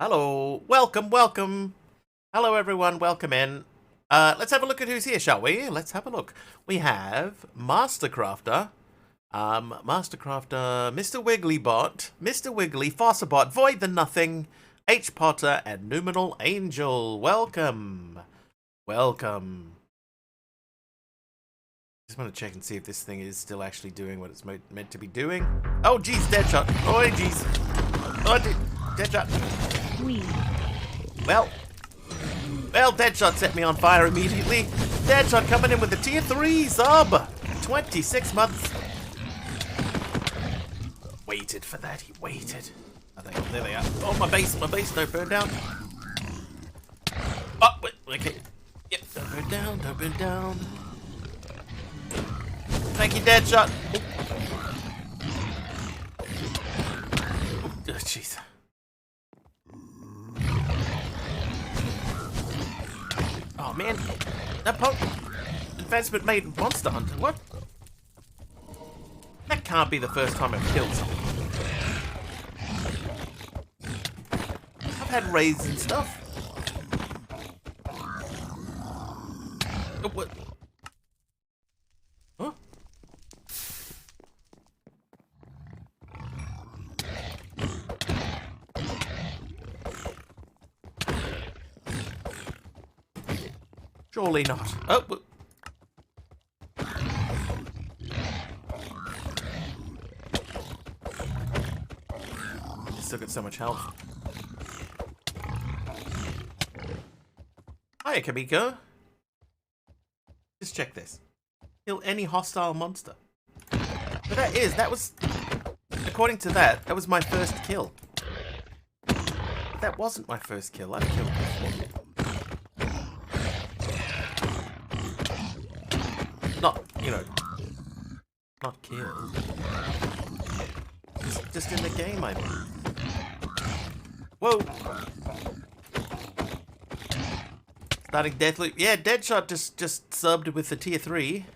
Hello, welcome, welcome. Hello, everyone, welcome in. Let's have a look at who's here, shall we? Let's have a look. We have Mastercrafter, Mr. Wigglybot, Mr. Wiggly, Fossabot, Void the Nothing, H. Potter, and Numinal Angel. Welcome. Welcome. Just want to check and see if this thing is still actually doing what it's meant to be doing. Oh, geez, Deadshot. Oh, geez. Oh, Deadshot. Well, Deadshot set me on fire immediately. Deadshot coming in with the tier 3 sub. 26 months. Waited for that, he waited. Oh, there they are. Oh, my base, don't burn down. Oh, wait, okay. Yep, don't burn down. Thank you, Deadshot. Oh, jeez. Oh man, that advancement made Monster Hunter. What? That can't be the first time I've killed someone. I've had raids and stuff. Oh, what? Huh? Surely not. Oh, still got so much health. Hiya, Kamiko. Just check this. Kill any hostile monster. But that was, according to that was my first kill. But that wasn't my first kill. I've killed before. Not, not killed. Just in the game, I mean. Whoa! Starting death loop. Yeah, Deadshot just subbed with the tier 3.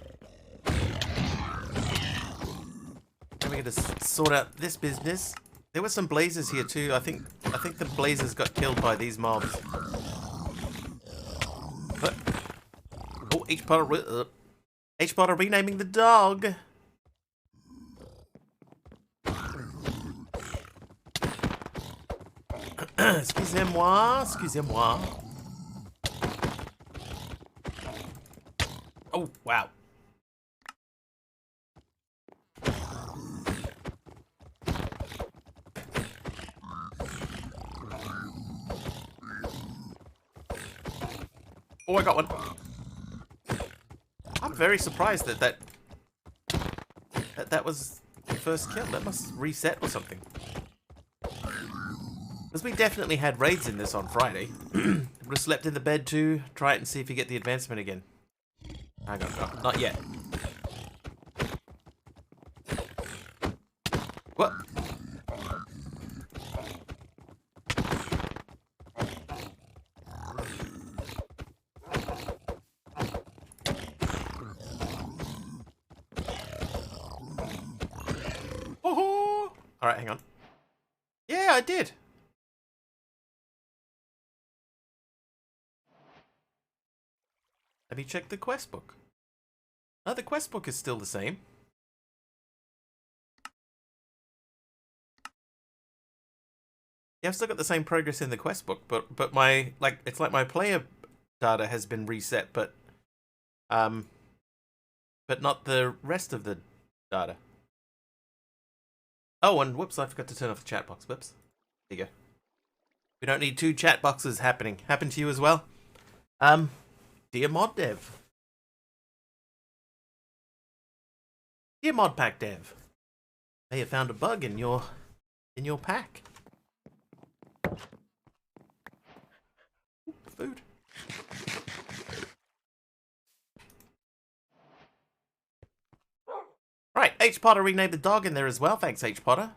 And we're gonna sort out this business. There were some blazers here too. I think the blazers got killed by these mobs. But, oh, H Potter renaming the dog. Excusez-moi. Oh, wow. Oh, I got one. I'm very surprised that was the first kill. That must reset or something. Because we definitely had raids in this on Friday. Would have slept in the bed too. Try it and see if you get the advancement again. Hang on, no, not yet. What? Oh! Alright, hang on. Yeah, I did. Have you checked the quest book? No, the quest book is still the same. Yeah, I've still got the same progress in the quest book, but my it's like my player data has been reset, but not the rest of the data. Oh, and whoops, I forgot to turn off the chat box. Whoops. There you go. We don't need 2 chat boxes happening. Happened to you as well? Dear Mod Dev. Dear Mod Pack Dev. May have found a bug in your pack. Food. Right, H Potter renamed the dog in there as well. Thanks, H Potter.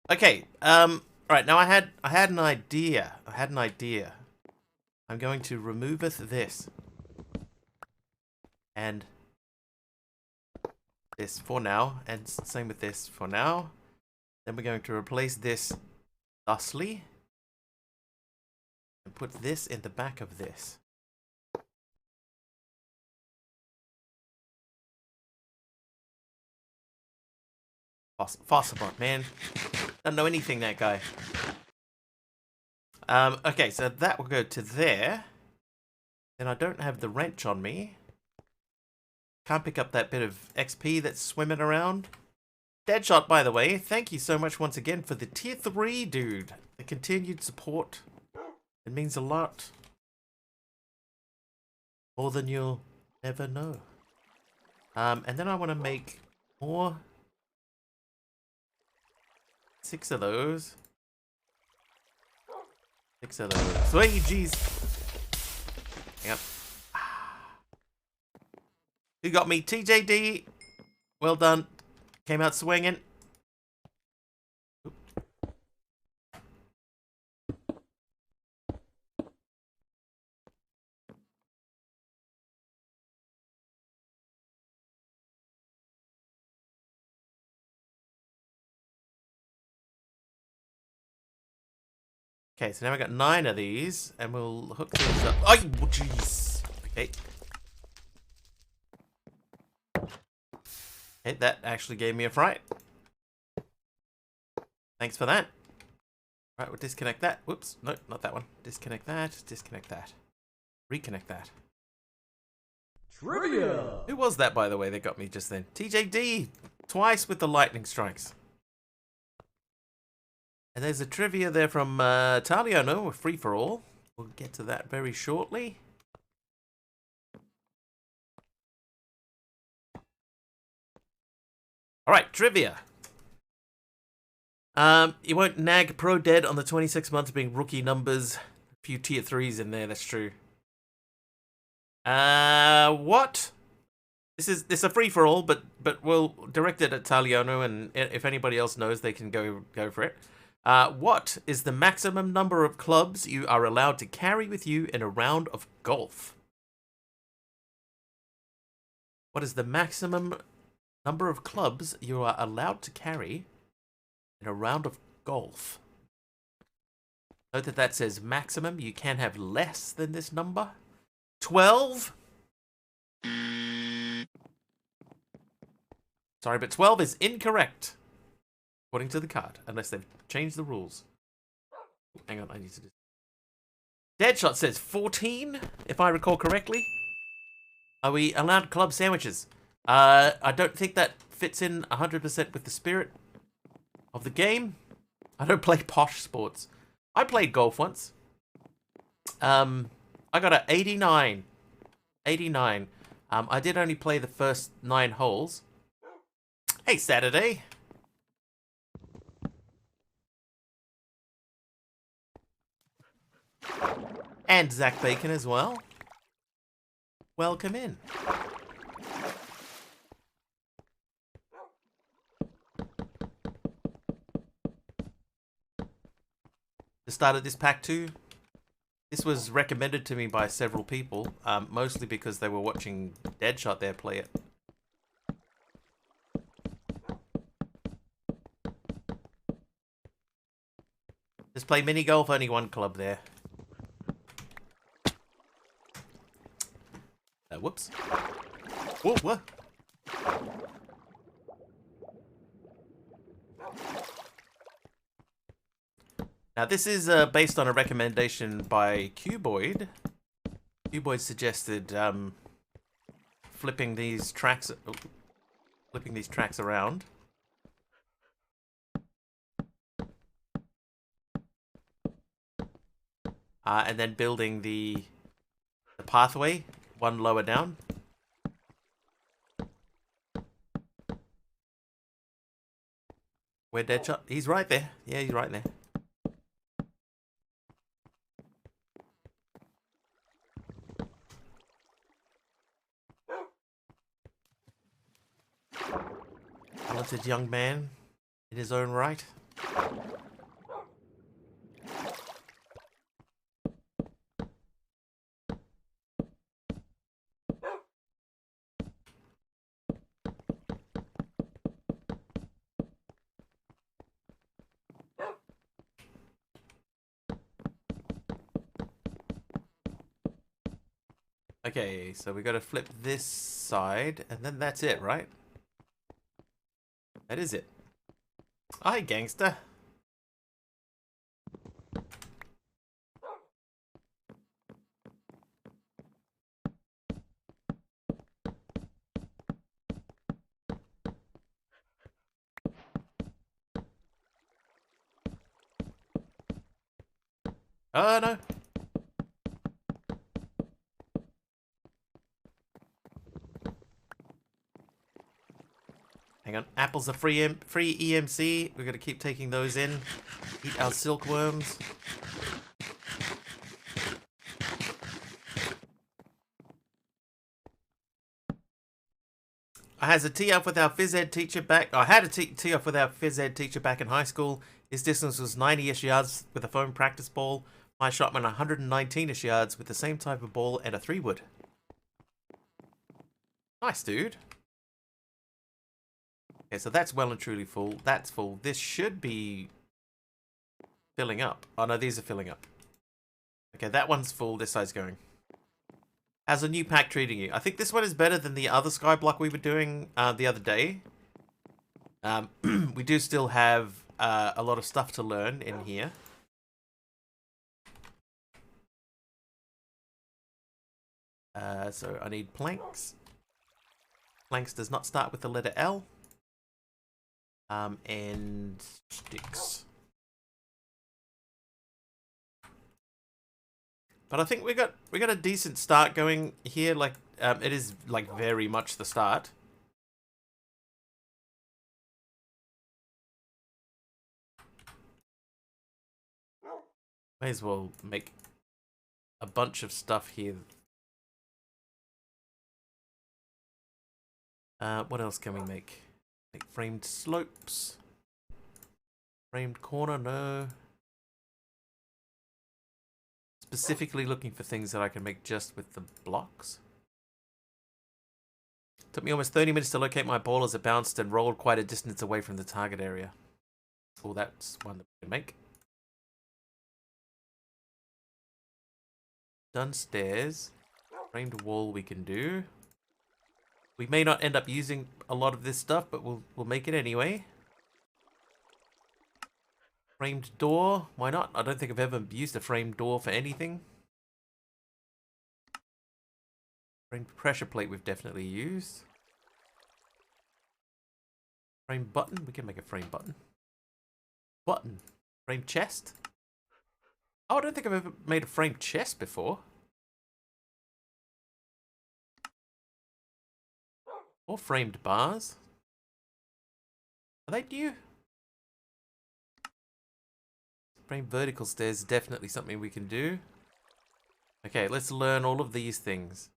Okay, right, now I had an idea. I'm going to removeth this. And this for now, and same with this for now. Then we're going to replace this thusly put this in the back of this. Fossabot, man. Don't know anything, that guy. Okay, so that will go to there. Then I don't have the wrench on me. Can't pick up that bit of XP that's swimming around. Deadshot, by the way, thank you so much once again for the tier 3, dude. The continued support. It means a lot. More than you'll ever know. And then I want to make more. 6 of those. 6 of those. Sweet jeez. Hang on. Who got me? TJD. Well done. Came out swinging. Okay, so now we got 9 of these, and we'll hook these up. Oh, jeez. Okay. Okay, that actually gave me a fright. Thanks for that. Right, we'll disconnect that. Whoops, no, not that one. Disconnect that, disconnect that. Reconnect that. Trivia! Who was that, by the way, that got me just then? TJD! Twice with the lightning strikes. And there's a trivia there from Taliano, a free-for-all. We'll get to that very shortly. Alright, trivia. You won't nag Pro Dead on the 26 months being rookie numbers. A few tier 3s in there, that's true. What? This is a free-for-all, but we'll direct it at Taliano, and if anybody else knows, they can go for it. What is the maximum number of clubs you are allowed to carry with you in a round of golf? What is the maximum number of clubs you are allowed to carry in a round of golf? Note that says maximum. You can have less than this number. 12? Sorry, but 12 is incorrect. According to the card, unless they've changed the rules. Hang on, I need to do... Deadshot says 14, if I recall correctly. Are we allowed club sandwiches? I don't think that fits in 100% with the spirit of the game. I don't play posh sports. I played golf once. I got an 89. 89. I did only play the first 9 holes. Hey, Saturday. And Zach Bacon as well. Welcome in. The start of this pack 2. This was recommended to me by several people, mostly because they were watching Deadshot there play it. Just play mini golf, only 1 club there. Whoops. Whoa, what? Now this is based on a recommendation by Cuboid. Cuboid suggested flipping these tracks around. And then building the pathway 1 lower down. Where Deadshot? He's right there. Yeah, he's right there. Talented young man in his own right. Okay, so we got to flip this side, and then that's it, right? That is it. Hi, gangster. Oh, no. Hang on. Apples are free EMC. We're going to keep taking those in. Eat our silkworms. I had a tee up with our phys ed teacher back. I had a tee up with our phys ed teacher back in high school. His distance was 90-ish yards with a foam practice ball. I shot 119-ish yards with the same type of ball and a 3-wood. Nice, dude. Okay, so that's well and truly full. That's full. This should be filling up. Oh, no, these are filling up. Okay, that one's full. This side's going. How's a new pack treating you? I think this one is better than the other skyblock we were doing the other day. We do still have a lot of stuff to learn in here. So I need planks. Planks does not start with the letter L. And sticks. But I think we got a decent start going here. Like it is like very much the start. May as well make a bunch of stuff here. What else can we make? Make framed slopes. Framed corner, no. Specifically looking for things that I can make just with the blocks. Took me almost 30 minutes to locate my ball as it bounced and rolled quite a distance away from the target area. Oh, that's one that we can make. Done stairs. Framed wall we can do. We may not end up using a lot of this stuff, but we'll make it anyway. Framed door, why not? I don't think I've ever used a framed door for anything. Framed pressure plate we've definitely used. Framed button, we can make a framed button. Button. Framed chest. Oh, I don't think I've ever made a framed chest before. Or framed bars. Are they new? Framed vertical stairs is definitely something we can do. Okay, let's learn all of these things.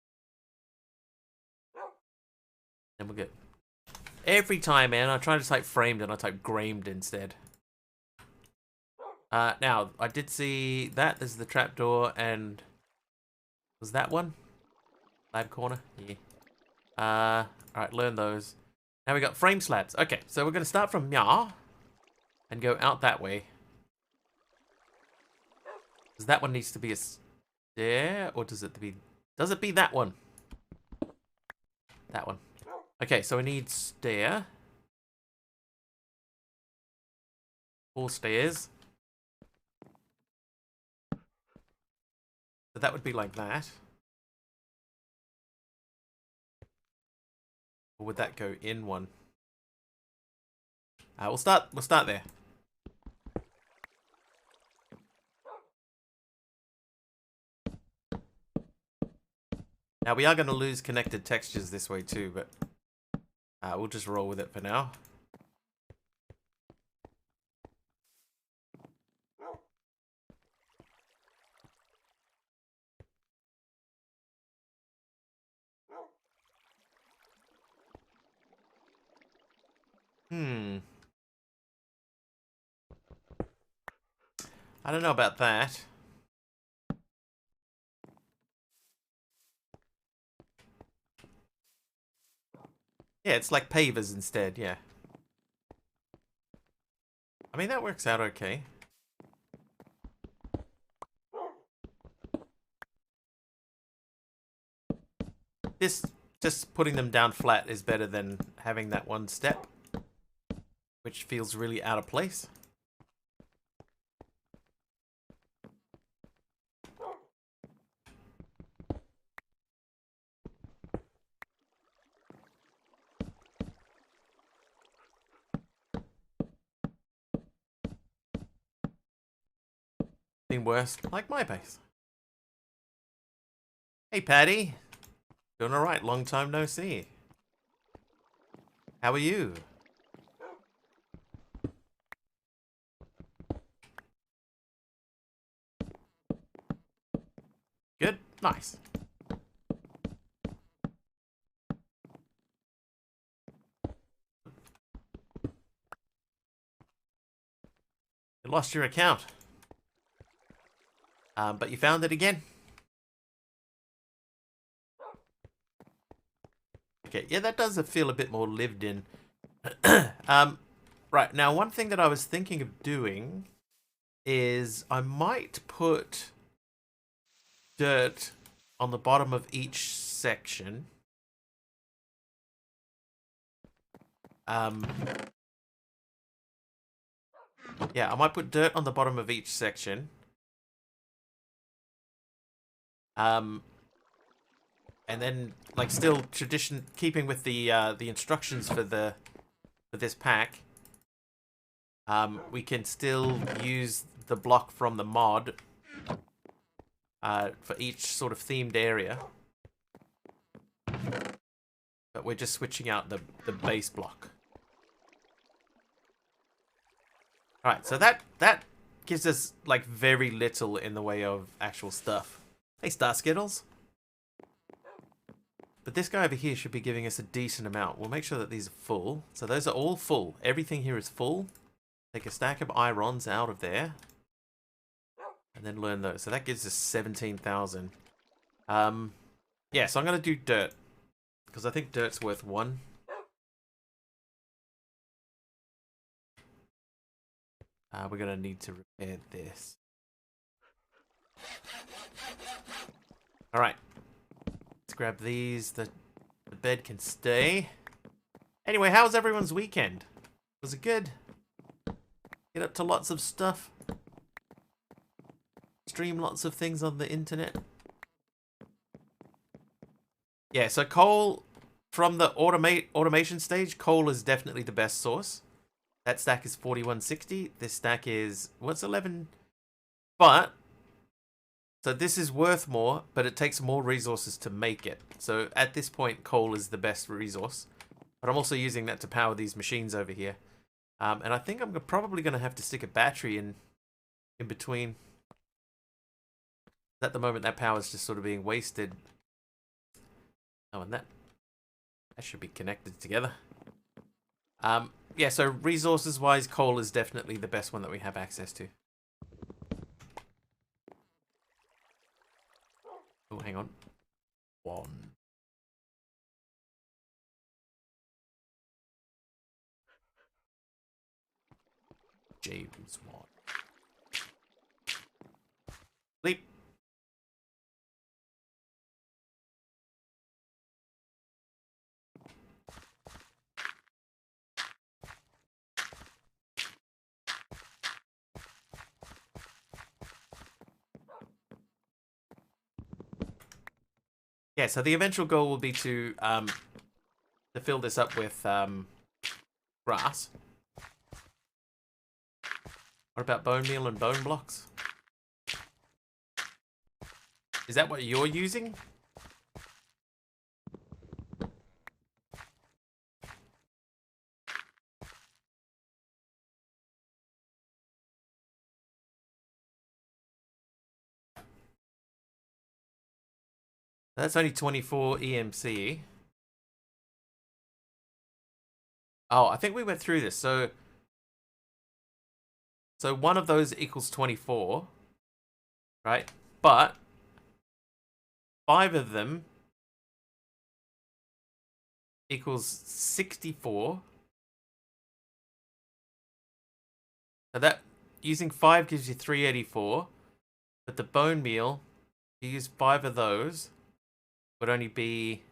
And we'll get... Every time, man, I try to type framed and I type gramed instead. Now, I did see that. This is the trapdoor and... Was that one? Lab corner? Yeah. Alright, learn those. Now we got frame slabs. Okay, so we're going to start from Mya and go out that way. Does that one needs to be a stair, or does it be... Does it be that one? That one. Okay, so we need stair. 4 stairs. So that would be like that. Or would that go in one? We'll start there. Now we are going to lose connected textures this way too, but we'll just roll with it for now. I don't know about that. Yeah, it's like pavers instead, yeah. I mean, that works out okay. This, just putting them down flat is better than having that one step, which feels really out of place. Been worse, like my base. Hey, Patty. Doing alright, long time no see. How are you? Good? Nice. You lost your account. But you found it again? Okay, yeah, that does feel a bit more lived in. Right, now one thing that I was thinking of doing is I might put dirt on the bottom of each section. Yeah, I might put dirt on the bottom of each section. And then, like, still keeping with the instructions for this pack. We can still use the block from the mod for each sort of themed area. But we're just switching out the base block. Alright, so that gives us, like, very little in the way of actual stuff. Hey, Star Skittles. But this guy over here should be giving us a decent amount. We'll make sure that these are full. So those are all full. Everything here is full. Take a stack of irons out of there. And then learn those. So that gives us 17,000. Yeah, so I'm going to do dirt. Because I think dirt's worth 1. We're going to need to repair this. Alright. Let's grab these. The bed can stay. Anyway, how was everyone's weekend? Was it good? Get up to lots of stuff? Stream lots of things on the internet? Yeah, so coal, from the automation stage, coal is definitely the best source. That stack is 4160. This stack is, what's 11? But, so this is worth more, but it takes more resources to make it. So at this point, coal is the best resource. But I'm also using that to power these machines over here. And I think I'm probably going to have to stick a battery in between. At the moment, that power is just sort of being wasted. Oh, and that should be connected together. Yeah, so resources-wise, coal is definitely the best one that we have access to. Oh, hang on. 1. James 1. Sleep. Yeah, so the eventual goal will be to fill this up with grass. What about bone meal and bone blocks? Is that what you're using? That's only 24 EMC. Oh, I think we went through this. So one of those equals 24, right? But 5 of them equals 64. So that using 5 gives you 384, but the bone meal, you use 5 of those, would only be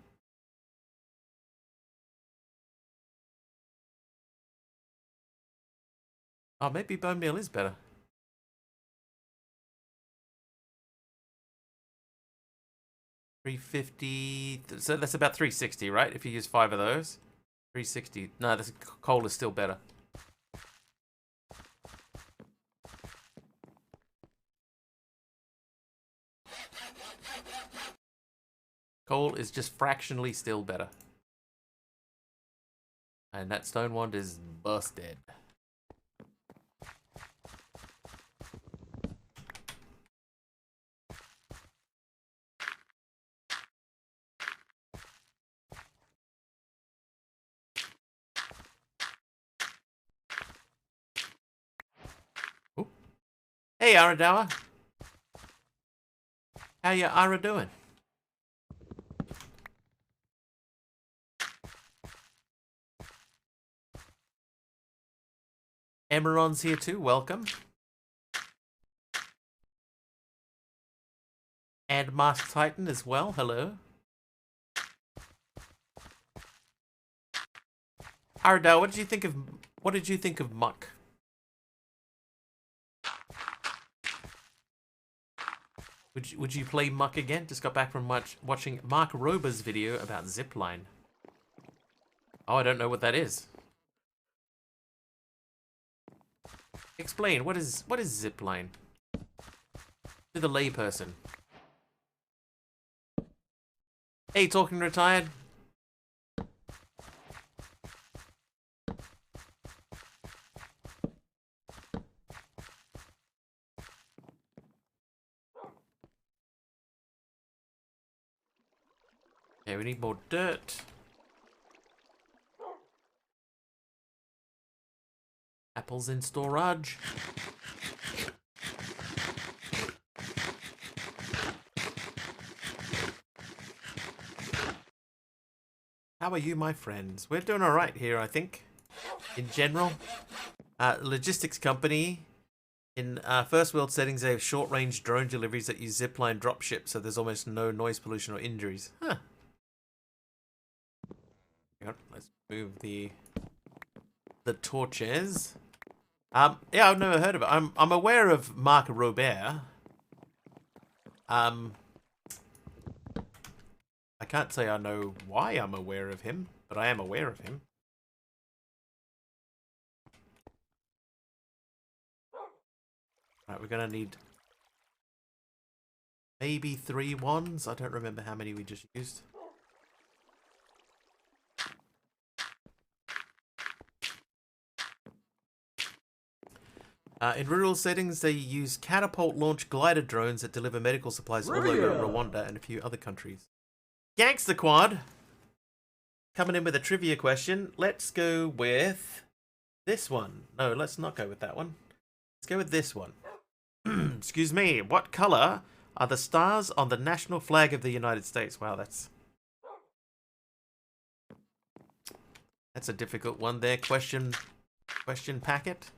Oh, maybe bone meal is better. 350. So that's about 360, right? If you use 5 of those. 360. No, this coal is still better. Coal is just fractionally still better. And that stone wand is busted. Ooh. Hey, Aradawa. How ya Ara doing? Emeron's here too, welcome. And Mask Titan as well, hello. Aradawa, what did you think of Muck? Would you play Muck again? Just got back from watching Mark Rober's video about Zipline. Oh, I don't know what that is. Explain, what is Zipline? To the layperson. Hey, Talking Retired. Okay, we need more dirt. Apples in storage. How are you, my friends? We're doing alright here, I think. In general. Logistics company. In first world settings, they have short-range drone deliveries that use zipline dropship, so there's almost no noise pollution or injuries. Huh. Hang on, let's move the torches. Yeah, I've never heard of it. I'm aware of Mark Robert. I can't say I know why I'm aware of him, but I am aware of him. Right, we're gonna need maybe 3 wands. I don't remember how many we just used. In rural settings, they use catapult-launched glider drones that deliver medical supplies all over Rwanda and a few other countries. Gangster Quad! Coming in with a trivia question. Let's go with this one. No, let's not go with that one. Let's go with this one. Excuse me. What color are the stars on the national flag of the United States? Wow, that's a difficult one there. Question packet.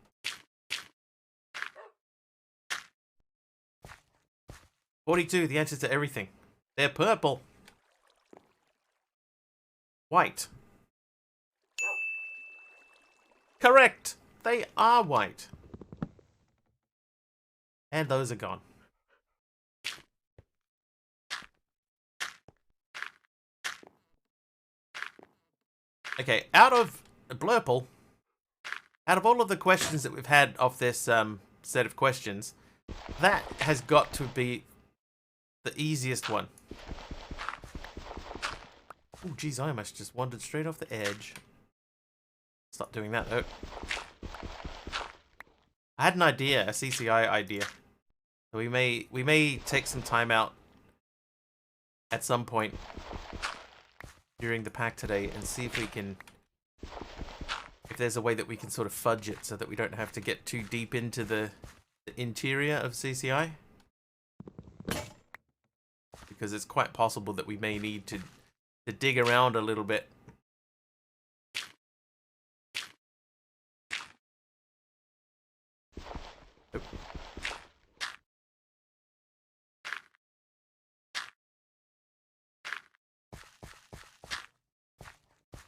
$42, the answer to everything. They're purple. White. Correct. They are white. And those are gone. Okay, out of Blurple, out of all of the questions that we've had off this set of questions, that has got to be the easiest one. Oh, geez, I almost just wandered straight off the edge. Stop doing that, though. I had an idea, a CCI idea. So we may take some time out at some point during the pack today and see if we can, if there's a way that we can sort of fudge it so that we don't have to get too deep into the interior of CCI. Because it's quite possible that we may need to dig around a little bit. Oh.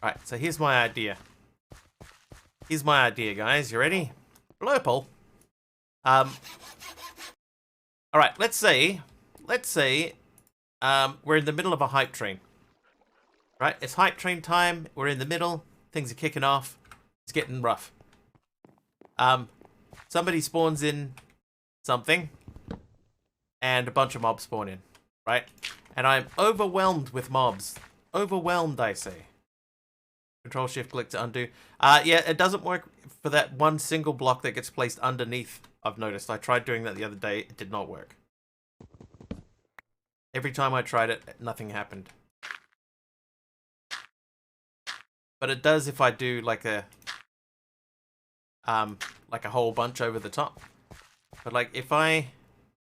Alright, so here's my idea. Here's my idea, guys. You ready? Blurple. All right. Let's say, we're in the middle of a hype train. Right? It's hype train time. We're in the middle. Things are kicking off. It's getting rough. Somebody spawns in something, and a bunch of mobs spawn in. Right? And I'm overwhelmed with mobs. Overwhelmed, I say. Control Shift click to undo. Yeah, it doesn't work for that one single block that gets placed underneath. I've noticed. I tried doing that the other day. It did not work. Every time I tried it, nothing happened. But it does if I do like a whole bunch over the top. But like if I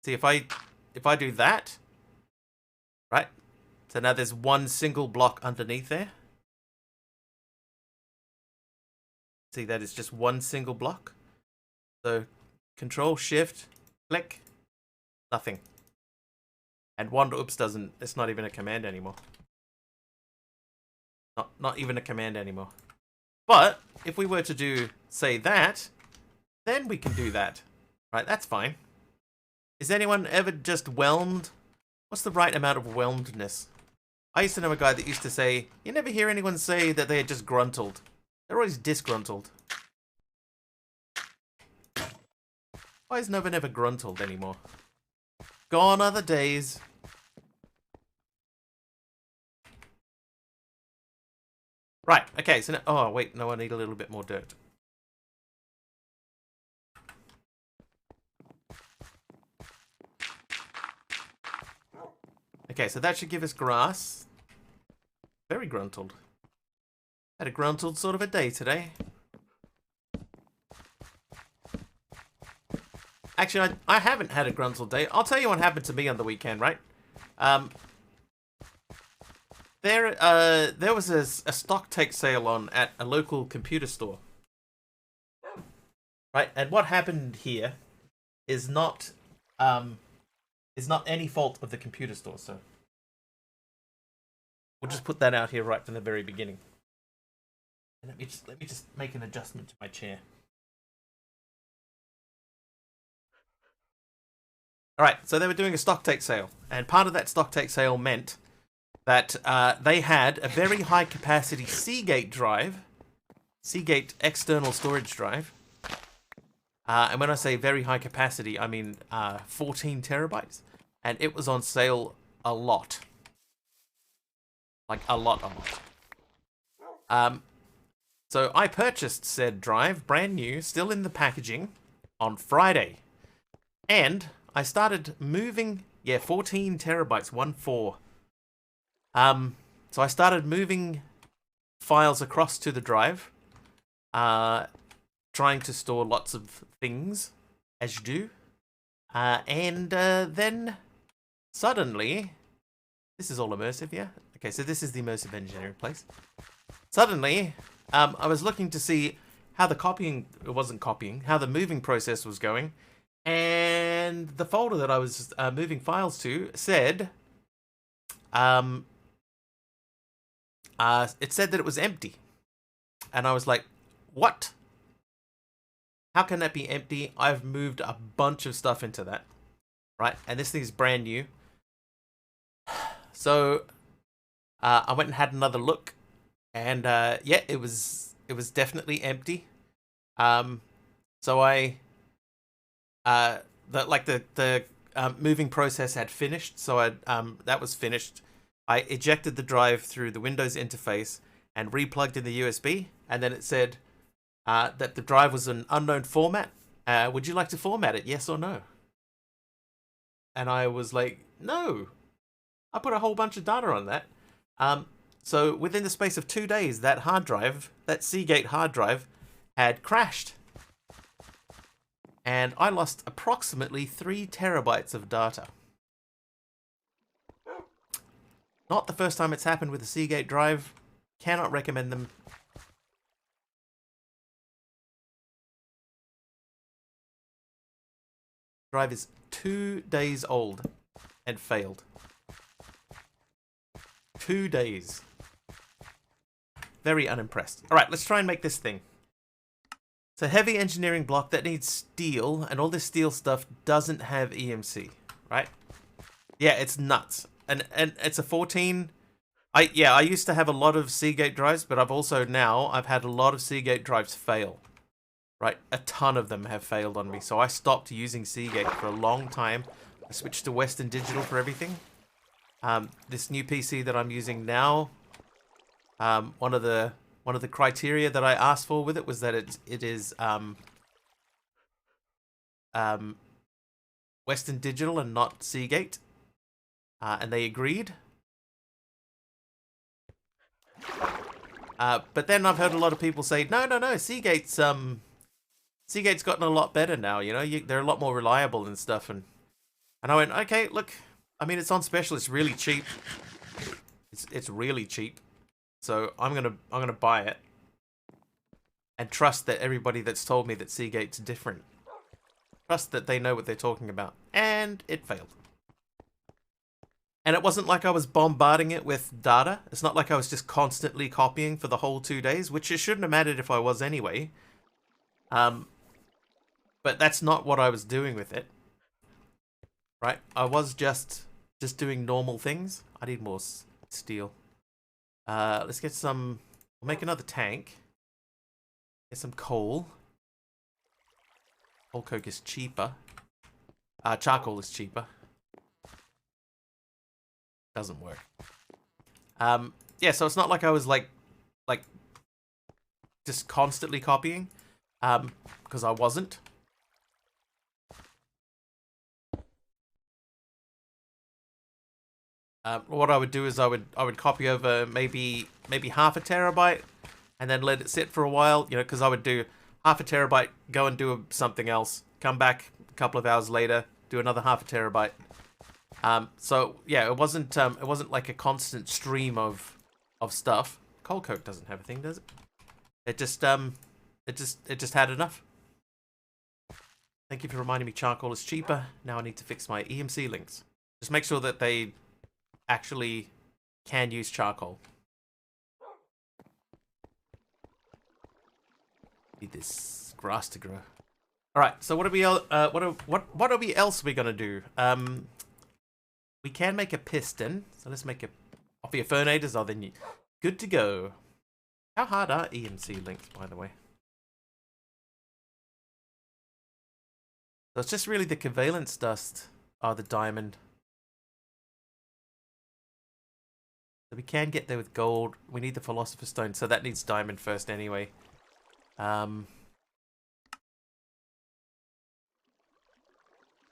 do that, right? So now there's one single block underneath there. See, that is just one single block. So Control Shift click, nothing. And one oops doesn't. It's not even a command anymore. Not even a command anymore. But if we were to do say that, then we can do that. Right? That's fine. Is anyone ever just whelmed? What's the right amount of whelmedness? I used to know a guy that used to say, you never hear anyone say that they are just gruntled. They're always disgruntled. Why is no one ever gruntled anymore? Gone are the days. Right, okay, so now, oh wait, no, I need a little bit more dirt. Okay, so that should give us grass. Very gruntled. Had a gruntled sort of a day today. Actually, I haven't had a gruntled day. I'll tell you what happened to me on the weekend, right? There was a stock take sale on at a local computer store. Right? And what happened here is not any fault of the computer store, so we'll just put that out here right from the very beginning. And let me just make an adjustment to my chair. Alright, so they were doing a stock take sale, and part of that stock take sale meant that they had a very high capacity Seagate drive, Seagate external storage drive, and when I say very high capacity, I mean 14 terabytes, and it was on sale a lot. Like a lot. So I purchased said drive, brand new, still in the packaging, on Friday, and I started moving, 14 terabytes, 1.4. So I started moving files across to the drive, trying to store lots of things, as you do. And then, suddenly, this is all immersive, yeah? Okay, so this is the immersive engineering place. Suddenly, I was looking to see how how the moving process was going. And the folder that I was moving files to said, it said that it was empty. And I was like, what? How can that be empty? I've moved a bunch of stuff into that. Right? And this thing is brand new. So, I went and had another look. And, yeah, it was definitely empty. So I... the moving process had finished, so that was finished. I ejected the drive through the Windows interface and replugged in the USB, and then it said that the drive was an unknown format. Would you like to format it, yes or no? And I was like, no. I put a whole bunch of data on that. So within the space of 2 days, that hard drive, that Seagate hard drive, had crashed. And I lost approximately 3 terabytes of data. Not the first time it's happened with a Seagate drive. Cannot recommend them. Drive is 2 days old and failed. 2 days. Very unimpressed. Alright, let's try and make this thing. So heavy engineering block that needs steel, and all this steel stuff doesn't have EMC, right? Yeah, it's nuts. And it's a 14. I used to have a lot of Seagate drives, but I've had a lot of Seagate drives fail. Right? A ton of them have failed on me. So I stopped using Seagate for a long time. I switched to Western Digital for everything. This new PC that I'm using now, one of the criteria that I asked for with it was that it is Western Digital and not Seagate, and they agreed. But then I've heard a lot of people say, no, Seagate's gotten a lot better now. You know, they're a lot more reliable and stuff. And I went, okay, look, I mean, it's on special. It's really cheap. It's really cheap. So I'm gonna buy it and trust that everybody that's told me that Seagate's different, trust that they know what they're talking about. And it failed. And it wasn't like I was bombarding it with data. It's not like I was just constantly copying for the whole 2 days, which it shouldn't have mattered if I was anyway. But that's not what I was doing with it. Right? I was just doing normal things. I need more steel. Let's get some... We'll make another tank. Get some coal. Coal coke is cheaper. Charcoal is cheaper. Doesn't work. Yeah, so it's not like I was like just constantly copying. Because I wasn't. What I would do is I would copy over maybe half a terabyte, and then let it sit for a while. You know, because I would do half a terabyte, go and do something else, come back a couple of hours later, do another half a terabyte. So yeah, it wasn't like a constant stream of stuff. Coal coke doesn't have a thing, does it? It just had enough. Thank you for reminding me charcoal is cheaper. Now I need to fix my EMC links. Just make sure that they actually can use charcoal. Need this grass to grow. All right. So what are we else we gonna do? We can make a piston. So let's make a. Off your fernators. Oh, then you good to go. How hard are EMC links, by the way? So it's just really the covalence dust are the diamond. So we can get there with gold. We need the philosopher's stone, so that needs diamond first anyway. Oh,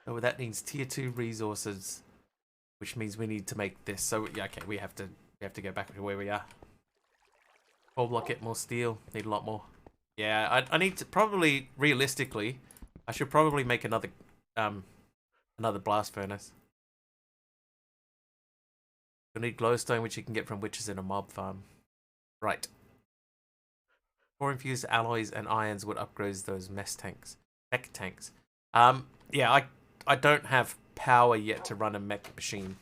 that needs tier 2 resources, which means we need to make this. So yeah, okay, we have to go back to where we are. Coal block, get more steel. Need a lot more. Yeah, I need to probably, realistically, I should probably make another blast furnace. You'll need glowstone, which you can get from witches in a mob farm. Right. 4 infused alloys and irons would upgrade those mech tanks. Yeah, I don't have power yet to run a mech machine.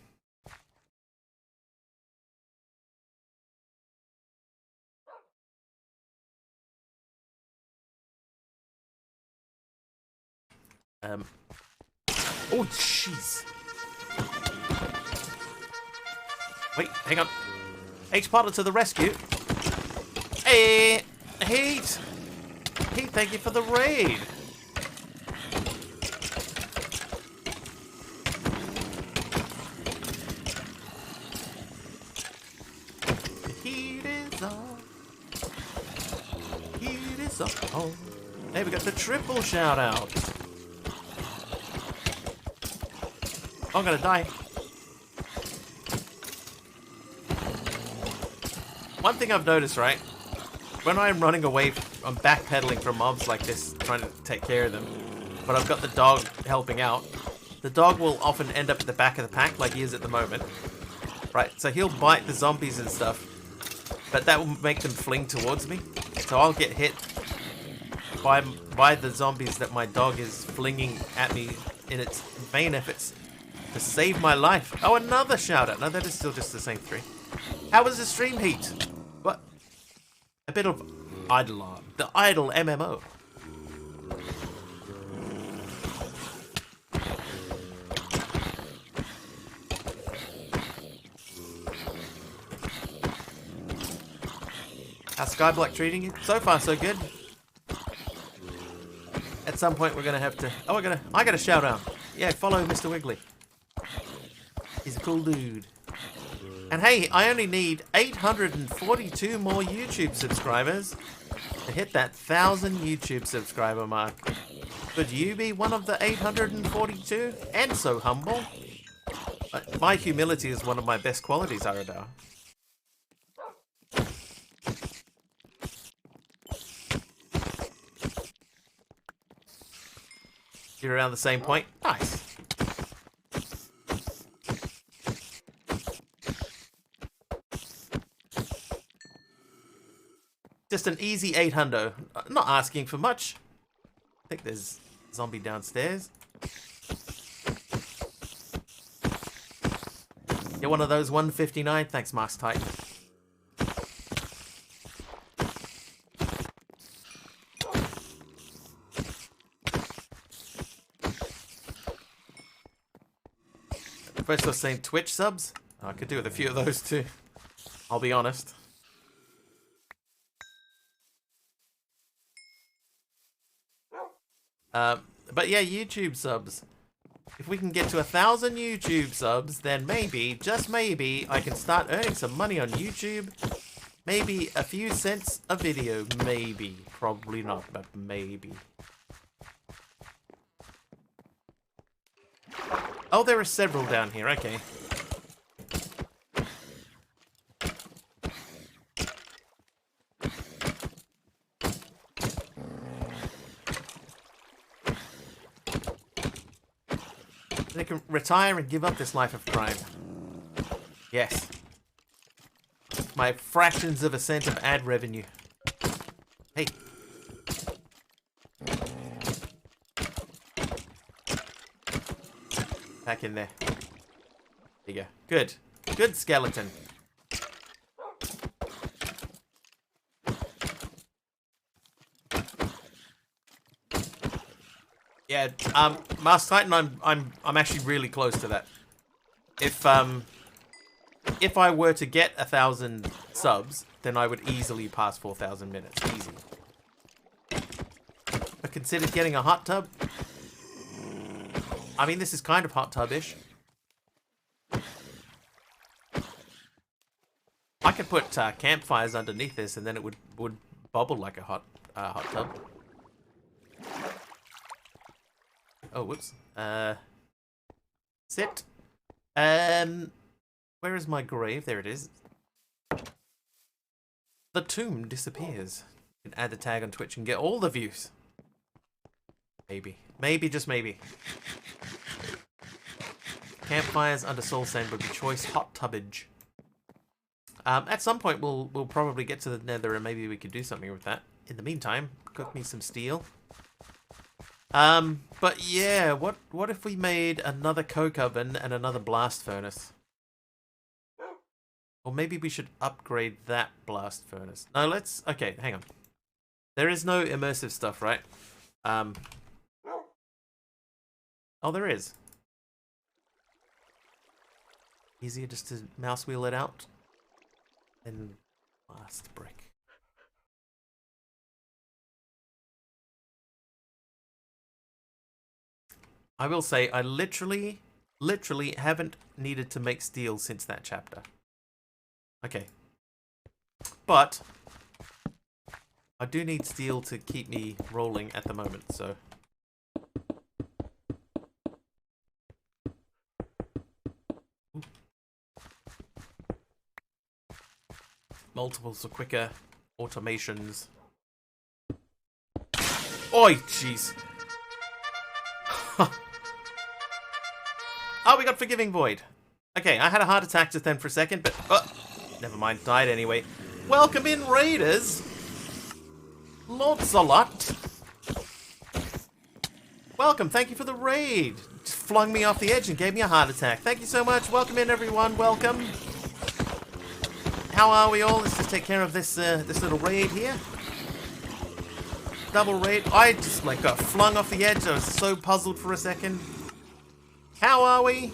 Oh, jeez. Wait, hang on. H-Potter to the rescue. Hey, Heat. Heat, thank you for the raid. The heat is on. Heat is on. Hey, we got the triple shout out. I'm gonna die. One thing I've noticed, right? When I'm running away, I'm backpedaling from mobs like this, trying to take care of them. But I've got the dog helping out. The dog will often end up at the back of the pack, like he is at the moment. Right, so he'll bite the zombies and stuff. But that will make them fling towards me. So I'll get hit by the zombies that my dog is flinging at me in its vain efforts to save my life. Oh, another shout out. No, that is still just the same 3. How was the stream, Heat? What? A bit of Idle, the Idle MMO. How's Skyblock treating you? So far, so good. At some point, we're gonna have to. Oh, I got a shout out. Yeah, follow Mr. Wiggly. He's a cool dude. And hey, I only need 842 more YouTube subscribers to hit that 1,000 YouTube subscriber mark. Could you be one of the 842? And so humble. My humility is one of my best qualities, Aradar. You're around the same point? Nice. Just an easy 800. Not asking for much. I think there's a zombie downstairs. You're one of those 159? Thanks, Mask Titan. First I was saying Twitch subs. I could do with a few of those too. I'll be honest. But yeah, YouTube subs. If we can get to 1,000 YouTube subs, then maybe, just maybe, I can start earning some money on YouTube. Maybe a few cents a video. Maybe. Probably not, but maybe. Oh, there are several down here. Okay. They can retire and give up this life of crime. Yes. My fractions of a cent of ad revenue. Hey. Back in there. There you go. Good. Good skeleton. Yeah, Master Titan, I'm actually really close to that. If I were to get 1,000 subs, then I would easily pass 4,000 minutes. Easy. But consider getting a hot tub. I mean, this is kind of hot tub-ish. I could put campfires underneath this, and then it would bubble like a hot tub. Oh, whoops. Sit. Where is my grave? There it is. The tomb disappears. You can add the tag on Twitch and get all the views. Maybe. Maybe, just maybe. Campfires under soul sand would be choice hot tubbage. At some point we'll probably get to the nether and maybe we could do something with that. In the meantime, cook me some steel. But yeah, what if we made another coke oven and another blast furnace? Or maybe we should upgrade that blast furnace. No, let's... Okay, hang on. There is no immersive stuff, right? Oh, there is. Easier just to mouse wheel it out. And blast brick. I will say, I literally haven't needed to make steel since that chapter. Okay. But I do need steel to keep me rolling at the moment, so. Ooh. Multiples of quicker automations. Oi, jeez. Oh, we got Forgiving Void. Okay, I had a heart attack just then for a second, but... never mind, died anyway. Welcome in, Raiders! Lots a lot. Welcome, thank you for the raid. Just flung me off the edge and gave me a heart attack. Thank you so much. Welcome in, everyone. Welcome. How are we all? Let's just take care of this this little raid here. Double raid. I just like got flung off the edge. I was so puzzled for a second. How are we?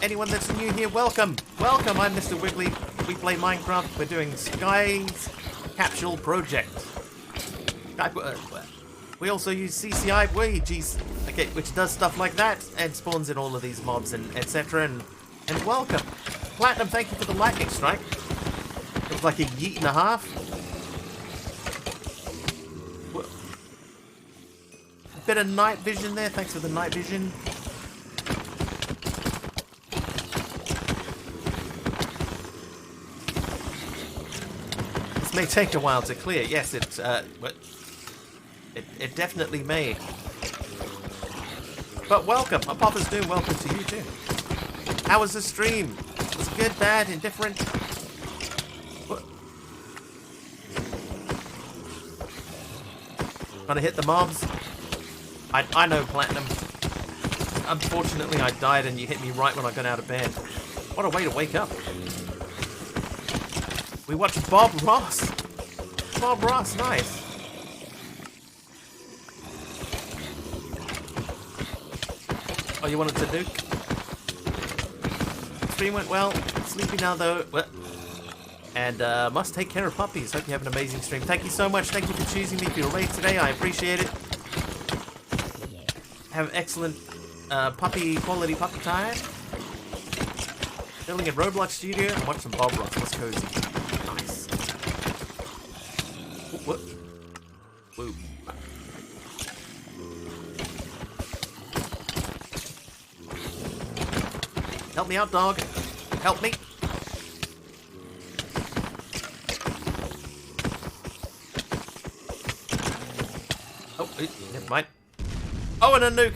anyone that's new here, welcome. Welcome, I'm Mr. Wiggly. We play Minecraft. We're doing Sky's Capsule Project. We also use CCI Wages, okay, which does stuff like that and spawns in all of these mobs and etc. And welcome. Platinum, thank you for the lightning strike. It was like a yeet and a half. A bit of night vision there. Thanks for the night vision. This may take a while to clear. Yes, it definitely may. But welcome. Apotha's Doom, welcome to you too. How was the stream? Was it good, bad, indifferent? What? Trying to hit the mobs? I know, Platinum. Unfortunately, I died and you hit me right when I got out of bed. What a way to wake up. We watched Bob Ross. Bob Ross, nice. Oh, you wanted to nuke? Stream went well. Sleepy now, though. And must take care of puppies. Hope you have an amazing stream. Thank you so much. Thank you for choosing me for your raid today. I appreciate it. Have excellent quality puppy time. Building a Roblox studio and watch some Bob Ross. What's cozy? Nice. What? Woo. Help me out, dog. Help me. Oh, never mind. Oh, and a nuke.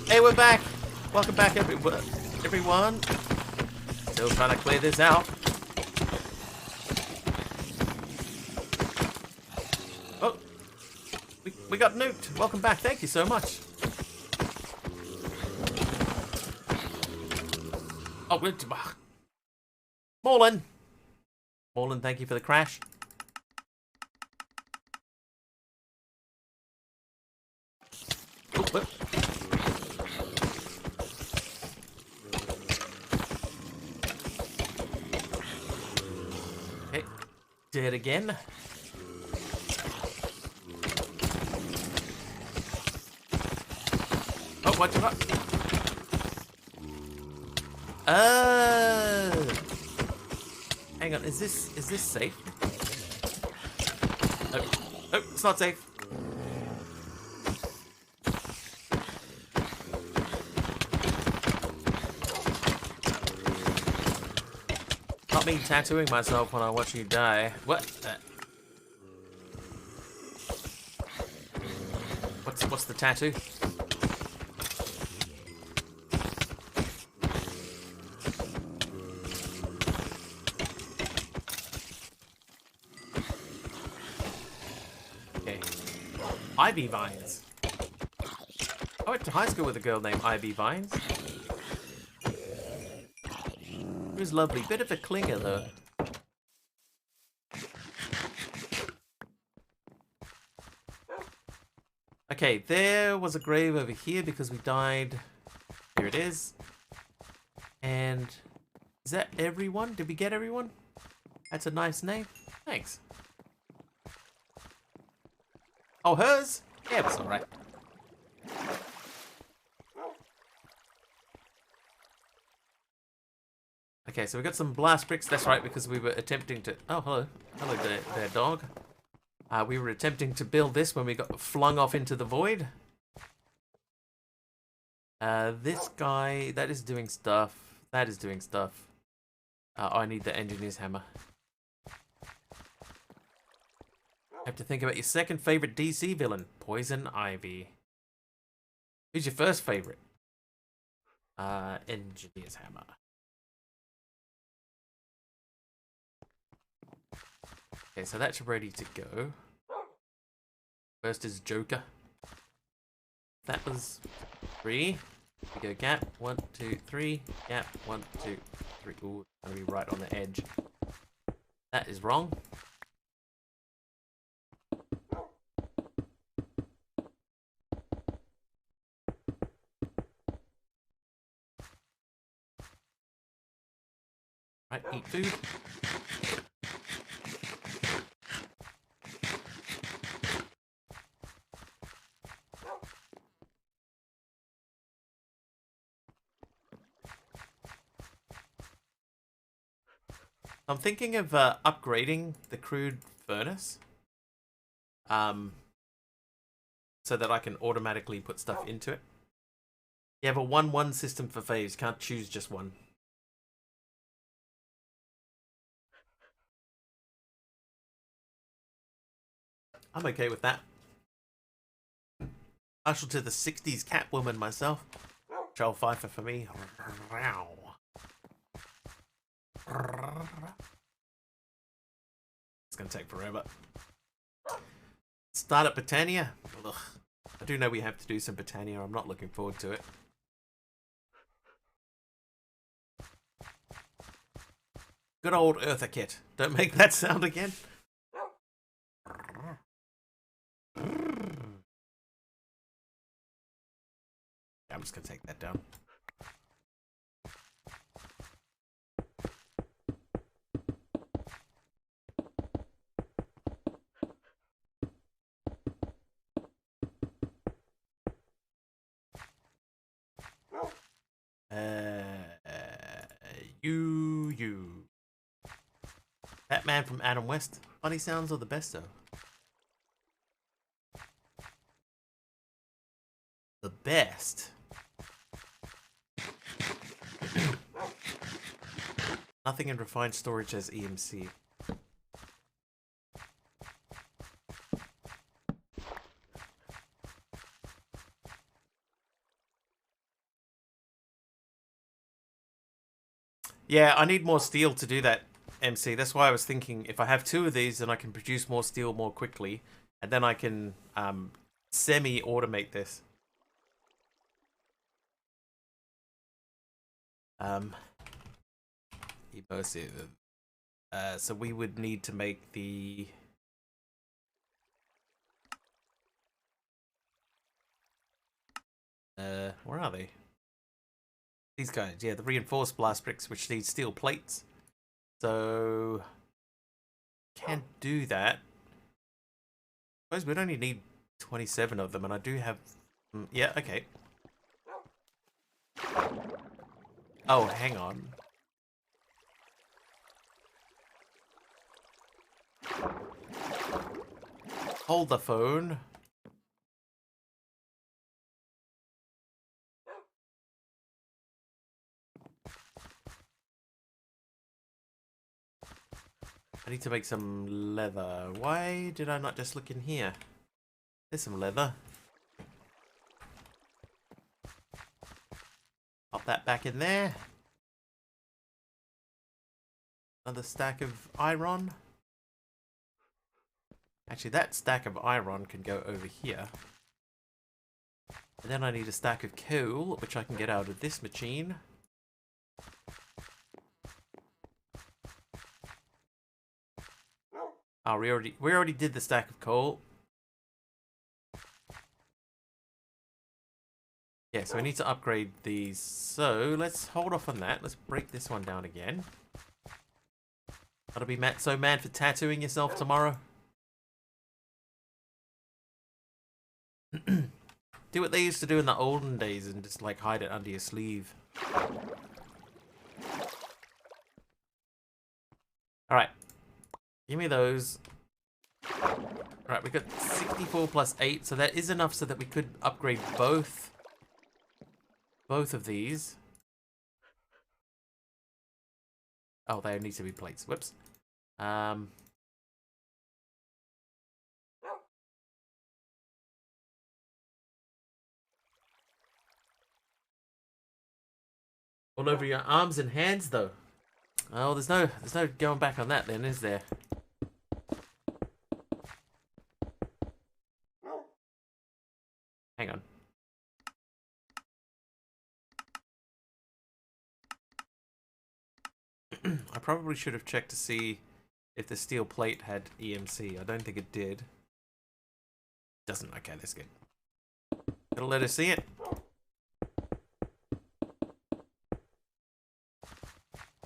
Hey, we're back. Welcome back, everyone. Still trying to clear this out. Oh, we got nuked. Welcome back. Thank you so much. Oh, we're Morlin. Morlin, thank you for the crash. Oh, whoop. Okay, dead again. Oh, what the fuck? Hang on, is this safe? Oh, oh, it's not safe. Not me tattooing myself when I watch you die. What? What's the tattoo? Okay. Ivy Vines. I went to high school with a girl named Ivy Vines. It was lovely. Bit of a clinger, though. Okay, there was a grave over here because we died. Here it is. And is that everyone? Did we get everyone? That's a nice name. Thanks. Oh, hers? Yeah, that's alright. Okay, so we got some blast bricks. That's right, because we were attempting to... Oh, hello. Hello there, dog. We were attempting to build this when we got flung off into the void. This guy, that is doing stuff. That is doing stuff. I need the engineer's hammer. Have to think about your second favorite DC villain, Poison Ivy. Who's your first favorite? Engineer's hammer. Okay, so that's ready to go. First is Joker. That was 3. We go gap, 1, 2, 3, gap, 1, 2, 3. Ooh, it's gonna be right on the edge. That is wrong. Right, eat food. I'm thinking of upgrading the crude furnace. So that I can automatically put stuff into it. You have a 1-1 system for faves. Can't choose just one. I'm okay with that. Partial to the 60s Catwoman myself. Joel Pfeiffer for me. It's gonna take forever. Start at Britannia. Ugh. I do know we have to do some Britannia. I'm not looking forward to it. Good old Eartha Kit. Don't make that sound again. I'm just gonna take that down. You. That man from Adam West. Funny sounds are the best though. The best. Nothing in refined storage as EMC. Yeah, I need more steel to do that, MC. That's why I was thinking if I have 2 of these, then I can produce more steel more quickly, and then I can semi-automate this. Immersive. So we would need to make the... where are they? These guys, yeah, the reinforced blast bricks, which need steel plates. So... can't do that. I suppose we'd only need 27 of them, and I do have... yeah, okay. Oh, hang on. Hold the phone. I need to make some leather. Why did I not just look in here? There's some leather. Pop that back in there. Another stack of iron. Actually, that stack of iron can go over here. And then I need a stack of coal, which I can get out of this machine. Oh, we already did the stack of coal. Yeah, so we need to upgrade these. So let's hold off on that. Let's break this one down again. Gotta be so mad for tattooing yourself tomorrow. Do what they used to do in the olden days and just like hide it under your sleeve. Alright. Give me those. Right, we got 64 plus 8, so that is enough so that we could upgrade both of these. Oh, they need to be plates. Whoops. All over your arms and hands, though. Oh, there's no going back on that, then, is there? Hang on. probably should have checked to see if the steel plate had EMC. I don't think it did. Doesn't. Okay, that's good. It'll let us see it.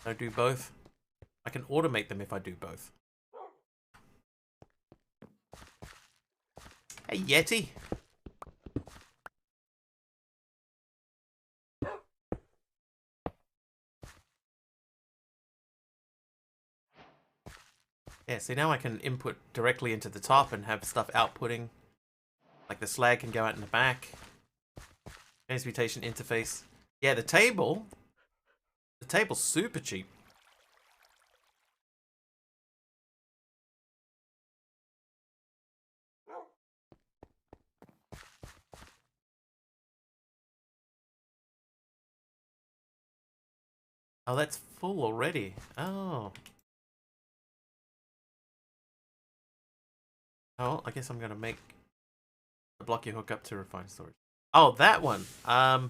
I do both. I can automate them if I do both. Hey, Yeti. Yeah, see now I can input directly into the top and have stuff outputting. Like the slag can go out in the back. Transmutation interface. Yeah, the table's super cheap. Oh, that's full already. Oh. Oh, I guess I'm gonna make a blocky hook up to refined storage. Oh, that one. Right,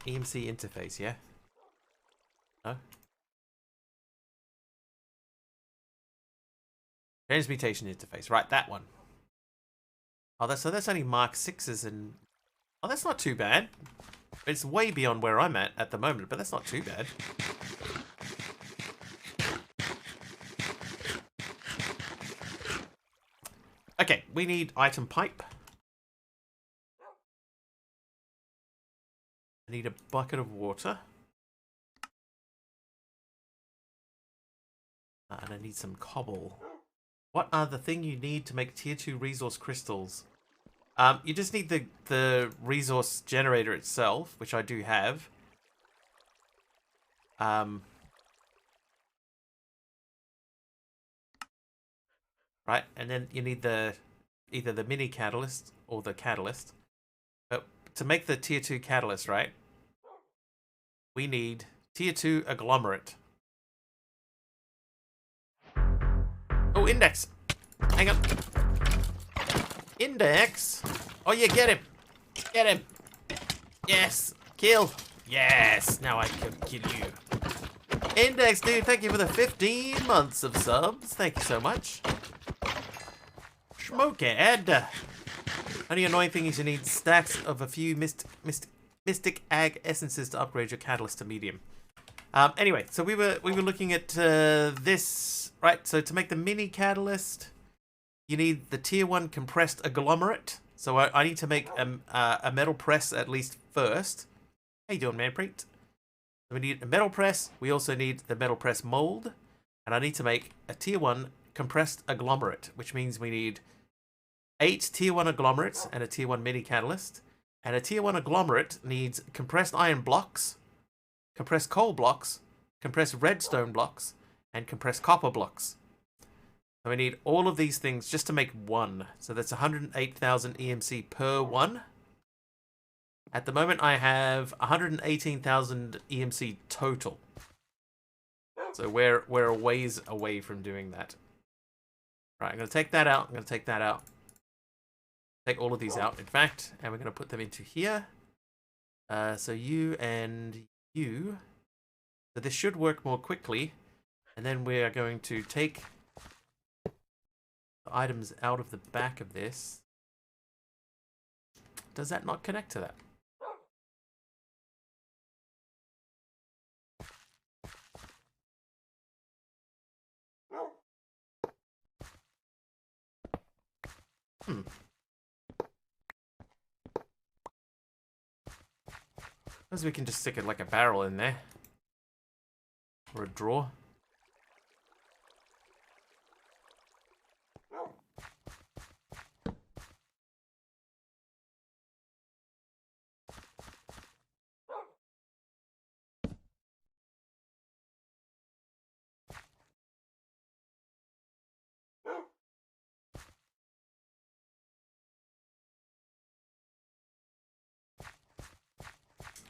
EMC interface, yeah. No. Transmutation interface, right, that one. Oh, that's only Mark 6s and... Oh, that's not too bad. It's way beyond where I'm at the moment, but that's not too bad. Okay, we need item pipe. I need a bucket of water. And I need some cobble. What are the thing you need to make tier 2 resource crystals? You just need the resource generator itself, which I do have. Right, and then you need either the mini catalyst or the catalyst. But to make the tier 2 catalyst, right, we need tier 2 agglomerate. Oh, index. Hang on. Index. Oh, yeah, get him. Get him. Yes. Kill. Yes. Now I can kill you. Index, dude, thank you for the 15 months of subs. Thank you so much. Schmokead. Only annoying thing is you need stacks of a few mystic ag essences to upgrade your catalyst to medium. Anyway, so we were looking at this, right? So to make the mini catalyst, you need the tier 1 compressed agglomerate. So I need to make a metal press at least first. How you doing, Manpreet? So we need a metal press. We also need the metal press mold, and I need to make a tier 1 compressed agglomerate, which means we need 8 tier 1 agglomerates and a tier 1 mini catalyst. And a tier 1 agglomerate needs compressed iron blocks, compressed coal blocks, compressed redstone blocks, and compressed copper blocks. So we need all of these things just to make one. So that's 108,000 EMC per one. At the moment, I have 118,000 EMC total. So we're a ways away from doing that. Right, I'm going to take that out. I'm going to take that out. Take all of these out, in fact, and we're going to put them into here. So you and you. So this should work more quickly. And then we are going to take the items out of the back of this. Does that not connect to that? Suppose we can just stick it like a barrel in there. Or a drawer.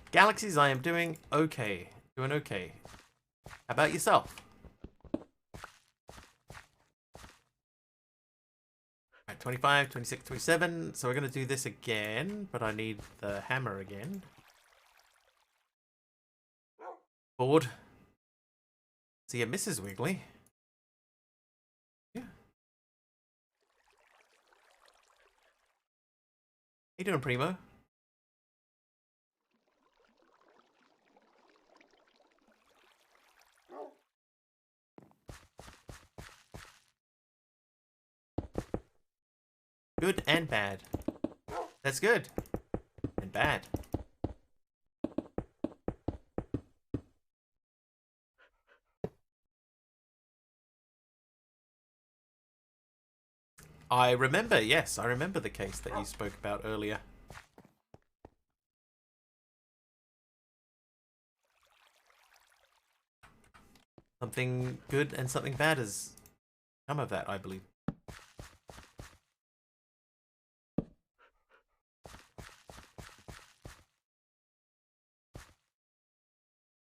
Galaxies, I am doing okay. Doing okay. How about yourself? Right, 25, 26, 27. So we're going to do this again, but I need the hammer again. Board. See ya, Mrs. Wiggly. Yeah. How you doing, Primo? Good and bad. That's good. And bad. I remember, yes, I remember the case that you spoke about earlier. Something good and something bad has come of that, I believe.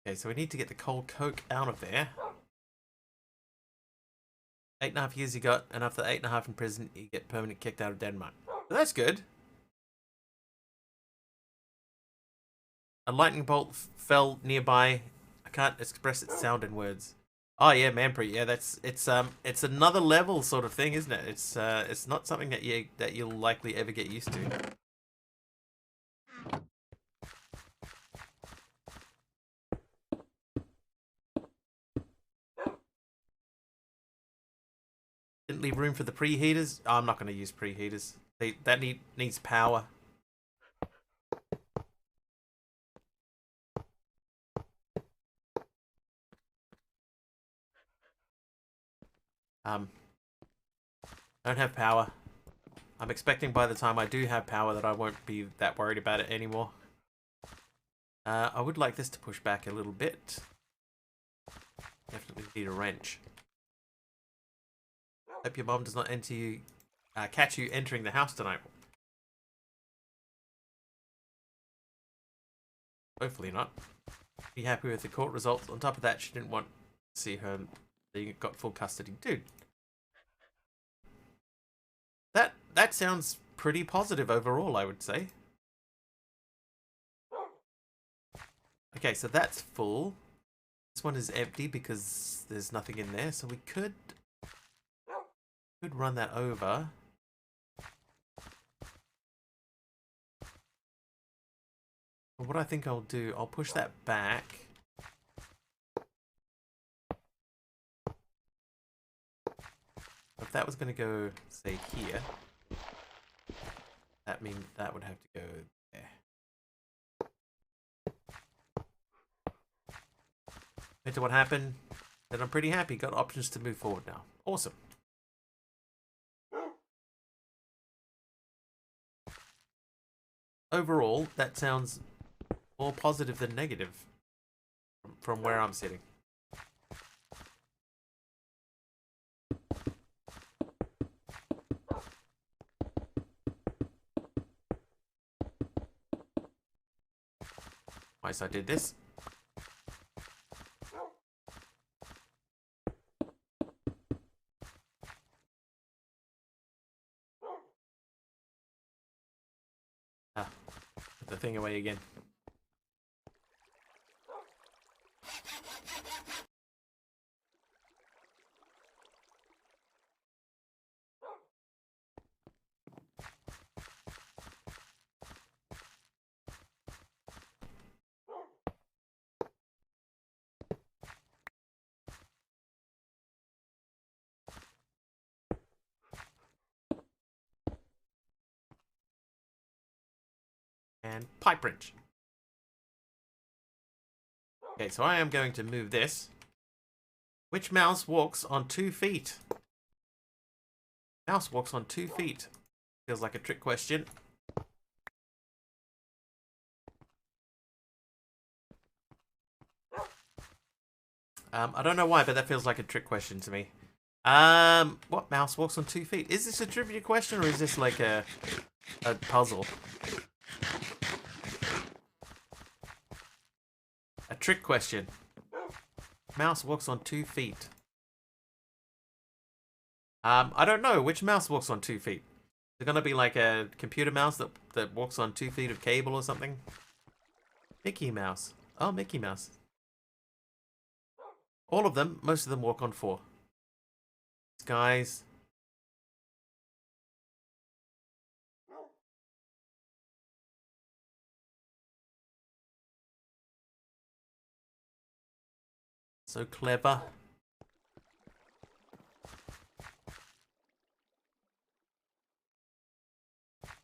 Okay, so we need to get the cold coke out of there. 8.5 years you got, and after 8.5 in prison, you get permanent kicked out of Denmark. So that's good. A lightning bolt fell nearby. I can't express its sound in words. Oh yeah, Manpreet. Yeah, it's another level sort of thing, isn't it? It's not something that you'll likely ever get used to. Didn't leave room for the preheaters. Oh, I'm not going to use preheaters. That needs power. Don't have power. I'm expecting by the time I do have power that I won't be that worried about it anymore. I would like this to push back a little bit. Definitely need a wrench. Hope your mom does not catch you entering the house tonight. Hopefully not. Be happy with the court results. On top of that, she didn't want to see her being got full custody. Dude. That sounds pretty positive overall, I would say. Okay, so that's full. This one is empty because there's nothing in there, so we could run that over. But what I think I'll do, I'll push that back. If that was going to go, say, here, that means that would have to go there. Compared to what happened, then I'm pretty happy. Got options to move forward now. Awesome. Overall, that sounds more positive than negative from where I'm sitting. Twice I did this. Put the thing away again. And pipe wrench. Okay, so I am going to move this. Which mouse walks on 2 feet? Mouse walks on 2 feet. Feels like a trick question. I don't know why, but that feels like a trick question to me. What mouse walks on 2 feet? Is this a trivia question or is this like a puzzle? A trick question. Mouse walks on 2 feet. I don't know. Which mouse walks on 2 feet? Is it gonna be like a computer mouse that walks on 2 feet of cable or something? Mickey Mouse. Oh, Mickey Mouse. All of them, most of them walk on 4. Guys. So clever.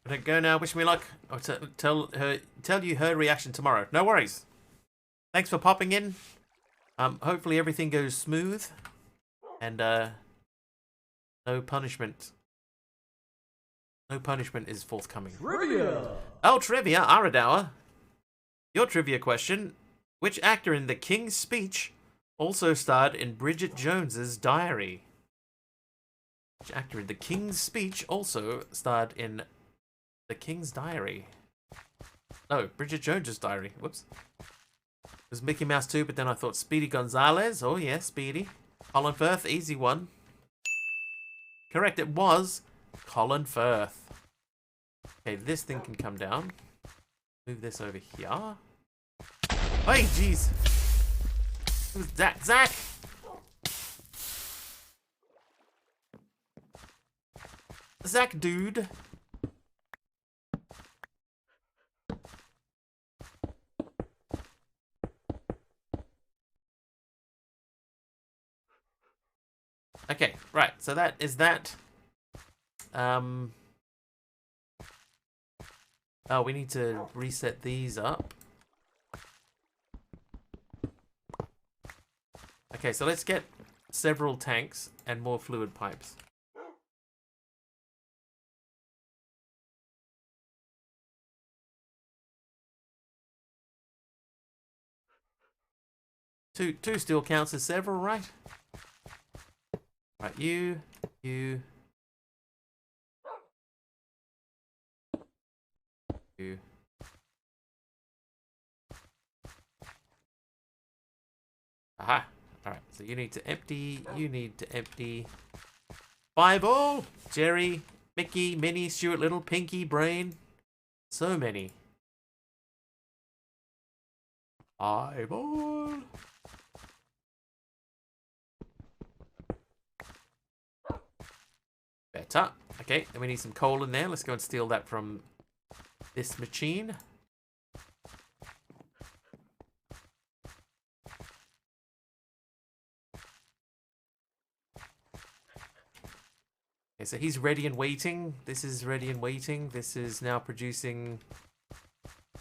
I don't go now. Wish me luck. I'll tell you her reaction tomorrow. No worries. Thanks for popping in. Hopefully everything goes smooth. And, no punishment. No punishment is forthcoming. Trivia! Oh, trivia, Aradour. Your trivia question. Which actor in The King's Speech also starred in Bridget Jones's Diary? Which actor in The King's Speech also starred in The King's Diary? No, Bridget Jones's Diary. Whoops. It was Mickey Mouse too, but then I thought Speedy Gonzales. Oh yeah, Speedy. Colin Firth, easy one. Correct, it was Colin Firth. Okay, this thing can come down. Move this over here. Hey, jeez. Who's that? Zach! Zach, dude. Okay, right, so that is that. Oh, we need to reset these up. Okay, so let's get several tanks and more fluid pipes. Two still counts as several, right? Right, you. Aha. Alright, so you need to empty, you need to empty. Fireball! Jerry, Mickey, Minnie, Stuart Little, Pinky, Brain. So many. Fireball! Better. Okay, then we need some coal in there. Let's go and steal that from this machine. Okay, so he's ready and waiting. This is ready and waiting. This is now producing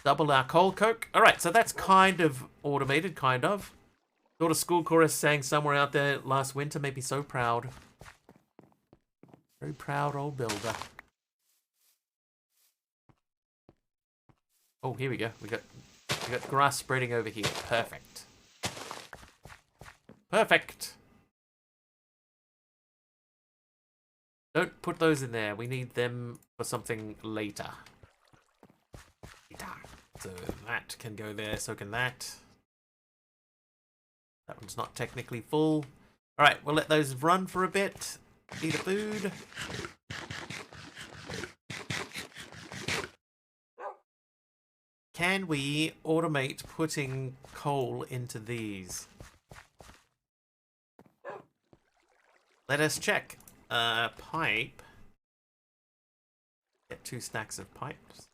double our coal coke. All right, so that's kind of automated, kind of. Thought a school chorus sang somewhere out there last winter made me so proud. Very proud old builder. Oh, here we go. We got grass spreading over here. Perfect. Perfect. Don't put those in there. We need them for something later. So that can go there. So can that. That one's not technically full. All right, we'll let those run for a bit. Eat a food. Can we automate putting coal into these? Let us check. Pipe. Get 2 stacks of pipes.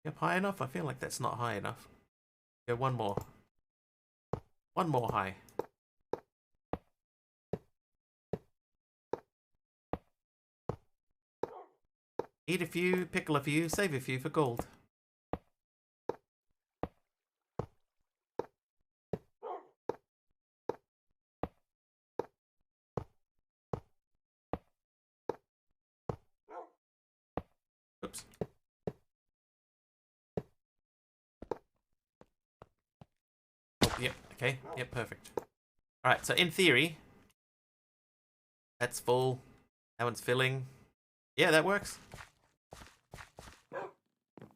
Up high enough? I feel like that's not high enough. Go one more. One more high. Eat a few, pickle a few, save a few for gold. Oops. Oh, yep, okay, yep, perfect. Alright, so in theory, that's full. That one's filling. Yeah, that works.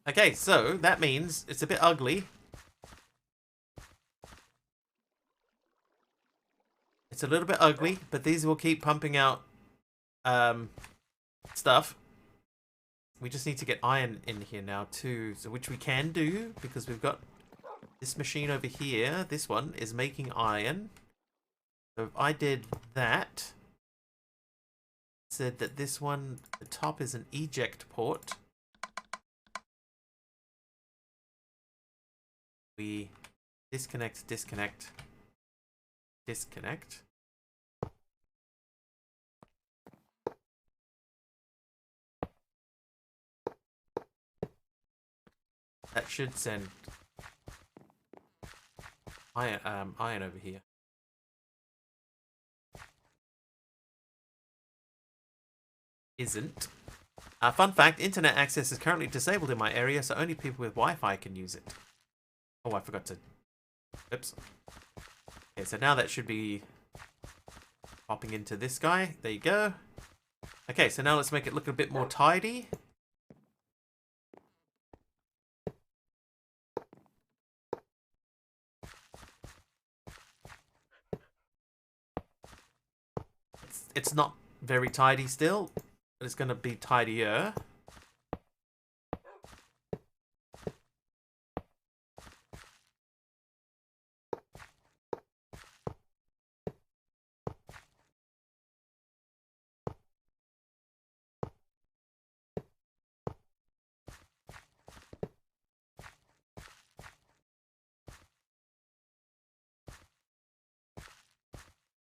Okay, so that means it's a bit ugly. It's a little bit ugly, but these will keep pumping out stuff. We just need to get iron in here now too, so which we can do because we've got this machine over here. This one is making iron. So if I did that, said that this one, the top is an eject port. We disconnect, disconnect, disconnect. That should send iron over here. Isn't. Fun fact, internet access is currently disabled in my area, so only people with Wi-Fi can use it. Oh, I forgot to... Oops. Okay, so now that should be popping into this guy. There you go. Okay, so now let's make it look a bit more tidy. It's not very tidy still, but it's going to be tidier.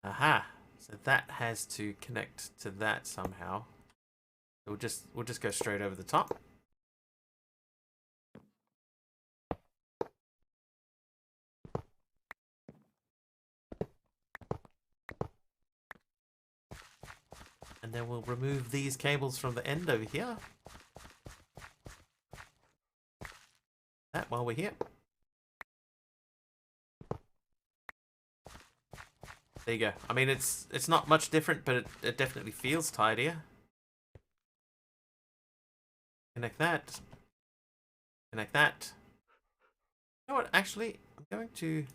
Aha. So that has to connect to that somehow. We'll just go straight over the top. And then we'll remove these cables from the end over here. That while we're here. There you go. I mean, it's not much different, but it definitely feels tidier. Connect that. Connect that. You know what? Actually, I'm going to...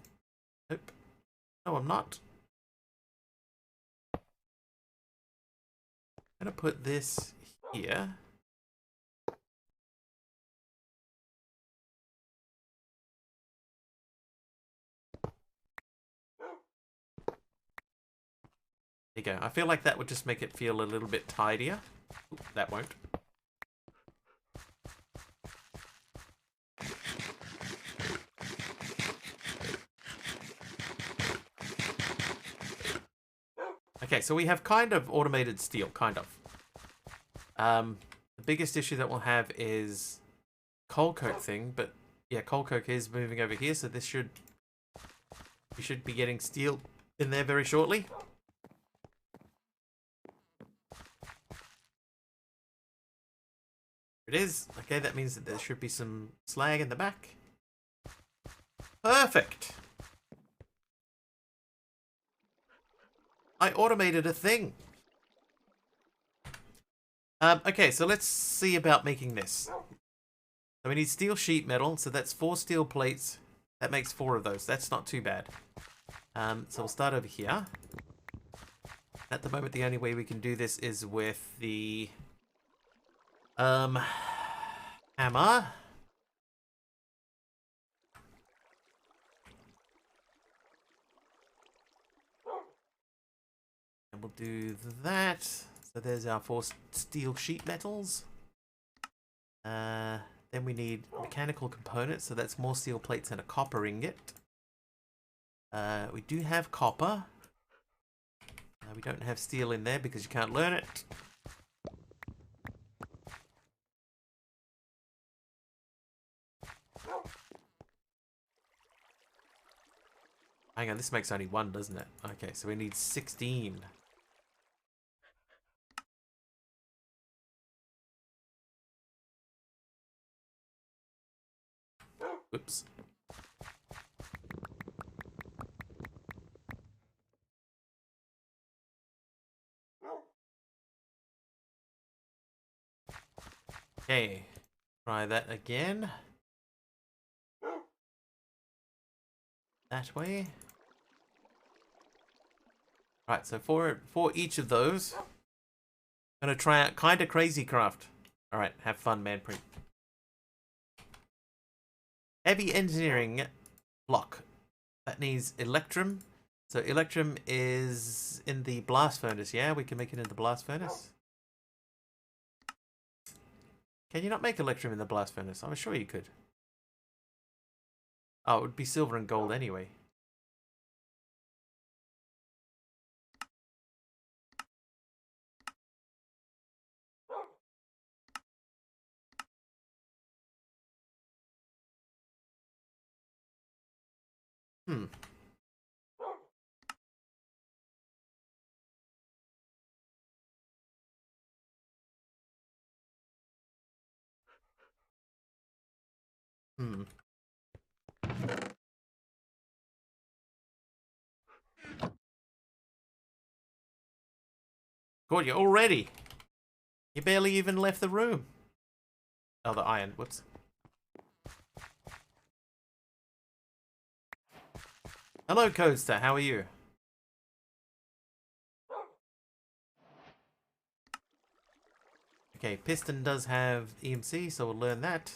Nope. No, I'm not. I'm going to put this here. There you go. I feel like that would just make it feel a little bit tidier. Ooh, that won't. Okay, so we have kind of automated steel, kind of. The biggest issue that we'll have is coal coke thing, but yeah, coal coke is moving over here, so this should... We should be getting steel in there very shortly. It is. Okay, that means that there should be some slag in the back. Perfect! I automated a thing. Okay, so let's see about making this. So we need steel sheet metal, so that's 4 steel plates. That makes 4 of those. That's not too bad. So we'll start over here. At the moment, the only way we can do this is with the hammer. And we'll do that. So there's our 4 steel sheet metals. Then we need mechanical components, so that's more steel plates and a copper ingot. We do have copper. We don't have steel in there because you can't learn it. Hang on, this makes only 1, doesn't it? Okay, so we need 16. Oops. Okay, try that again. That way. Right, so for each of those, I'm gonna try out Kinda Crazy Craft. Alright, have fun, man. Heavy engineering block. That needs electrum. So electrum is in the blast furnace, yeah? We can make it in the blast furnace. Can you not make electrum in the blast furnace? I'm sure you could. Oh, it would be silver and gold anyway. Hmm. Hmm. God, you're already. You barely even left the room. Oh, the iron. Whoops. Hello, Coaster. How are you? Okay, piston does have EMC, so we'll learn that.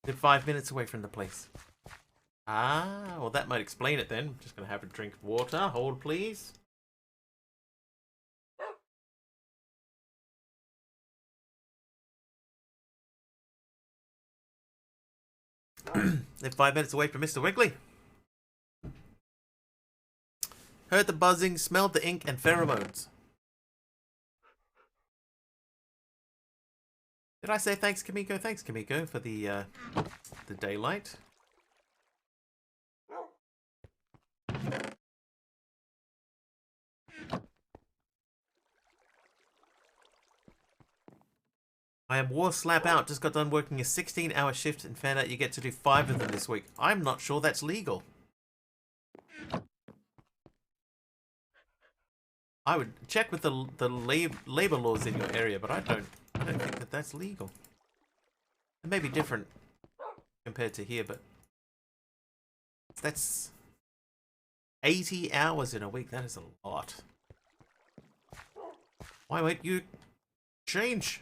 Live 5 minutes away from the place. Ah, well that might explain it then. Just gonna have a drink of water. Hold, please. Live 5 minutes away from Mr. Wiggly. Heard the buzzing, smelled the ink and pheromones. Did I say thanks, Kamiko? Thanks, Kamiko, for the daylight. I am war slap out. Just got done working a 16-hour shift and found out you get to do 5 of them this week. I'm not sure that's legal. I would check with the labor laws in your area, but I don't think that that's legal. It may be different compared to here, but that's 80 hours in a week. That is a lot. Why won't you change?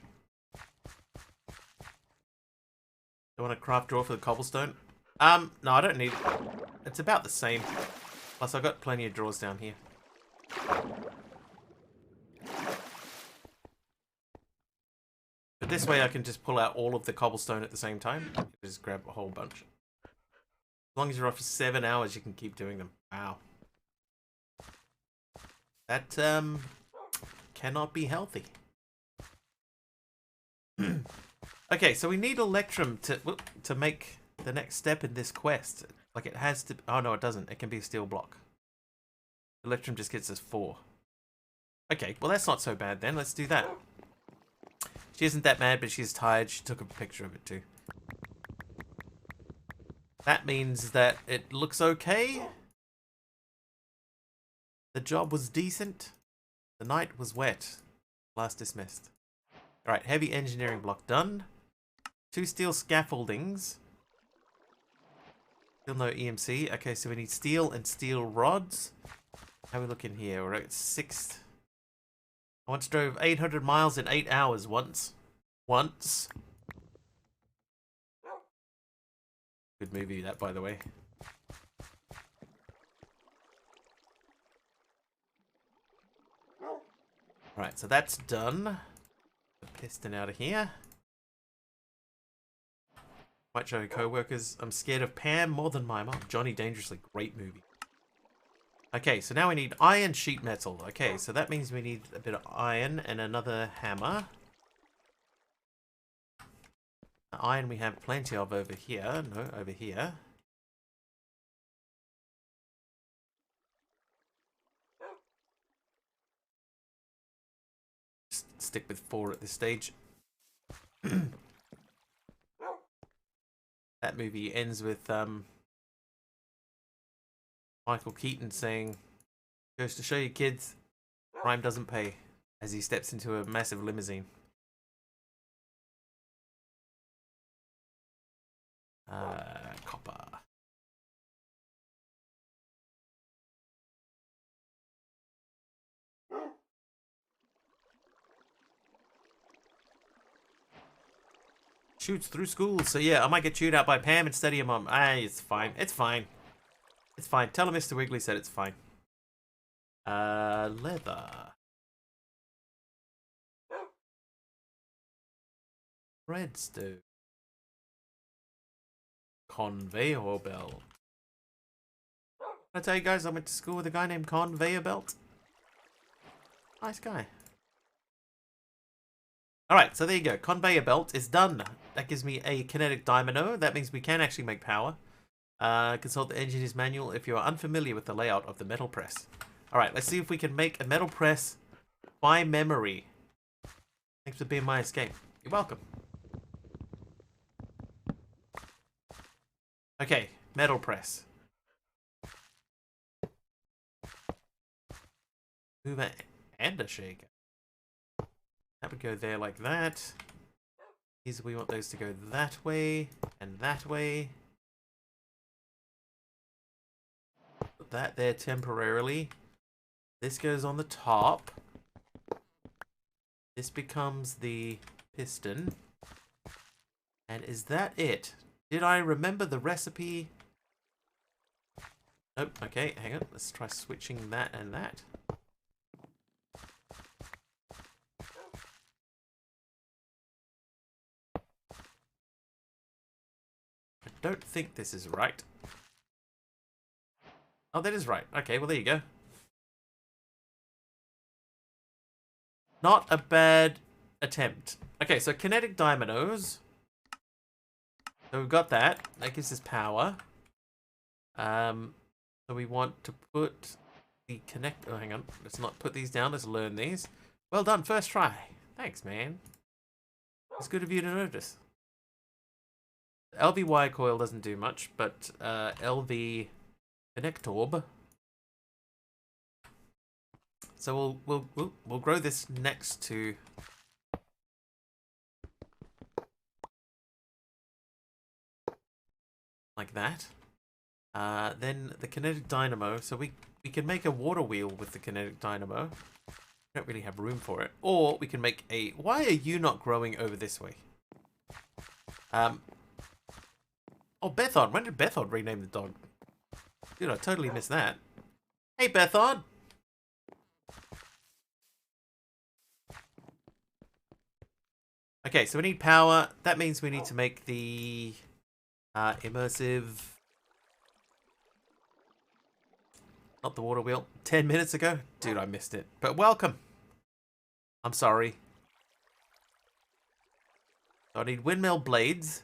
Do you want a craft drawer for the cobblestone? No, I don't need it. It's about the same. Plus, I've got plenty of drawers down here. But this way I can just pull out all of the cobblestone at the same time. Just grab a whole bunch. As long as you're off for 7 hours, you can keep doing them. Wow. That, cannot be healthy. Okay, so we need Electrum to make the next step in this quest. Like, it has to... Oh, no, it doesn't. It can be a steel block. Electrum just gets us 4. Okay, well, that's not so bad then. Let's do that. She isn't that mad, but she's tired. She took a picture of it too. That means that it looks okay. The job was decent. The night was wet. Last dismissed. Alright, heavy engineering block done. 2 steel scaffoldings. Still no EMC. Okay, so we need steel and steel rods. How are we looking here? We're at 6. I once drove 800 miles in 8 hours once. Good movie, that, by the way. Right, so that's done. The piston out of here. Might show co-workers. I'm scared of Pam more than my mom. Johnny Dangerously, great movie. Okay, so now we need iron sheet metal. Okay, so that means we need a bit of iron and another hammer. The iron we have plenty of over here. No, over here. Just stick with 4 at this stage. That movie ends with Michael Keaton saying, Goes to show you kids, crime doesn't pay, as he steps into a massive limousine. Copper. Shoots through school, so yeah, I might get chewed out by Pam instead of your mom. It's fine. It's fine. It's fine. Tell him Mr. Wiggly said it's fine. Leather. Redstone. Conveyor belt. I tell you guys, I went to school with a guy named Conveyor Belt. Nice guy. Alright, so there you go. Conveyor belt is done. That gives me a kinetic dynamo. That means we can actually make power. Consult the engineer's manual if you are unfamiliar with the layout of the metal press. Alright, let's see if we can make a metal press by memory. Thanks for being my escape. You're welcome. Okay, metal press. Mover and a shaker. That would go there like that. These, we want those to go that way and that way. Put that there temporarily. This goes on the top. This becomes the piston. And is that it? Did I remember the recipe? Nope. Okay, hang on. Let's try switching that and that. I don't think this is right. Oh, that is right. Okay, well, there you go. Not a bad attempt. Okay, so kinetic dominoes. So we've got that. That gives us power. So we want to put the connect... Oh, hang on. Let's not put these down. Let's learn these. Well done. First try. Thanks, man. It's good of you to notice. LVY coil doesn't do much, but LV connectorb. So we'll grow this next to like that. Then the kinetic dynamo. So we can make a water wheel with the kinetic dynamo. We don't really have room for it. Or we can make a... Why are you not growing over this way? Oh, Bethod. When did Bethod rename the dog? Dude, I totally missed that. Hey, Bethod. Okay, so we need power. That means we need to make the immersive... Not the water wheel. 10 minutes ago? Dude, I missed it. But welcome. I'm sorry. So I need windmill blades.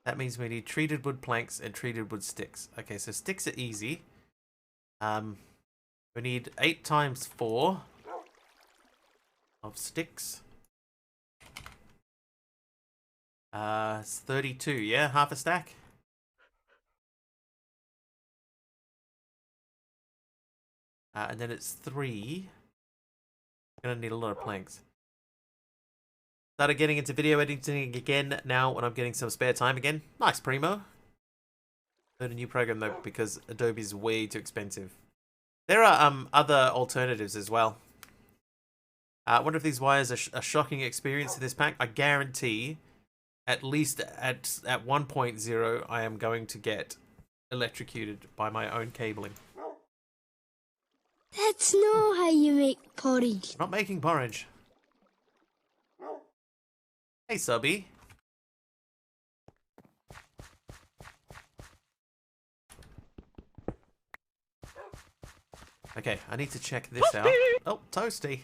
That means we need treated wood planks and treated wood sticks. Okay, so sticks are easy. We need 8 times 4 of sticks. It's 32, yeah? Half a stack? And then it's 3. Gonna need a lot of planks. Started getting into video editing again now when I'm getting some spare time again. Nice, Primo. Learn a new program though because Adobe is way too expensive. There are other alternatives as well. I wonder if these wires are a shocking experience in this pack. I guarantee, at least at 1.0, I am going to get electrocuted by my own cabling. That's not how you make porridge. I'm not making porridge. Hey, Subby. Okay, I need to check this out. Oh, Toasty.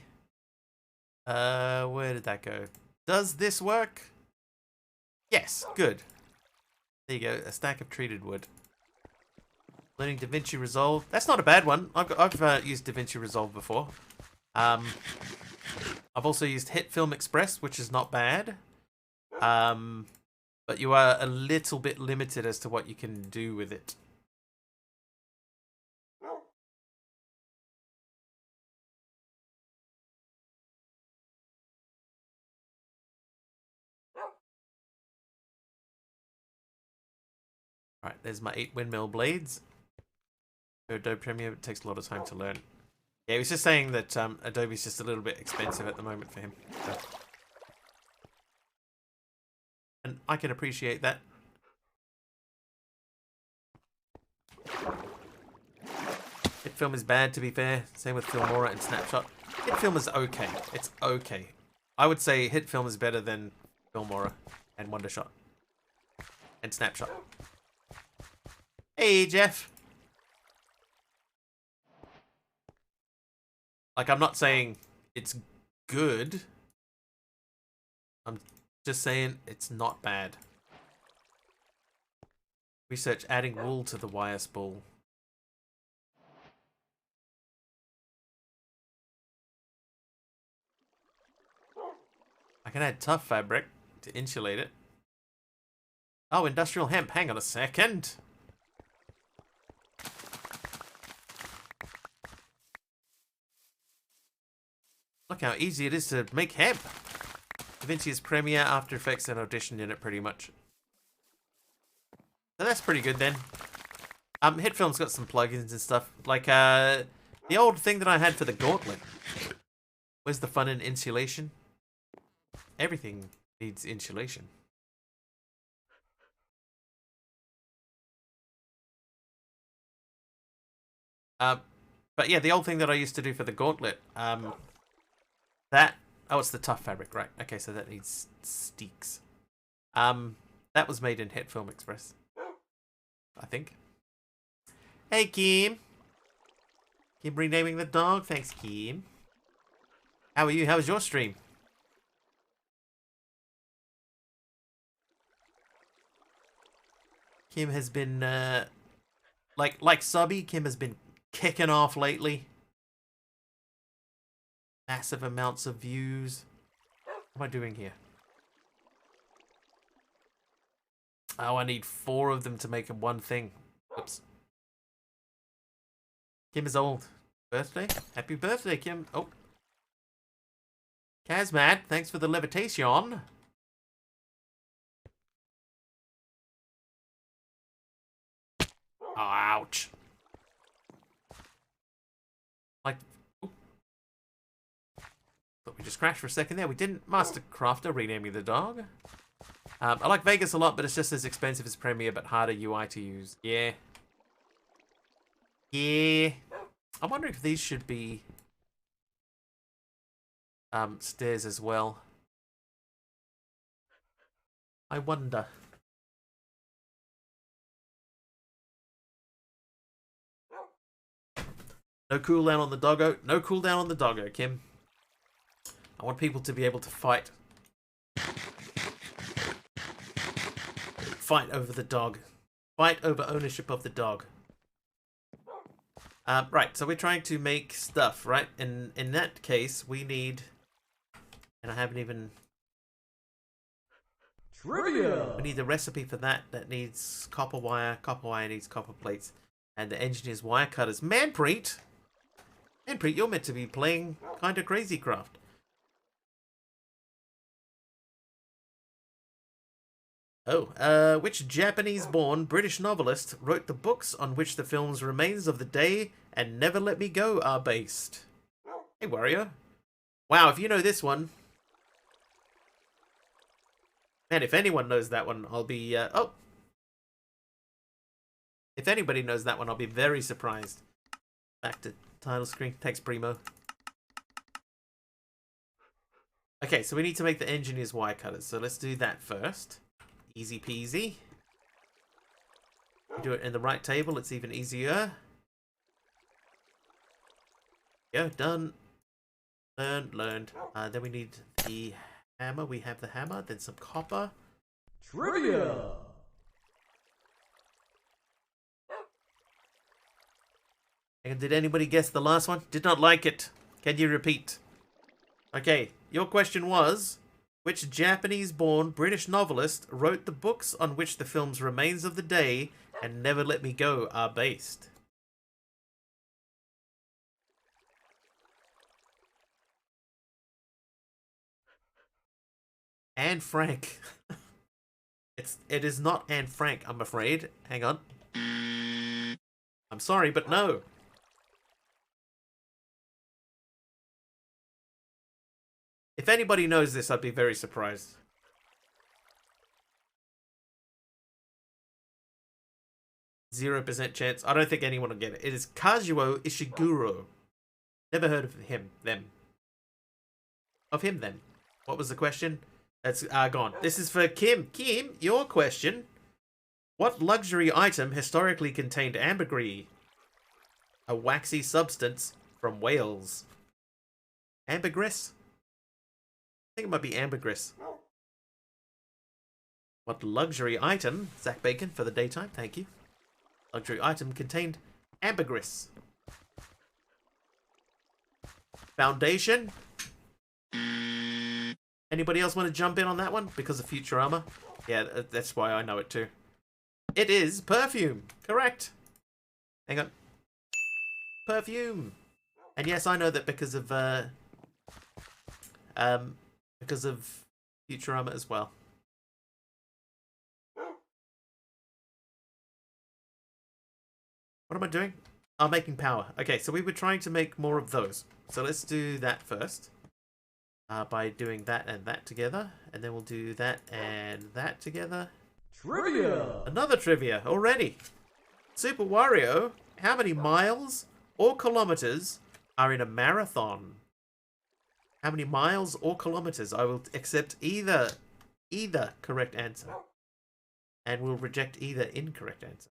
Where did that go? Does this work? Yes, good. There you go, a stack of treated wood. Learning DaVinci Resolve. That's not a bad one. I've used DaVinci Resolve before. I've also used Hit Film Express, which is not bad. But you are a little bit limited as to what you can do with it. Alright, there's my 8 windmill blades. Adobe Premiere, it takes a lot of time to learn. Yeah, he was just saying that Adobe's just a little bit expensive at the moment for him. So. And I can appreciate that. HitFilm is bad, to be fair. Same with Filmora and Snapshot. HitFilm is okay. It's okay. I would say HitFilm is better than Filmora and Wondershot. And Snapshot. Hey, Jeff. Like, I'm not saying it's good. I'm just saying it's not bad. Research adding wool to the wire spool. I can add tough fabric to insulate it. Oh, industrial hemp. Hang on a second. Look how easy it is to make hemp. DaVinci's Premiere, After Effects, and Audition in it pretty much. So that's pretty good then. HitFilm's got some plugins and stuff. Like, the old thing that I had for the Gauntlet. Where's the fun in insulation? Everything needs insulation. But yeah, the old thing that I used to do for the Gauntlet, that... Oh, it's the tough fabric, right. Okay, so that needs steaks. That was made in HitFilm Express. I think. Hey, Kim. Keep renaming the dog. Thanks, Kim. How are you? How was your stream? Kim has been, like Subby, Kim has been kicking off lately. Massive amounts of views. What am I doing here? Oh, I need 4 of them to make one thing. Oops. Kim is old. Birthday? Happy birthday, Kim. Oh. Kazmat, thanks for the levitation. Oh, ouch. Like, but we just crashed for a second there. We didn't. Master Crafter renaming the dog. I like Vegas a lot, but it's just as expensive as Premiere, but harder UI to use. Yeah. Yeah. I'm wondering if these should be stairs as well. I wonder. No cooldown on the doggo. No cooldown on the doggo, Kim. I want people to be able to fight. Fight over the dog. Fight over ownership of the dog. Right, so we're trying to make stuff, right? And in that case, we need... And I haven't even... Trivia! We need the recipe for that. That needs copper wire. Copper wire needs copper plates. And the engineer's wire cutters. Manpreet! Manpreet, you're meant to be playing kind of Crazy Craft. Oh, which Japanese-born British novelist wrote the books on which the film's Remains of the Day and Never Let Me Go are based? Hey, Warrior. Wow, if you know this one... Man, if anyone knows that one, I'll be, oh! If anybody knows that one, I'll be very surprised. Back to title screen. Thanks, Primo. Okay, so we need to make the engineer's wire cutters, so let's do that first. Easy peasy. Do it in the right table, it's even easier. Yeah, done. Learned. Then we need the hammer. We have the hammer, then some copper. Trivia! And did anybody guess the last one? Did not like it. Can you repeat? Okay, your question was... Which Japanese-born British novelist wrote the books on which the films Remains of the Day and Never Let Me Go are based? Anne Frank. It is not Anne Frank, I'm afraid. Hang on. I'm sorry, but no. If anybody knows this, I'd be very surprised. 0% chance. I don't think anyone will get it. It is Kazuo Ishiguro. Never heard of him. Them. Of him, then. What was the question? That's gone. This is for Kim. Kim, your question. What luxury item historically contained ambergris? A waxy substance from Wales. Ambergris? I think it might be ambergris. What luxury item? Zach Bacon for the daytime. Thank you. Luxury item contained ambergris. Foundation? Anybody else want to jump in on that one? Because of Futurama? Yeah, that's why I know it too. It is perfume. Correct. Hang on. Perfume. And yes, I know that because of Futurama as well. What am I doing? I'm making power. Okay, so we were trying to make more of those. So let's do that first. By doing that and that together. And then we'll do that and that together. Trivia! Another trivia already. Super Wario, how many miles or kilometers are in a marathon? How many miles or kilometers? I will accept either correct answer. And will reject either incorrect answer.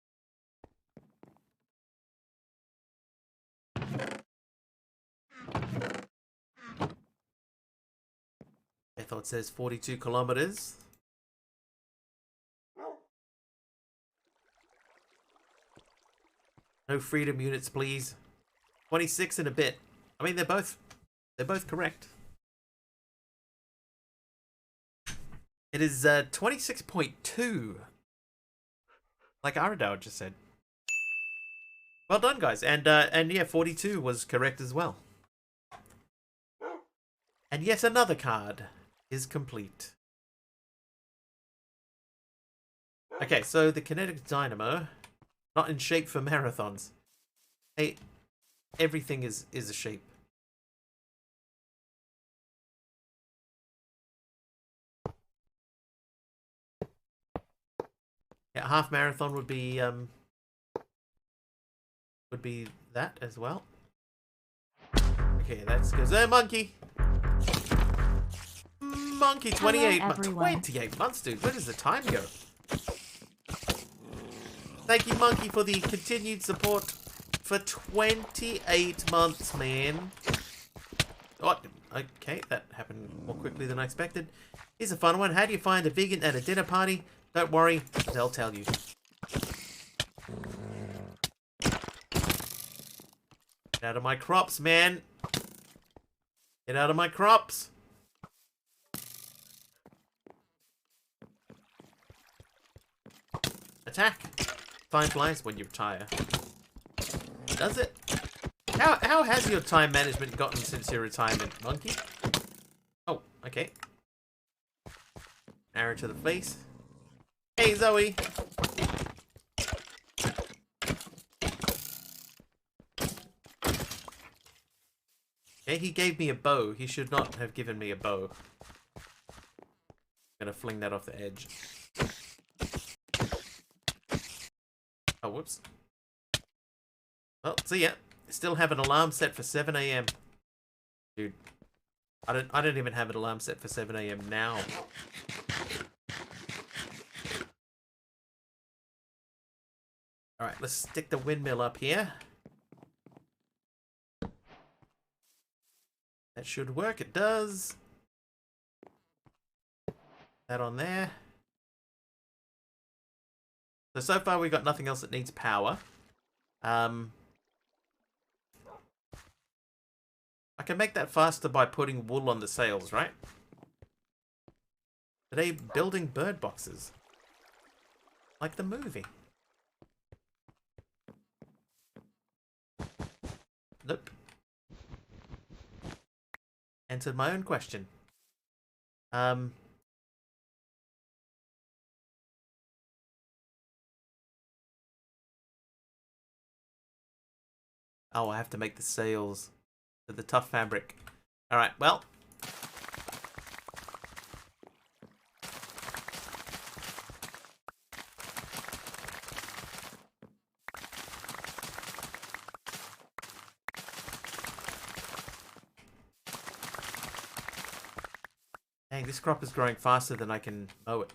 I thought it says 42 kilometers. No freedom units, please. 26 and a bit. I mean, they're both correct. It is 26.2. Like Aradao just said. Well done, guys. And yeah, 42 was correct as well. And yet another card is complete. Okay, so the kinetic dynamo, not in shape for marathons. Hey, everything is a shape. Yeah, half marathon would be that as well. Okay, that's goes there, monkey. Monkey, 28 28 months, dude. Where does the time go? Thank you, Monkey, for the continued support for 28 months, man. Oh, okay, that happened more quickly than I expected. Here's a fun one. How do you find a vegan at a dinner party? Don't worry, they'll tell you. Get out of my crops, man. Get out of my crops. Attack. Time flies when you retire. Does it? How has your time management gotten since your retirement, monkey? Oh, okay. Arrow to the face. Hey, Zoe. Okay, he gave me a bow. He should not have given me a bow. I'm gonna fling that off the edge. Oh, whoops. Well, see ya. Still have an alarm set for 7 AM. Dude. I don't even have an alarm set for 7 AM now. Alright, let's stick the windmill up here. That should work. It does. That on there. So far we've got nothing else that needs power. I can make that faster by putting wool on the sails, right? Today, building bird boxes. Like the movie. Nope. Answered my own question. Oh, I have to make the sails to the tough fabric. Alright, well. Dang, this crop is growing faster than I can mow it.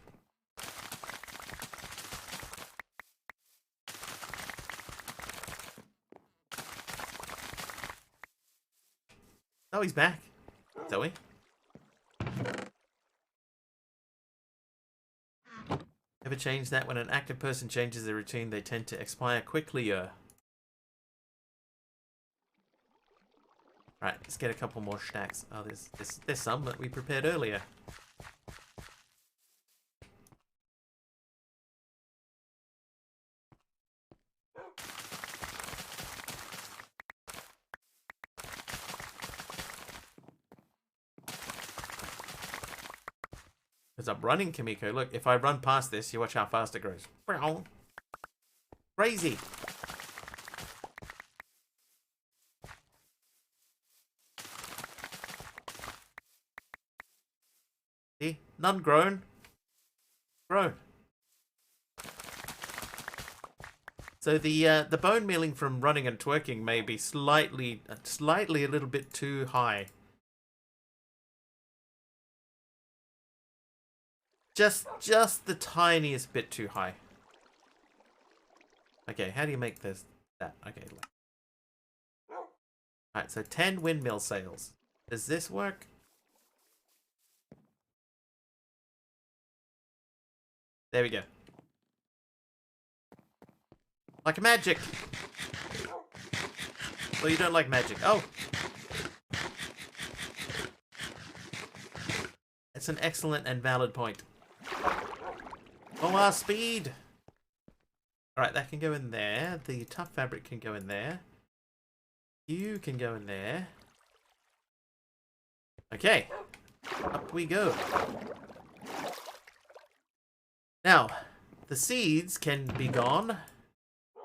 Oh, he's back. Zoe. Ever change that? When an active person changes their routine, they tend to expire quickly. Right, let's get a couple more stacks. Oh, there's some that we prepared earlier. Because I'm running, Kimiko. Look, if I run past this, you watch how fast it grows. Crazy. See? None grown. Grown. So the bone mealing from running and twerking may be slightly a little bit too high. Just the tiniest bit too high. Okay, how do you make this that? Okay. Alright, so 10 windmill sails. Does this work? There we go. Like magic. Well, you don't like magic. Oh. It's an excellent and valid point. Oh, our speed. Alright, that can go in there. The tough fabric can go in there. You can go in there. Okay. Up we go. Now, the seeds can be gone.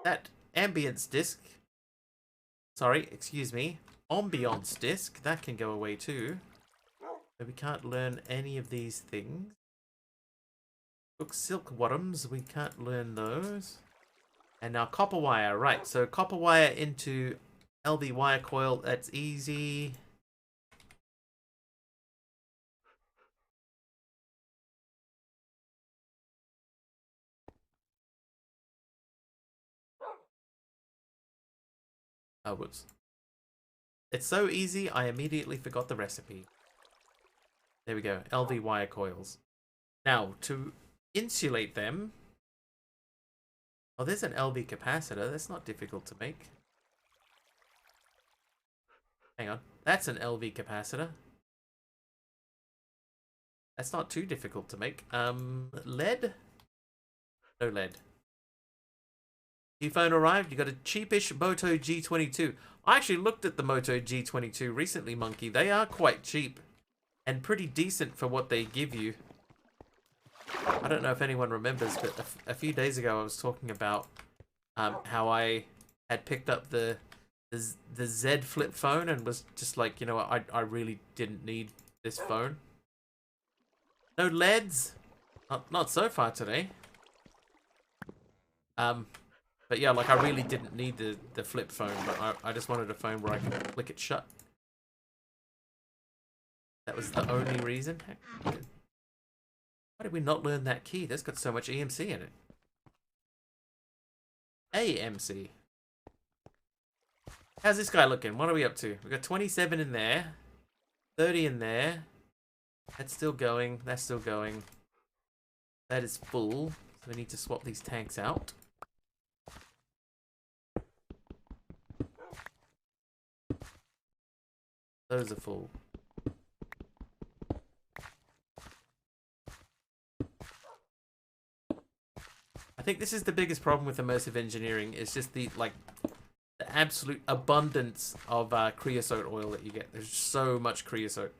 That ambience disc. Sorry, excuse me. Ambiance disc. That can go away too. But we can't learn any of these things. Look, silkworms. We can't learn those. And now copper wire. Right, so copper wire into LV wire coil. That's easy. Oh, whoops. It's so easy, I immediately forgot the recipe. There we go. LV wire coils. Now, to insulate them... Oh, there's an LV capacitor. That's not difficult to make. Hang on. That's an LV capacitor. That's not too difficult to make. Lead? No lead. New phone arrived. You got a cheapish Moto G22. I actually looked at the Moto G22 recently, Monkey. They are quite cheap. And pretty decent for what they give you. I don't know if anyone remembers, but a few days ago I was talking about how I had picked up the Z flip phone and was just like, you know what, I really didn't need this phone. No LEDs? Not so far today. But yeah, like I really didn't need the flip phone, but I just wanted a phone where I could click it shut. That was the only reason. Why did we not learn that key? That's got so much EMC in it. AMC. How's this guy looking? What are we up to? We've got 27 in there. 30 in there. That's still going. That's still going. That is full. So we need to swap these tanks out. Those are full. I think this is the biggest problem with immersive engineering. It's just the absolute abundance of creosote oil that you get. There's so much creosote.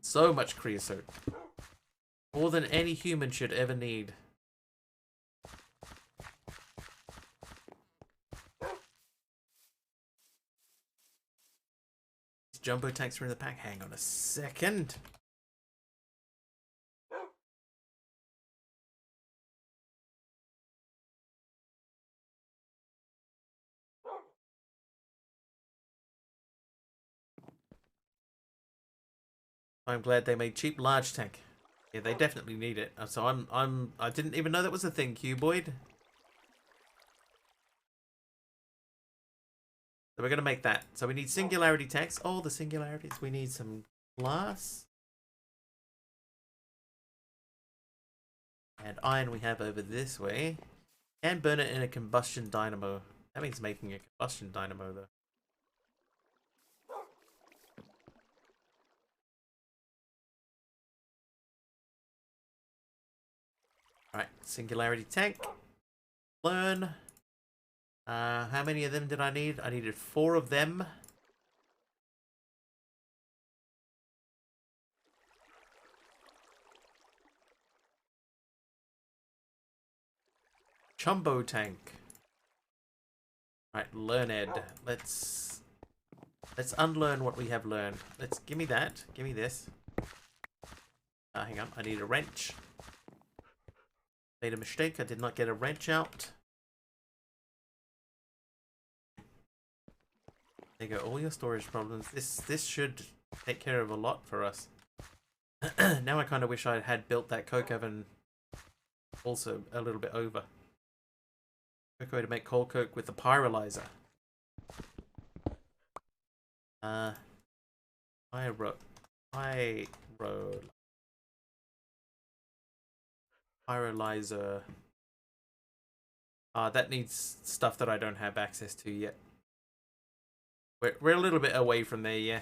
So much creosote. More than any human should ever need. jumbo tanks are in the pack. Hang on a second. I'm glad they made cheap large tank. Yeah, they definitely need it. So I didn't even know that was a thing, Cuboid. So we're gonna make that. So we need singularity tanks. Oh, the singularities. We need some glass. And iron we have over this way. And burn it in a combustion dynamo. That means making a combustion dynamo though. Alright, singularity tank. Learn. How many of them did I need? I needed 4 of them. Chumbo tank. Alright, learned. Let's unlearn what we have learned. Let's give me that. Give me this. Hang on, I need a wrench. Made a mistake. I did not get a wrench out. There you go. All your storage problems. This should take care of a lot for us. Now I kind of wish I had built that coke oven also a little bit over. Quick way to make coal coke with the pyrolyzer. Pyrolyzer. That needs stuff that I don't have access to yet. We're a little bit away from there, yeah.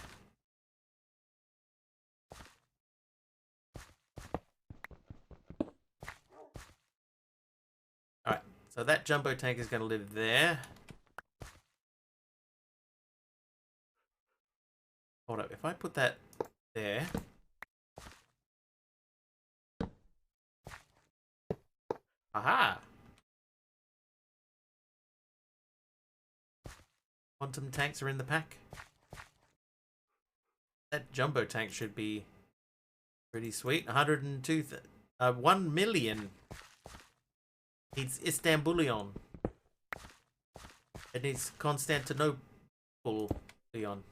Alright, so that jumbo tank is going to live there. Hold up, if I put that there... Aha! Quantum tanks are in the pack. That jumbo tank should be pretty sweet. 102... 1 million. Needs Istanbulion. It needs Constantinople Leon.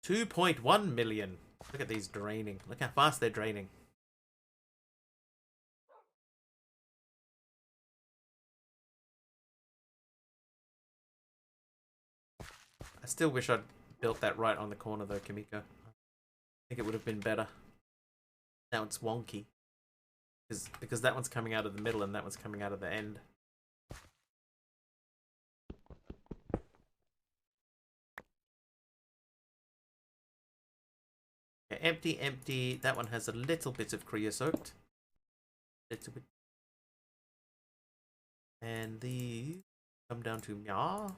$2.1 million. Look at these draining. Look how fast they're draining. I still wish I'd built that right on the corner though, Kimiko. I think it would have been better. Now it's wonky. Because that one's coming out of the middle and that one's coming out of the end. Yeah, empty, empty. That one has a little bit of creosote. Little bit. And these come down to meow.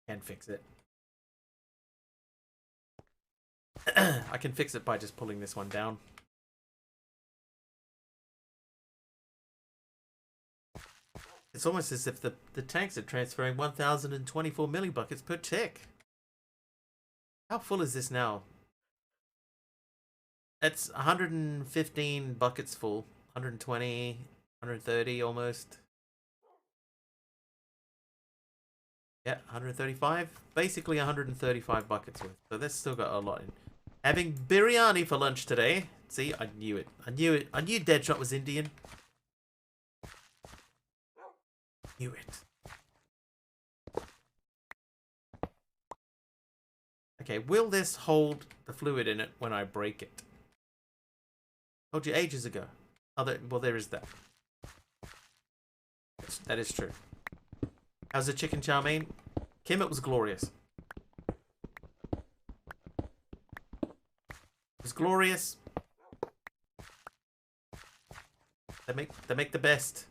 Can fix it. I can fix it by just pulling this one down. It's almost as if the tanks are transferring 1,024 millibuckets per tick. How full is this now? It's 115 buckets full. 120, 130 almost. Yeah, 135. Basically 135 buckets worth. So that's still got a lot in. Having biryani for lunch today. See, I knew it. I knew it. I knew Deadshot was Indian. Knew it. Okay, will this hold the fluid in it when I break it? Told you ages ago. Well, there is that. That is true. How's the chicken chow mein? Kim, it was glorious. It was glorious. They make the best.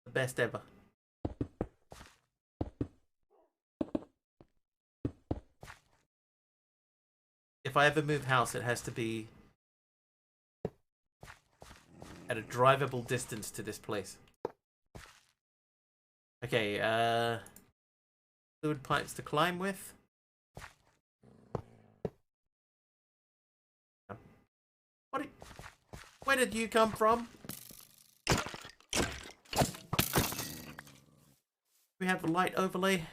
The best ever. If I ever move house, it has to be at a drivable distance to this place. Okay, fluid pipes to climb with. What? Where did you come from? We have a light overlay.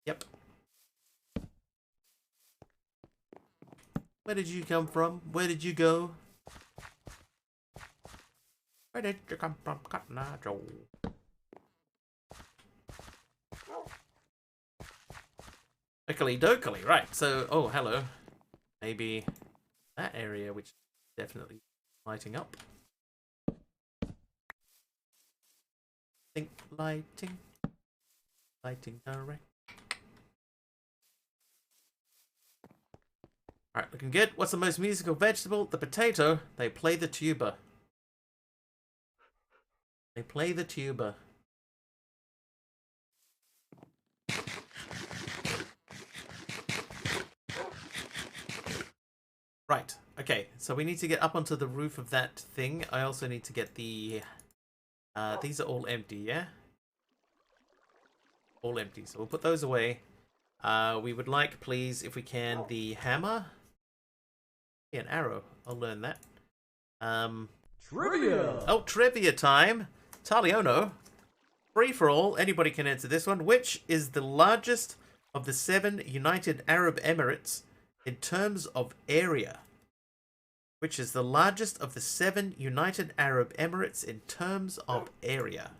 Yep. Where did you come from? Where did you go? Where did you come from, Cotton Eye Joe? Oakley dokely, right, so, oh, hello. Maybe that area, which is definitely lighting up. Think lighting. Lighting direct. Alright, looking good. What's the most musical vegetable? The potato. They play the tuba. They play the tuba. Right, okay, so we need to get up onto the roof of that thing. I also need to get the... these are all empty, yeah? All empty, so we'll put those away. We would like, please, if we can, the hammer. Yeah, an arrow. I'll learn that. Trivia! Oh, trivia time! Taliono. Free for all. Anybody can answer this one. Which is the largest of the 7 United Arab Emirates in terms of area? Which is the largest of the 7 United Arab Emirates in terms of area?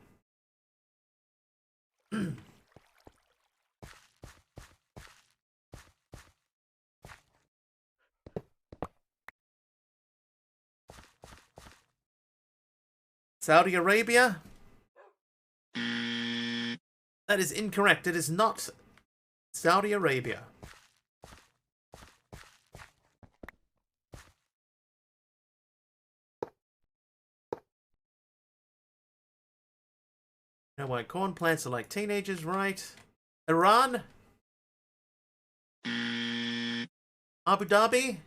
Saudi Arabia? That is incorrect. It is not Saudi Arabia. Know why corn plants are like teenagers, right? Iran? Abu Dhabi?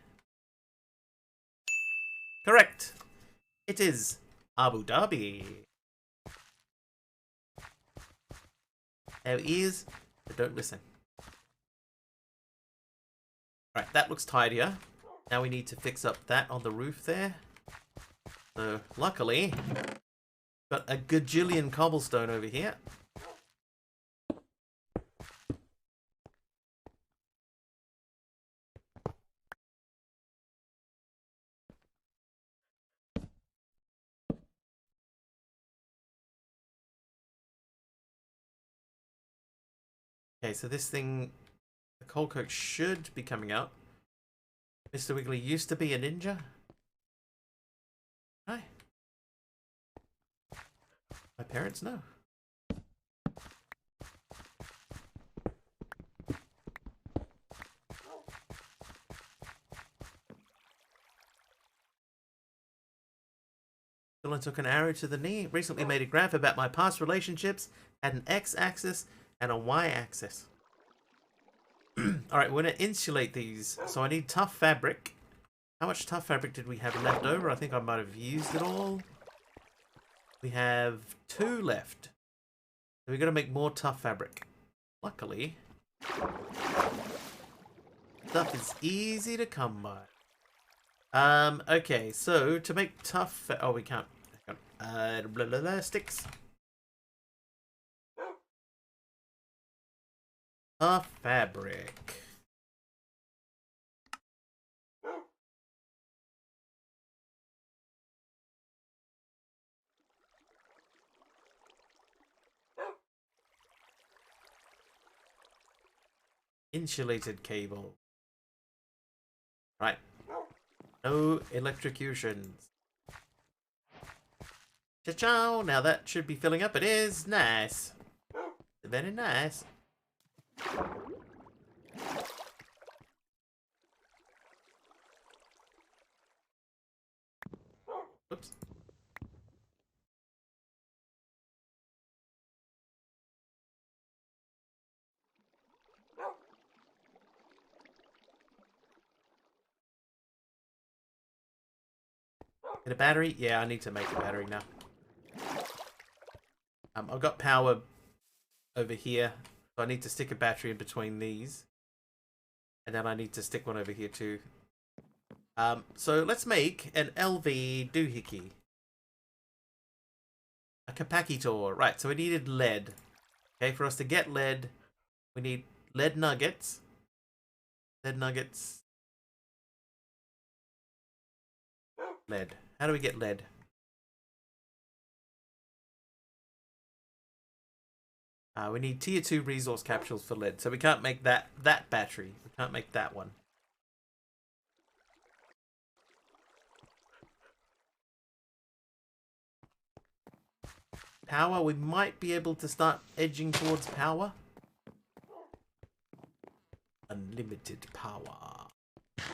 Correct. It is Abu Dhabi. There is, but don't listen. Right, that looks tidier. Now we need to fix up that on the roof there. So, luckily, got a gajillion cobblestone over here. Okay, so this thing, the coal coke should be coming out. Mr. Wiggly used to be a ninja. Hi. My parents know. Dylan took an arrow to the knee. Recently made a graph about my past relationships. Had an x-axis and a y-axis. Alright, we're going to insulate these. So I need tough fabric. How much tough fabric did we have left over? I think I might have used it all. We have 2 left. So we're going to make more tough fabric. Luckily, stuff is easy to come by. Okay, so to make tough... Oh, we can't. Blah, blah, blah, sticks. Tough fabric. Insulated cable. Right. No electrocutions. Cha-chow! Now that should be filling up. It is. Nice. Very nice. Oops. Get a battery? Yeah, I need to make a battery now. I've got power over here, so I need to stick a battery in between these. And then I need to stick one over here too. So let's make an LV doohickey. A capacitor. Right, so we needed lead. Okay, for us to get lead, we need lead nuggets. Lead nuggets. Lead. How do we get lead? We need tier 2 resource capsules for lead, so we can't make that battery. We can't make that one. Power, we might be able to start edging towards power. Unlimited power. I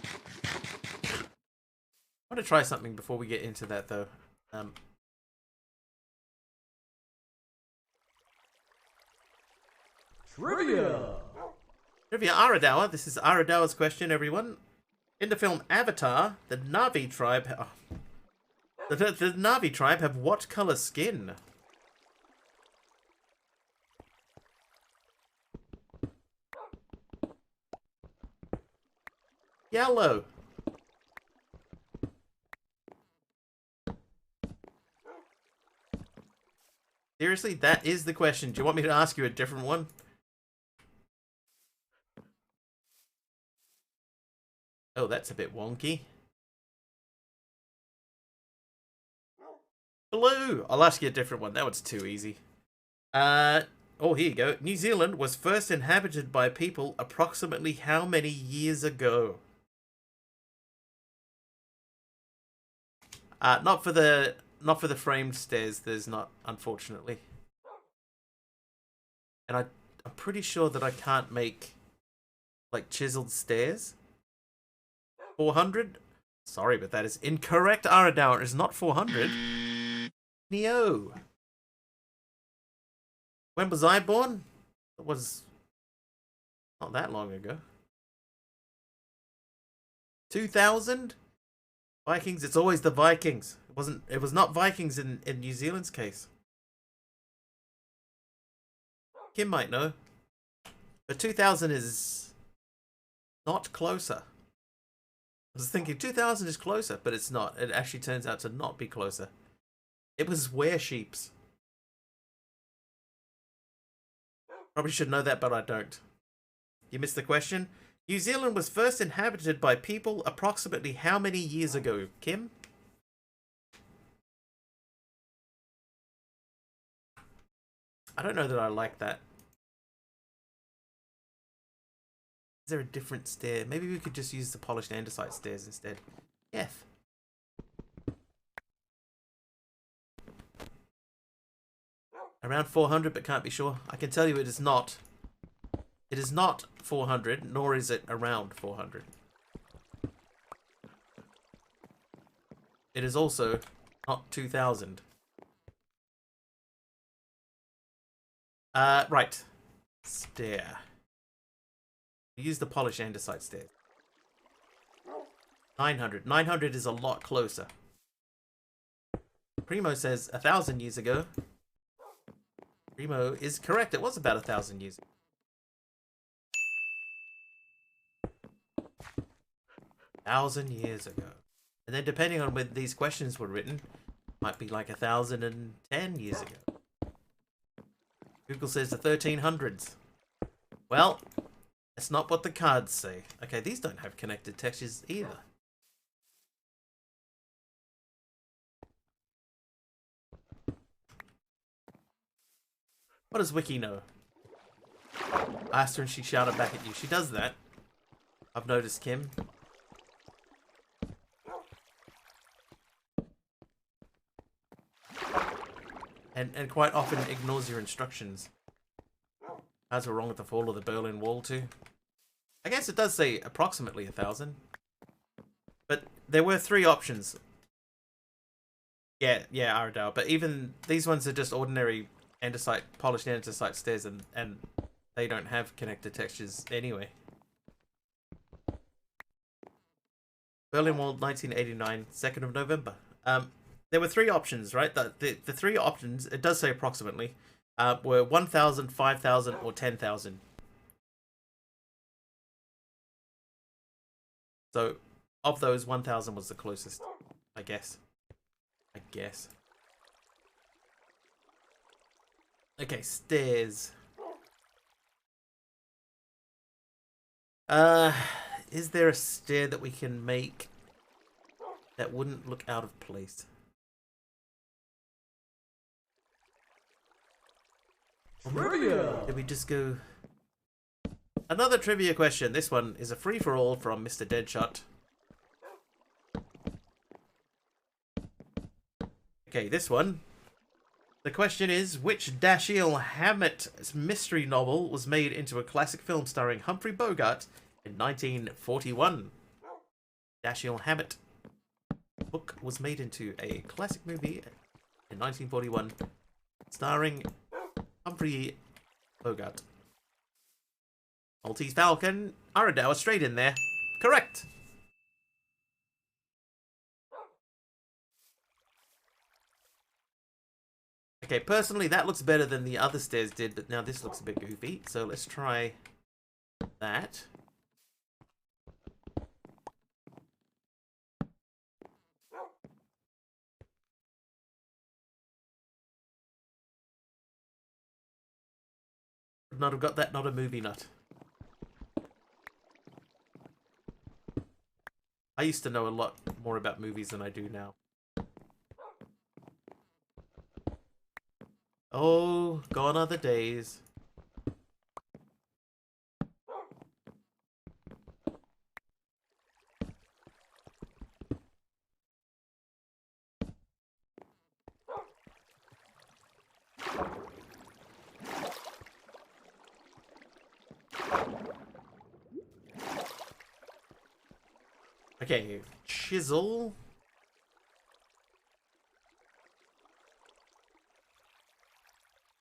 want to try something before we get into that though. Trivia! Trivia Aradawa. This is Aradawa's question, everyone. In the film Avatar, the Na'vi tribe... the Na'vi tribe have what color skin? Yellow. Seriously, that is the question. Do you want me to ask you a different one? Oh, that's a bit wonky. Blue. I'll ask you a different one. That one's too easy. Oh, here you go. New Zealand was first inhabited by people approximately how many years ago? Not for the framed stairs. There's not, unfortunately. And I'm pretty sure that I can't make like chiseled stairs. 400? Sorry, but that is incorrect, Aradawa. It is not 400. Neo. When was I born? It was not that long ago. 2000? Vikings? It's always the Vikings. It was not Vikings in New Zealand's case. Kim might know. But 2000 is not closer. I was thinking 2000 is closer, but it's not. It actually turns out to not be closer. It was were-sheeps. Probably should know that, but I don't. You missed the question? New Zealand was first inhabited by people approximately how many years ago, Kim? I don't know that I like that. Is there a different stair? Maybe we could just use the polished andesite stairs instead. F. Around 400, but can't be sure. I can tell you it is not. It is not 400, nor is it around 400. It is also not 2000. Right. Stair. Use the polished andesite stairs. 900. 900 is a lot closer. Primo says 1,000 years ago. Primo is correct. It was about 1,000 years ago. Thousand years ago. And then depending on when these questions were written, might be like 1,010 years ago. Google says the 1300s. Well, that's not what the cards say. Okay, these don't have connected textures either. What does Wiki know? I asked her and she shouted back at you. She does that. I've noticed, Kim. And quite often ignores your instructions. As we're wrong with the fall of the Berlin Wall too. I guess it does say approximately 1,000. But there were 3 options. Yeah, Aradale. But even these ones are just ordinary andesite, polished andesite stairs, and they don't have connected textures anyway. Berlin Wall, 1989, 2nd of November. There were three options, right? The three options, it does say approximately, were 1,000, 5,000, or 10,000. So, of those, 1,000 was the closest, I guess. Okay, stairs. Is there a stair that we can make that wouldn't look out of place? Trivia. Did we just go... Another trivia question. This one is a free-for-all from Mr. Deadshot. Okay, this one. The question is, which Dashiell Hammett mystery novel was made into a classic film starring Humphrey Bogart in 1941? Dashiell Hammett book was made into a classic movie in 1941 starring Humphrey Bogart. Maltese Falcon, Aradour straight in there. Correct! Okay, personally, that looks better than the other stairs did, but now this looks a bit goofy. So let's try that. Would not have got that, not a movie nut. I used to know a lot more about movies than I do now. Oh, gone are the days. Okay, chisel.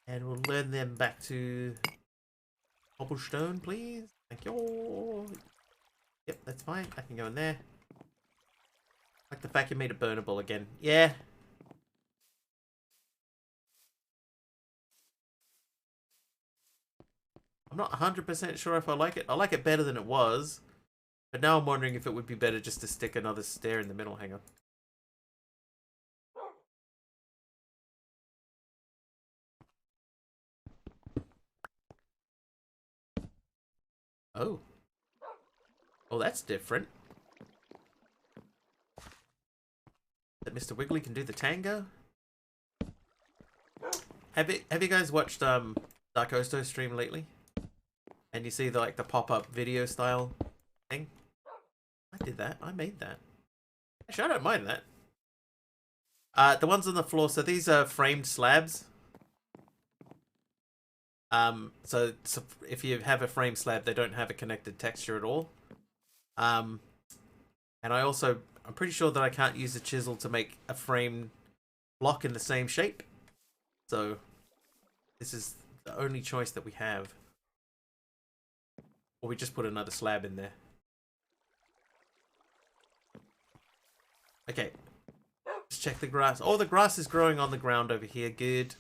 And we'll learn them back to cobblestone, please. Thank you. Yep, that's fine. I can go in there. Like the fact you made it burnable again. Yeah. I'm not 100% sure if I like it. I like it better than it was. But now I'm wondering if it would be better just to stick another stair in the middle. Hang on. Oh. Oh, that's different. That Mr. Wiggly can do the tango? Have you guys watched Dark Osto stream lately? And you see the pop-up video style thing? I did that. I made that. Actually, I don't mind that. The ones on the floor, so these are framed slabs. So if you have a frame slab, they don't have a connected texture at all. And I'm pretty sure that I can't use a chisel to make a frame block in the same shape. So this is the only choice that we have. Or we just put another slab in there. Okay. Let's check the grass. Oh, the grass is growing on the ground over here. Good.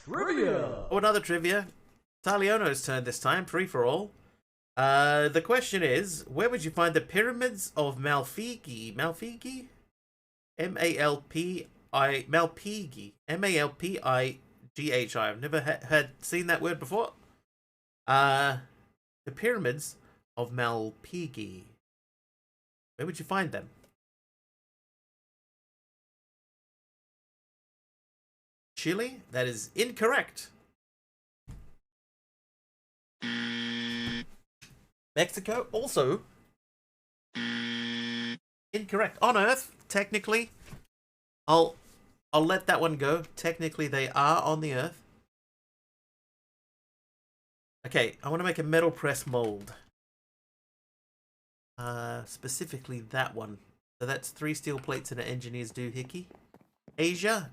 Trivia. Oh, another trivia. Taliono's turn this time. Free for all. The question is, where would you find the pyramids of Malpighi? Malpighi? M-A-L-P-I... Malpighi. M-A-L-P-I-G-H-I. I've never had seen that word before. The pyramids of Malpighi. Where would you find them? Chile? That is incorrect. Mexico? Also incorrect. On Earth, technically. I'll let that one go. Technically, they are on the Earth. Okay, I want to make a metal press mold. Specifically that one. So that's 3 steel plates and an engineer's doohickey. Asia.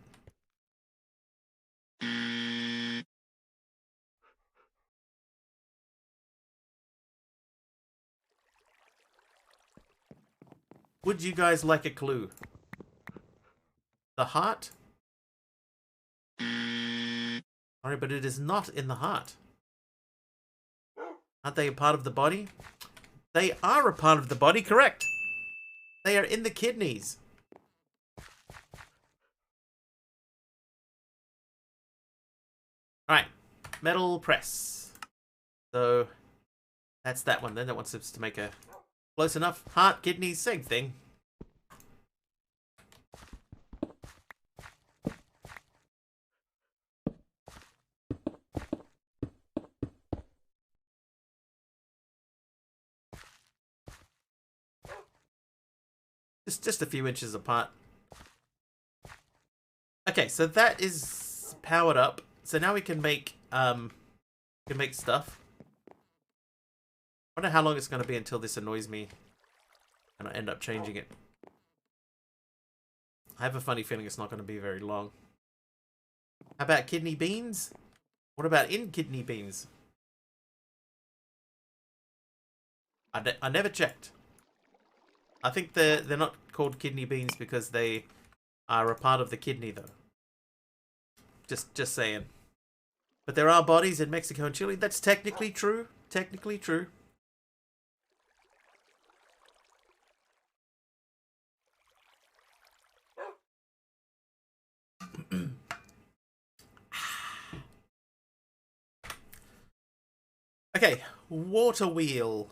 Would you guys like a clue? The heart? Sorry, but it is not in the heart. Aren't they a part of the body? They are a part of the body, correct. They are in the kidneys. Alright, metal press. So, that's that one. Then that wants us to make a close enough. Heart, kidneys, same thing. Just a few inches apart. Okay, so that is powered up. So now we can make stuff. I wonder how long it's going to be until this annoys me and I end up changing it. I have a funny feeling it's not going to be very long. How about kidney beans? What about in kidney beans? I never checked. I think they're not called kidney beans because they are a part of the kidney, though. Just saying. But there are bodies in Mexico and Chile. That's technically true. Technically true. Okay, water wheel.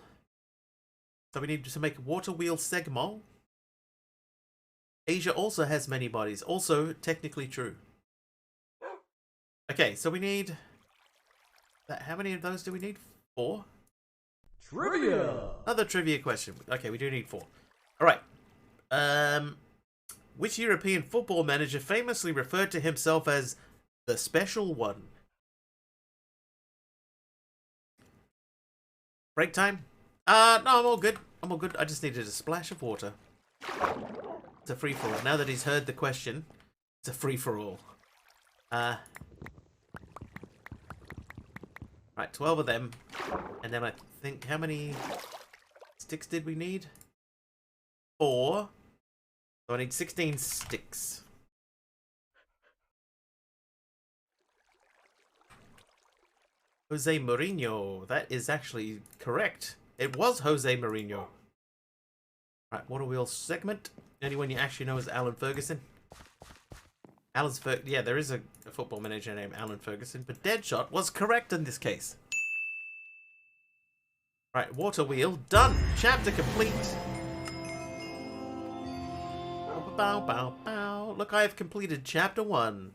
So we need to make water wheel segmol. Asia also has many bodies. Also technically true. Okay, so we need... How many of those do we need? 4? Trivia! Another trivia question. Okay, we do need 4. Alright. Which European football manager famously referred to himself as the special one? Break time? No, I'm all good. I'm all good. I just needed a splash of water. It's a free-for-all. Now that he's heard the question, it's a free-for-all. Right, 12 of them. And then I think, how many sticks did we need? 4. So I need 16 sticks. Jose Mourinho. That is actually correct. It was Jose Mourinho. Right, water wheel segment. Anyone you actually know is Alan Ferguson. Yeah, there is a football manager named Alan Ferguson, but Deadshot was correct in this case. Right, water wheel done. Chapter complete. Bow, bow, bow. Look, I have completed chapter 1.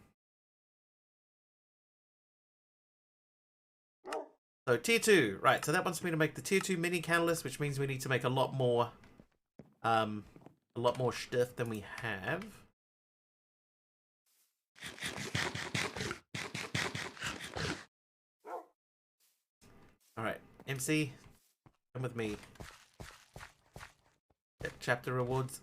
So tier 2, right? So that wants me to make the tier 2 mini catalyst, which means we need to make a lot more stuff than we have. All right, MC, come with me. Get chapter rewards.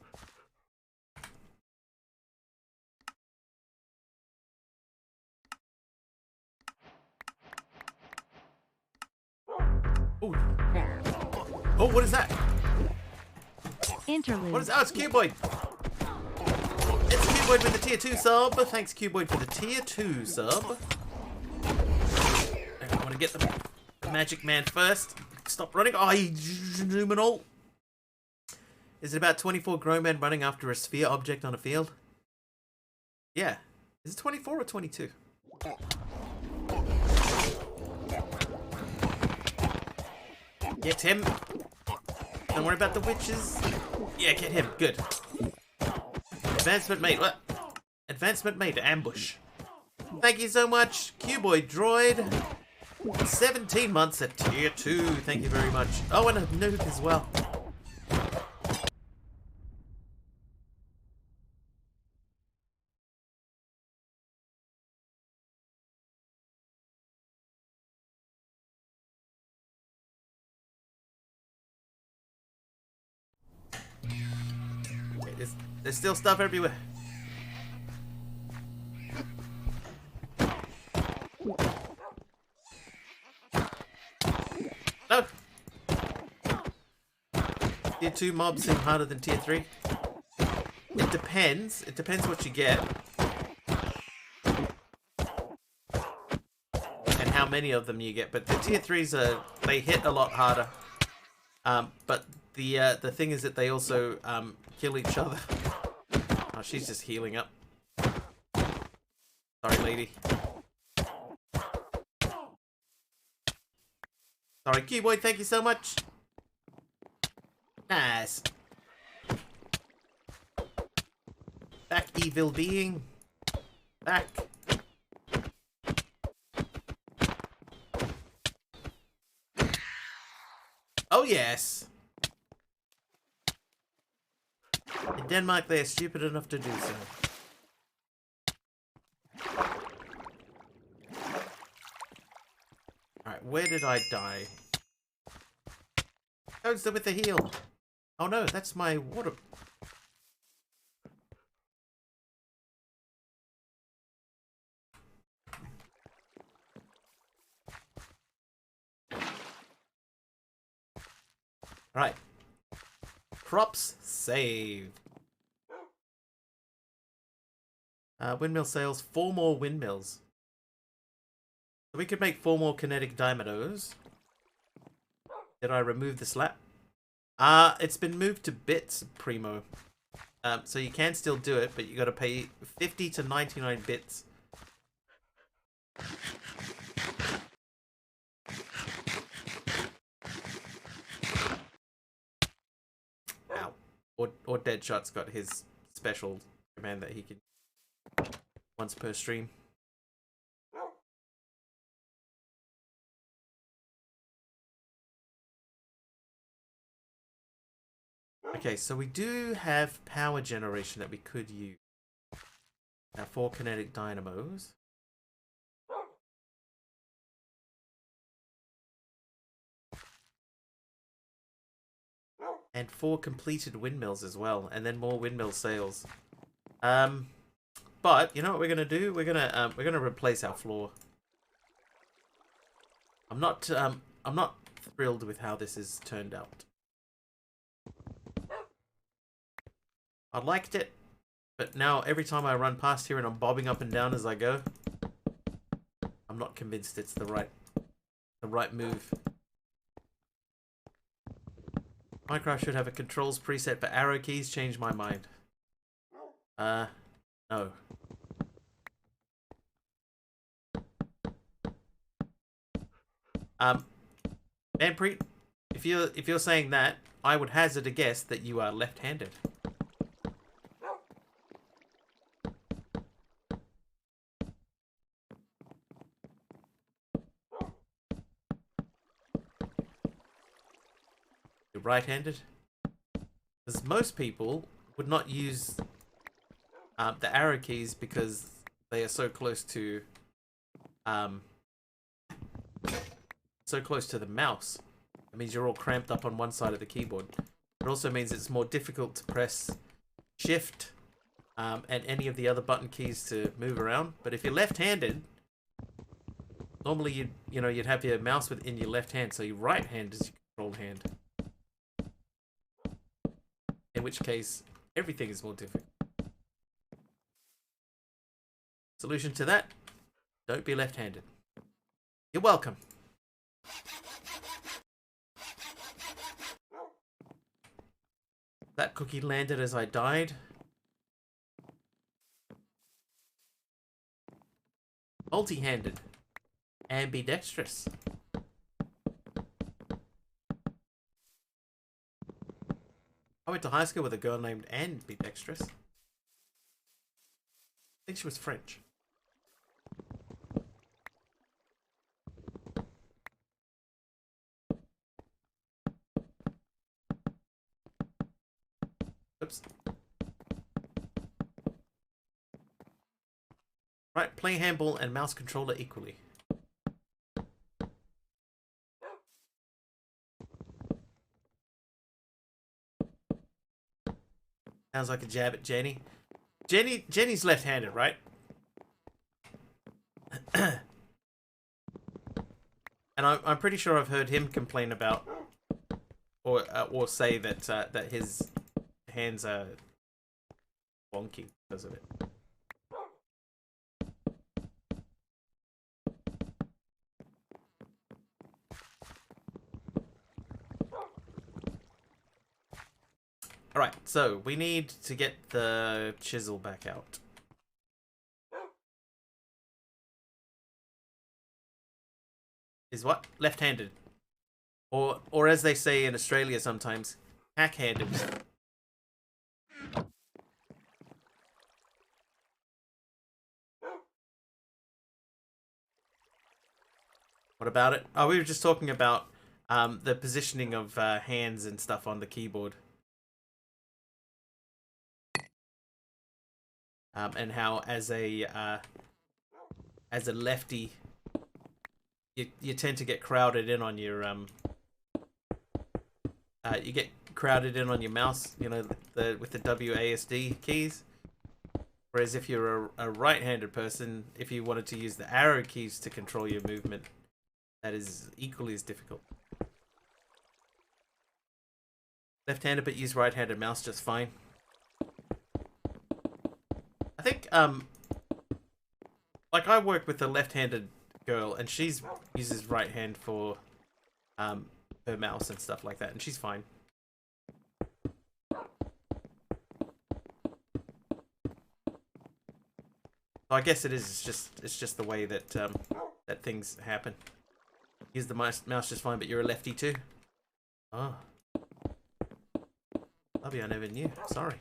Ooh. Oh, what is that? Interlude. What is that? Oh, it's Cuboid. It's Cuboid with the tier 2 sub. Thanks, Cuboid, for the tier 2 sub. I want to get the magic man first. Stop running. Oh, numinal. Is it about 24 grown men running after a sphere object on a field? Yeah. Is it 24 or 22? Get him. Don't worry about the witches. Yeah, get him. Good. Advancement made. What? Advancement made. Ambush. Thank you so much, Cuboid Droid. 17 months at tier 2. Thank you very much. Oh, and a nuke as well. There's still stuff everywhere. No! Tier 2 mobs seem harder than tier 3. It depends. It depends what you get. how many of them you get, but the tier 3s they hit a lot harder. But the thing is that they also kill each other. Oh, she's just healing up. Sorry, lady. Sorry, Q-Boy, thank you so much. Nice. Back, evil being. Back. Oh, yes. In Denmark, they are stupid enough to do so. Alright, where did I die? Oh, it's with the heal. Oh no, that's my water. Alright. Crops saved. Windmill sales, 4 more windmills. So we could make 4 more kinetic dynamos. Did I remove the slap? It's been moved to bits, Primo. So you can still do it, but you gotta pay 50 to 99 bits. Ow. Or Deadshot's got his special command that he can once per stream. Okay, so we do have power generation that we could use. Now 4 kinetic dynamos. And 4 completed windmills as well, and then more windmill sales. But you know what we're gonna do? We're gonna replace our floor. I'm not thrilled with how this has turned out. I liked it, but now every time I run past here and I'm bobbing up and down as I go, I'm not convinced it's the right move. Minecraft should have a controls preset for arrow keys. Change my mind. No. Manpreet, if you're saying that, I would hazard a guess that you are left-handed. You're right-handed? Because most people would not use the arrow keys because they are so close to the mouse. It means you're all cramped up on one side of the keyboard. It also means it's more difficult to press shift and any of the other button keys to move around. But if you're left-handed, normally you'd have your mouse within your left hand, so your right hand is your control hand. In which case, everything is more difficult. Solution to that, don't be left-handed. You're welcome. That cookie landed as I died. Multi-handed. Ambidextrous. I went to high school with a girl named Ambidextrous. I think she was French. Oops. Right, play handball and mouse controller equally. Sounds like a jab at Jenny. Jenny's left-handed, right? And I'm pretty sure I've heard him complain about, or say that that his hands are wonky because of it. Alright, so we need to get the chisel back out. Is what? Left-handed. Or as they say in Australia sometimes, hack-handed. What about it? Oh, we were just talking about the positioning of hands and stuff on the keyboard. And how as a lefty, you tend to get crowded in on your you get crowded in on your mouse, you know, with the WASD keys. Whereas if you're a right-handed person, if you wanted to use the arrow keys to control your movement, that is equally as difficult. Left-handed but use right-handed mouse just fine. I think like I work with a left-handed girl and she's uses right hand for her mouse and stuff like that, and she's fine. I guess it is. It's just the way that that things happen. Use the mouse just fine, but you're a lefty too. Oh, Bobby, I never knew. Sorry.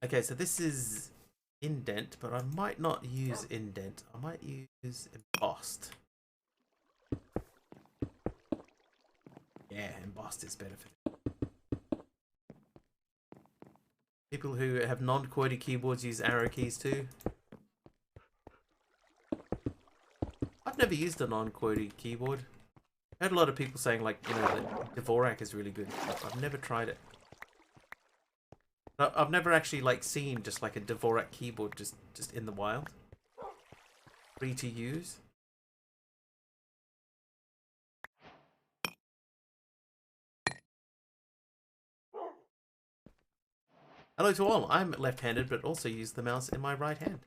Okay, so this is indent, but I might not use indent. I might use embossed. Yeah, embossed is better for people who have non-QWERTY keyboards. Use arrow keys too. I've never used a non-QWERTY keyboard. I heard a lot of people saying, like, you know, that Dvorak is really good. I've never tried it. I've never actually, like, seen just like a Dvorak keyboard just in the wild. Free to use. Hello to all. I'm left-handed, but also use the mouse in my right hand.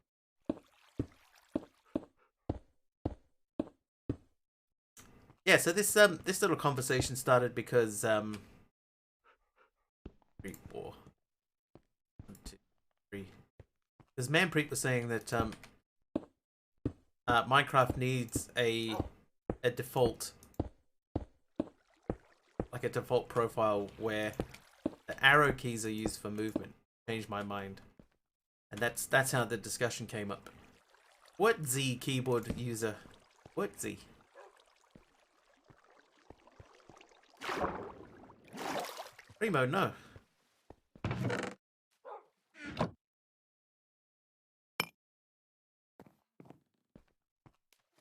Yeah, so this little conversation started because 3, 4, 1, 2, 3. Because Manpreet was saying that Minecraft needs a default, like a default profile where the arrow keys are used for movement. Changed my mind, and that's how the discussion came up. What Z keyboard user? What Z? Primo, no.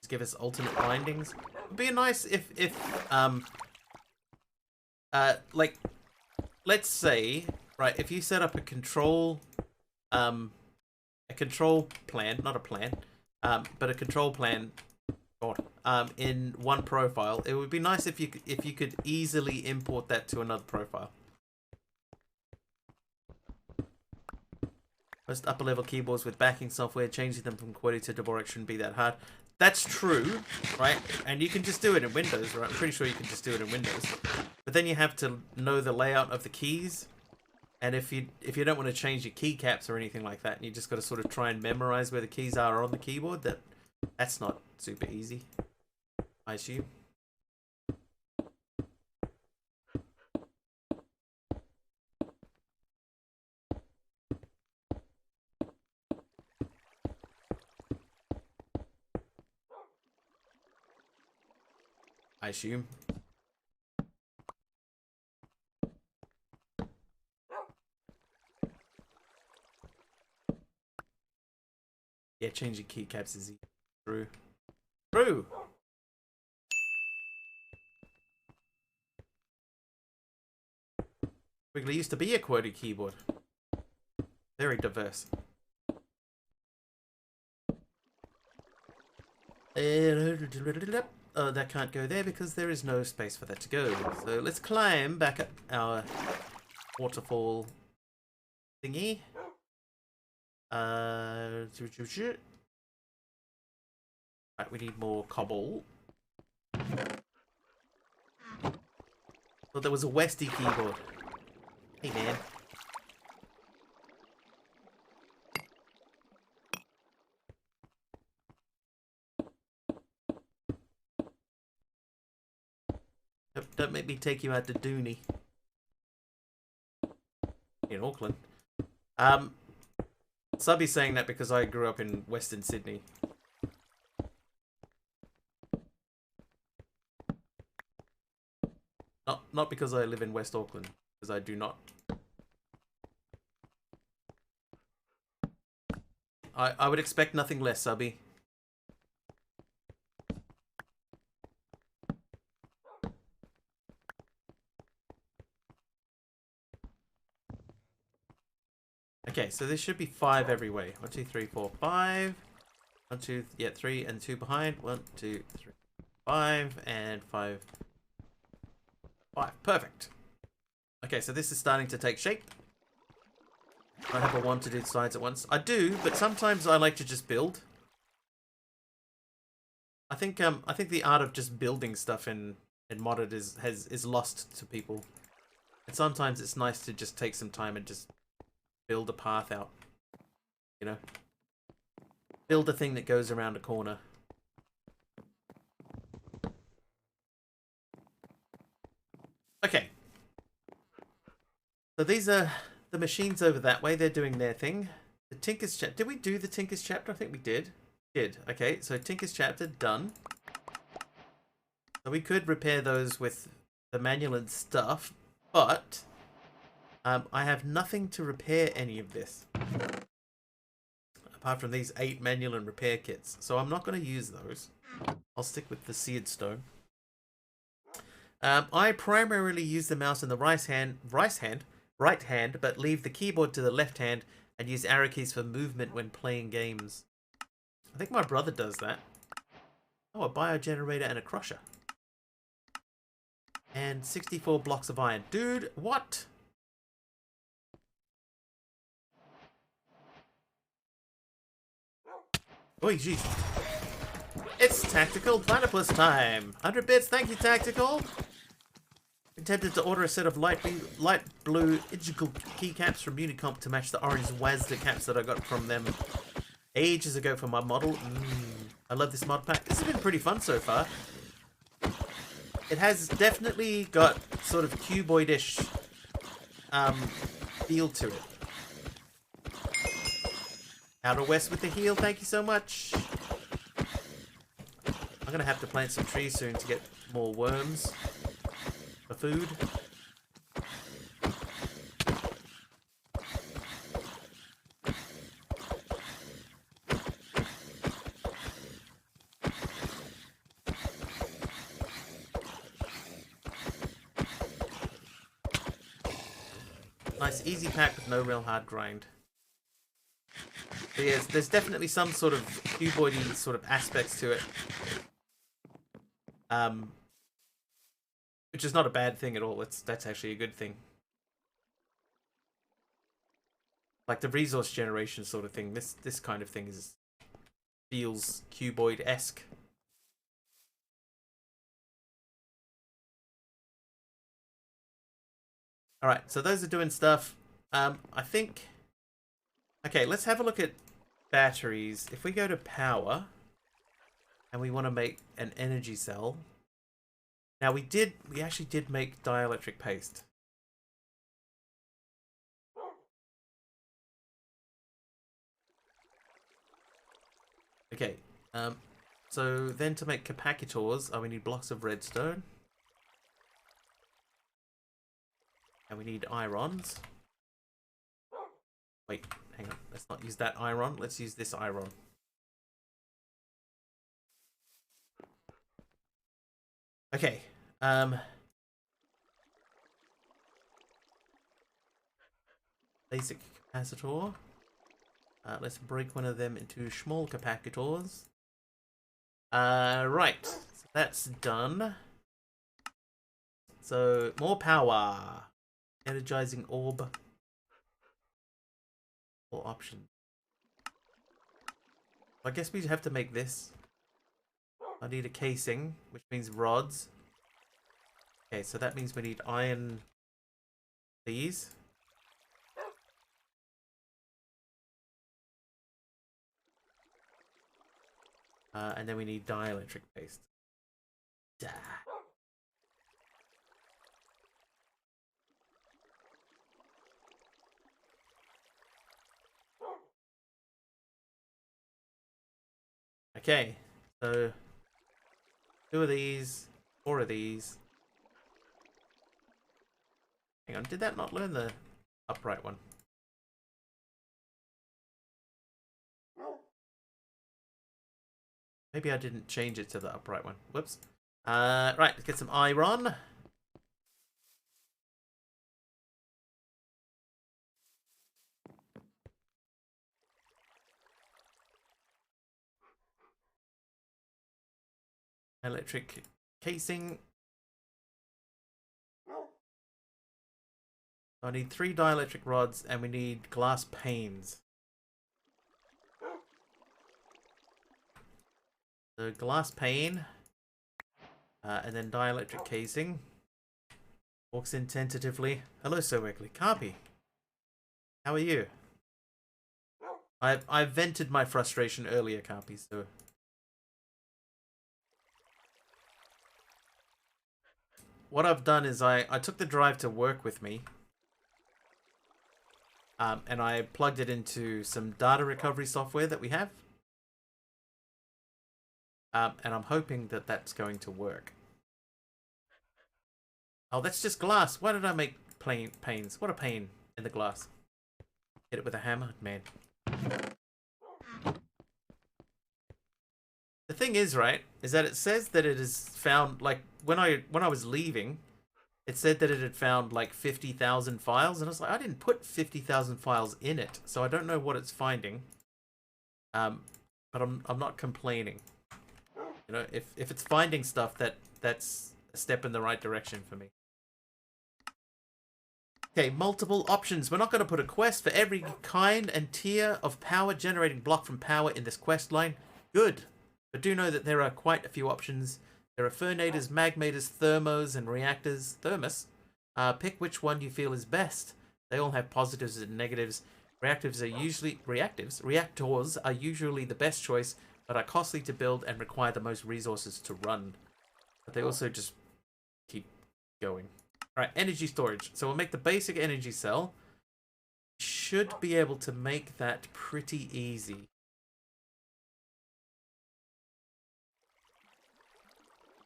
Just give us alternate bindings. It'd be nice if like, let's say, right, if you set up a control plan, not a plan, but a control plan, God, in one profile, it would be nice if you could easily import that to another profile. Most upper level keyboards with backing software, changing them from QWERTY to Dvorak shouldn't be that hard. That's true, right? And you can just do it in Windows, right? I'm pretty sure you can just do it in Windows. But then you have to know the layout of the keys. And if you don't want to change your keycaps or anything like that, and you just got to sort of try and memorize where the keys are on the keyboard, that's not super easy, I assume. Yeah, changing keycaps is easy. True. True! Wiggly used to be a QWERTY keyboard. Very diverse. Oh, that can't go there because there is no space for that to go. So let's climb back up our waterfall thingy. Right, we need more cobble. Thought there was a Westy keyboard. Hey, man. Don't make me take you out to Dooney. In Auckland. Subby's saying that because I grew up in Western Sydney. Not because I live in West Auckland, because I do not. I would expect nothing less, Subby. Okay, so this should be 5 every way. 1, 2, 3, 4, 5. 1, 2, yeah, 3 and 2 behind. 1, 2, 3, 5 and 5. 5. Perfect. Okay, so this is starting to take shape. I have a want to do sides at once. I do, but sometimes I like to just build. I think the art of just building stuff in modded is lost to people. And sometimes it's nice to just take some time and just build a path out. You know? Build a thing that goes around a corner. Okay. So these are the machines over that way. They're doing their thing. The Tinker's chapter. Did we do the Tinker's chapter? I think we did. Okay, so Tinker's chapter done. So we could repair those with the manual and stuff, but I have nothing to repair any of this. Apart from these 8 manual and repair kits. So I'm not going to use those. I'll stick with the seared stone. I primarily use the mouse in the right hand, but leave the keyboard to the left hand and use arrow keys for movement when playing games. I think my brother does that. Oh, a biogenerator and a crusher. And 64 blocks of iron. Dude, what? Oh, jeez. It's Tactical Platypus time. 100 bits, thank you, Tactical. I'm tempted to order a set of light blue Igical keycaps from Unicomp to match the orange Wazda caps that I got from them ages ago for my model. I love this mod pack. This has been pretty fun so far. It has definitely got sort of cuboid-ish feel to it. Outer West with the heal, thank you so much. I'm gonna have to plant some trees soon to get more worms for food. Nice easy pack with no real hard grind. But yeah, there's definitely some sort of cuboidy sort of aspects to it. Which is not a bad thing at all. That's actually a good thing. Like the resource generation sort of thing. This kind of thing feels cuboid-esque. Alright, so those are doing stuff. I think... Okay, let's have a look at batteries. If we go to power, and we want to make an energy cell. Now we actually did make dielectric paste. Okay, so then to make capacitors, we need blocks of redstone. And we need irons. Wait, hang on. Let's not use that iron. Let's use this iron. Okay. Basic capacitor. Let's break one of them into small capacitors. Right. So that's done. So, more power. Energizing orb. All options. I guess we have to make this. I need a casing, which means rods. Okay, so that means we need iron these. And then we need dielectric paste. Da. Okay, so 2 of these, 4 of these. Hang on, did that not learn the upright one? Maybe I didn't change it to the upright one. Whoops. Right, let's get some iron. Electric casing. I need 3 dielectric rods and we need glass panes. The glass pane. And then dielectric casing. Walks in tentatively. Hello, Sir Wickley. Carpy. How are you? I vented my frustration earlier, Carpy, so... What I've done is I took the drive to work with me. And I plugged it into some data recovery software that we have. And I'm hoping that that's going to work. Oh, that's just glass. Why did I make panes? What a pain in the glass. Hit it with a hammer, man. The thing is, right, is that it says that it is found, like, when I was leaving, it said that it had found, like, 50,000 files, and I was like, I didn't put 50,000 files in it, so I don't know what it's finding. But I'm not complaining. You know, if it's finding stuff, that's a step in the right direction for me. Okay, multiple options. We're not going to put a quest for every kind and tier of power generating block from power in this quest line. Good. But do know that there are quite a few options. There are furnators, magmators, thermos, and reactors. Thermos. Pick which one you feel is best. They all have positives and negatives. Reactors are usually the best choice, but are costly to build and require the most resources to run. But they also just keep going. Alright, energy storage. So we'll make the basic energy cell. Should be able to make that pretty easy.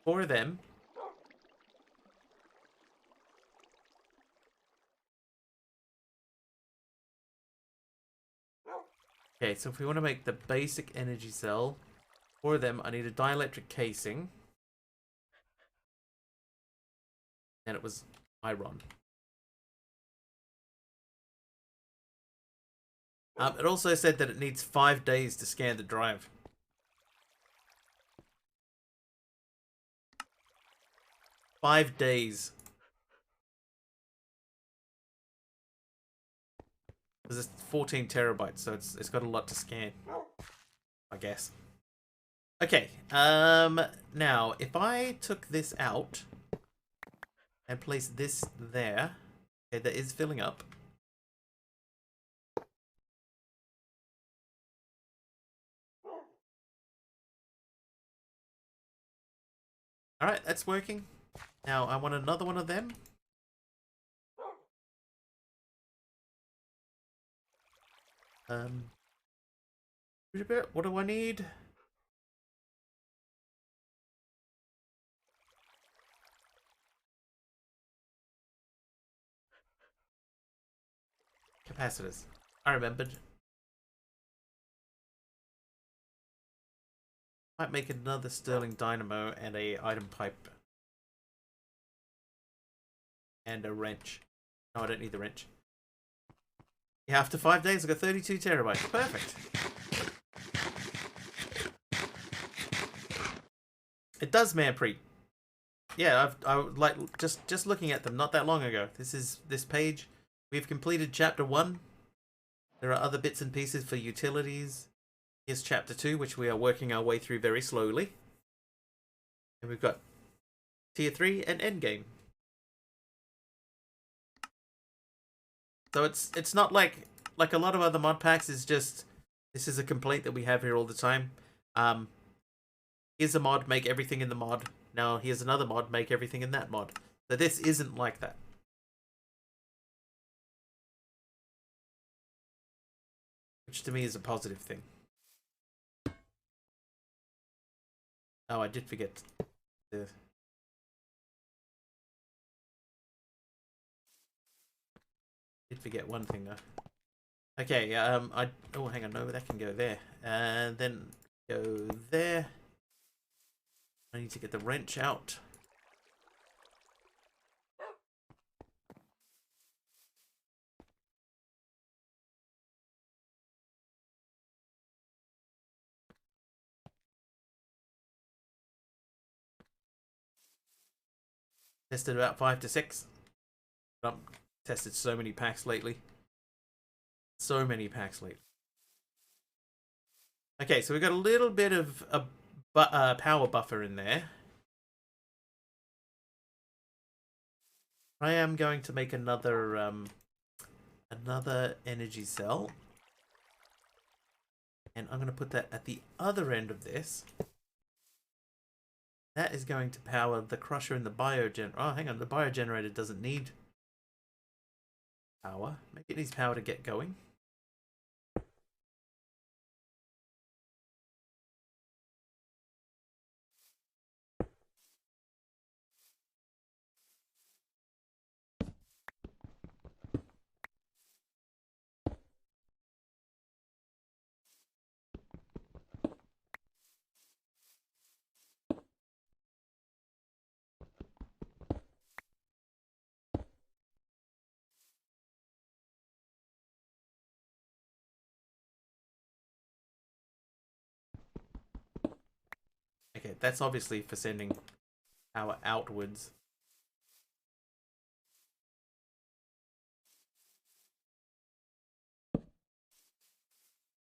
4 of them. Okay, so if we want to make the basic energy cell, 4 of them, I need a dielectric casing. And it was iron. It also said that it needs 5 days to scan the drive. Five days. Because it's 14 terabytes, so it's got a lot to scan, I guess. Okay, now, if I took this out and place this there, okay, that is filling up. Alright, that's working. Now, I want another one of them. What do I need? Capacitors. I remembered. Might make another Stirling dynamo and a item pipe. And a wrench. No, I don't need the wrench. Yeah, after 5 days, I've got 32 terabytes. Perfect. It does, Manpreet. Yeah, I like just looking at them not that long ago. This page. We've completed chapter 1. There are other bits and pieces for utilities. Here's chapter 2, which we are working our way through very slowly. And we've got tier 3 and endgame. So it's not like a lot of other mod packs is just this is a complaint that we have here all the time. Here's a mod, make everything in the mod. Now here's another mod, make everything in that mod. So this isn't like that. Which to me is a positive thing. Oh, I did forget to... Did forget one thing though. Okay, oh, hang on, no, that can go there. And then go there. I need to get the wrench out. Tested about 5 to 6. I've tested so many packs lately. So many packs lately. Okay, so we've got a little bit of a power buffer in there. I am going to make another another energy cell. And I'm going to put that at the other end of this. That is going to power the crusher and the biogen. Oh, hang on. The biogenerator doesn't need power. Maybe it needs power to get going. Okay, that's obviously for sending power outwards.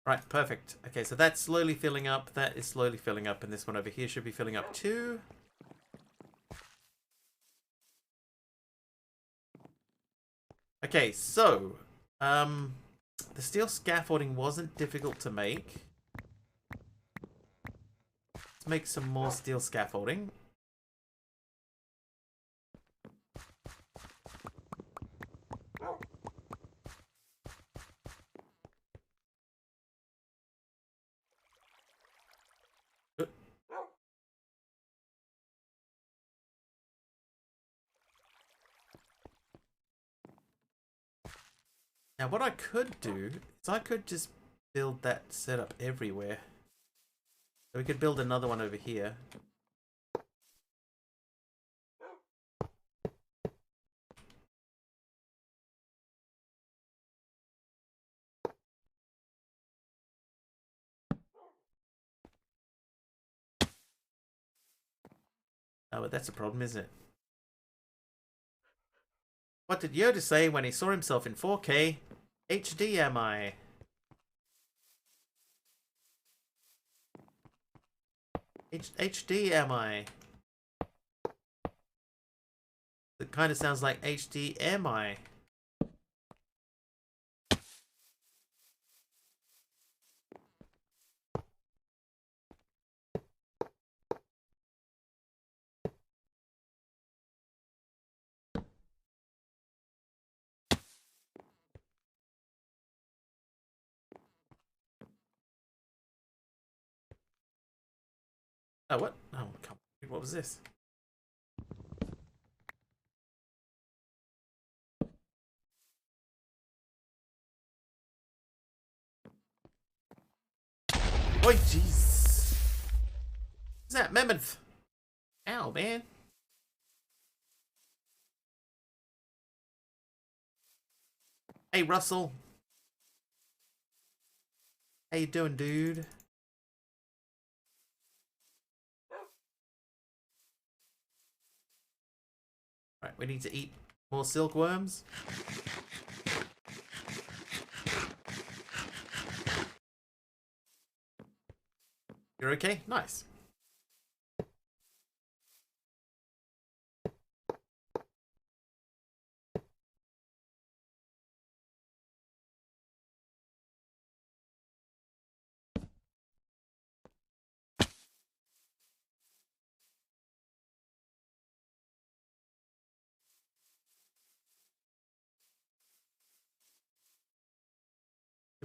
Right, perfect. Okay, so that's slowly filling up. That is slowly filling up. And this one over here should be filling up too. Okay, so the steel scaffolding wasn't difficult to make. Let's make some more steel scaffolding. Now what I could do is I could just build that setup everywhere. So we could build another one over here. Oh, but that's a problem, isn't it? What did Yoda say when he saw himself in 4K? HD am I? HD am I? It kind of sounds like HDMI. Oh, what? Oh, come on. What was this? Oh, jeez. What's that? Mammoth. Ow, man. Hey, Russell. How you doing, dude? Right, we need to eat more silkworms. You're okay? Nice.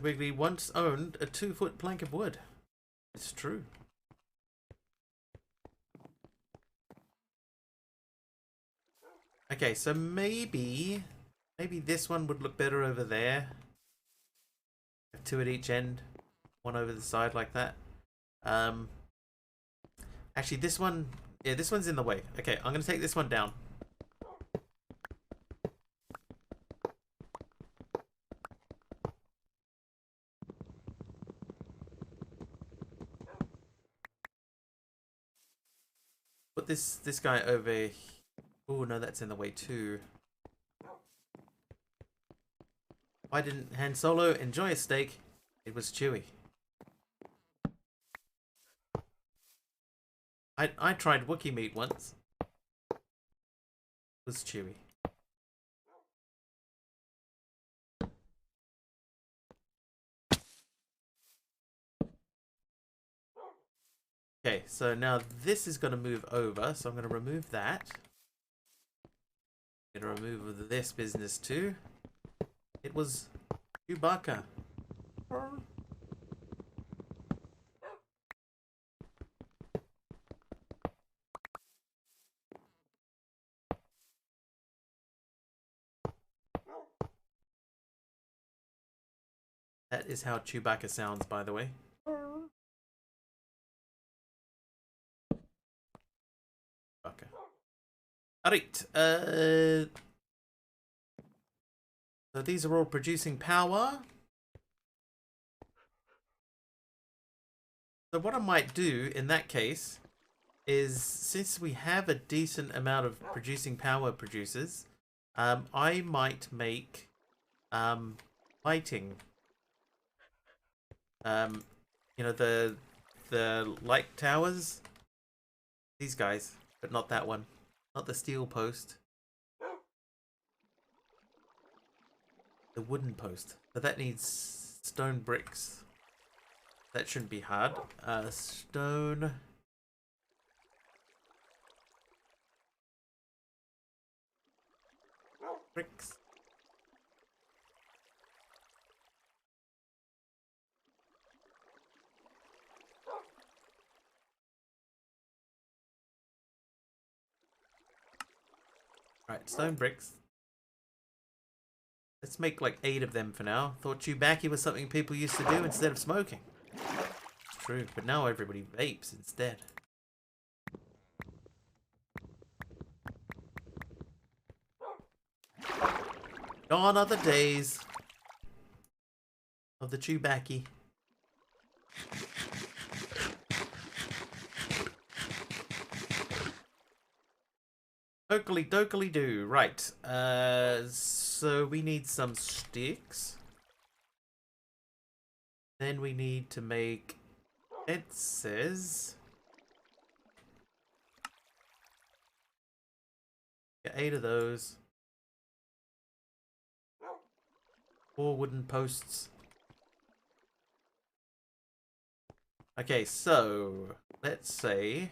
Wiggly once owned a 2-foot plank of wood. It's true. Okay, so maybe this one would look better over there. 2 at each end, 1 over the side like that. Actually, this one, yeah, this one's in the way. Okay, I'm gonna take this one down. Put this guy over here. Oh no, that's in the way too. Why didn't Han Solo enjoy a steak? It was chewy. I tried Wookiee meat once. It was chewy. Okay, so now this is going to move over, so I'm going to remove that. I'm going to remove this business too. It was Chewbacca. That is how Chewbacca sounds, by the way. Okay. Alright, so these are all producing power. So what I might do in that case is, since we have a decent amount of producing power producers, I might make lighting. You know, the light towers. These guys, but not that one. Not the steel post. The wooden post. But that needs stone bricks. That shouldn't be hard. Stone. Bricks. Right, stone bricks. Let's make like 8 of them for now. Thought Chewbacca was something people used to do instead of smoking. It's true, but now everybody vapes instead. Gone are the days of the Chewbacca. Dokily dokily do. Right. So we need some sticks. Then we need to make fences. Get 8 of those. 4 wooden posts. Okay, so let's say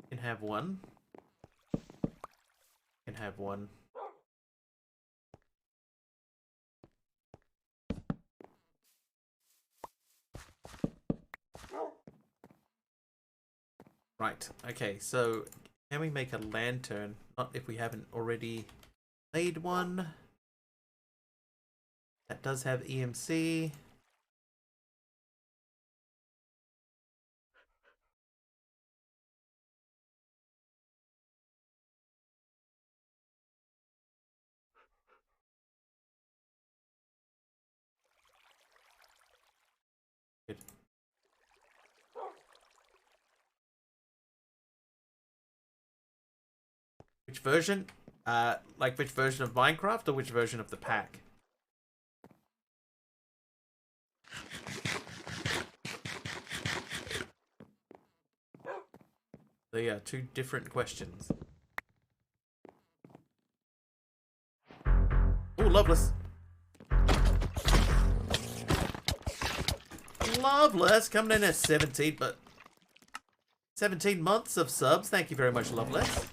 can have 1. Can have 1. Right. Okay, so can we make a lantern? Not if we haven't already made one. That does have EMC. Good. Which version? Like which version of Minecraft or which version of the pack? They are 2 different questions. Oh, Loveless. Loveless coming in at 17, but 17 months of subs. Thank you very much, Loveless.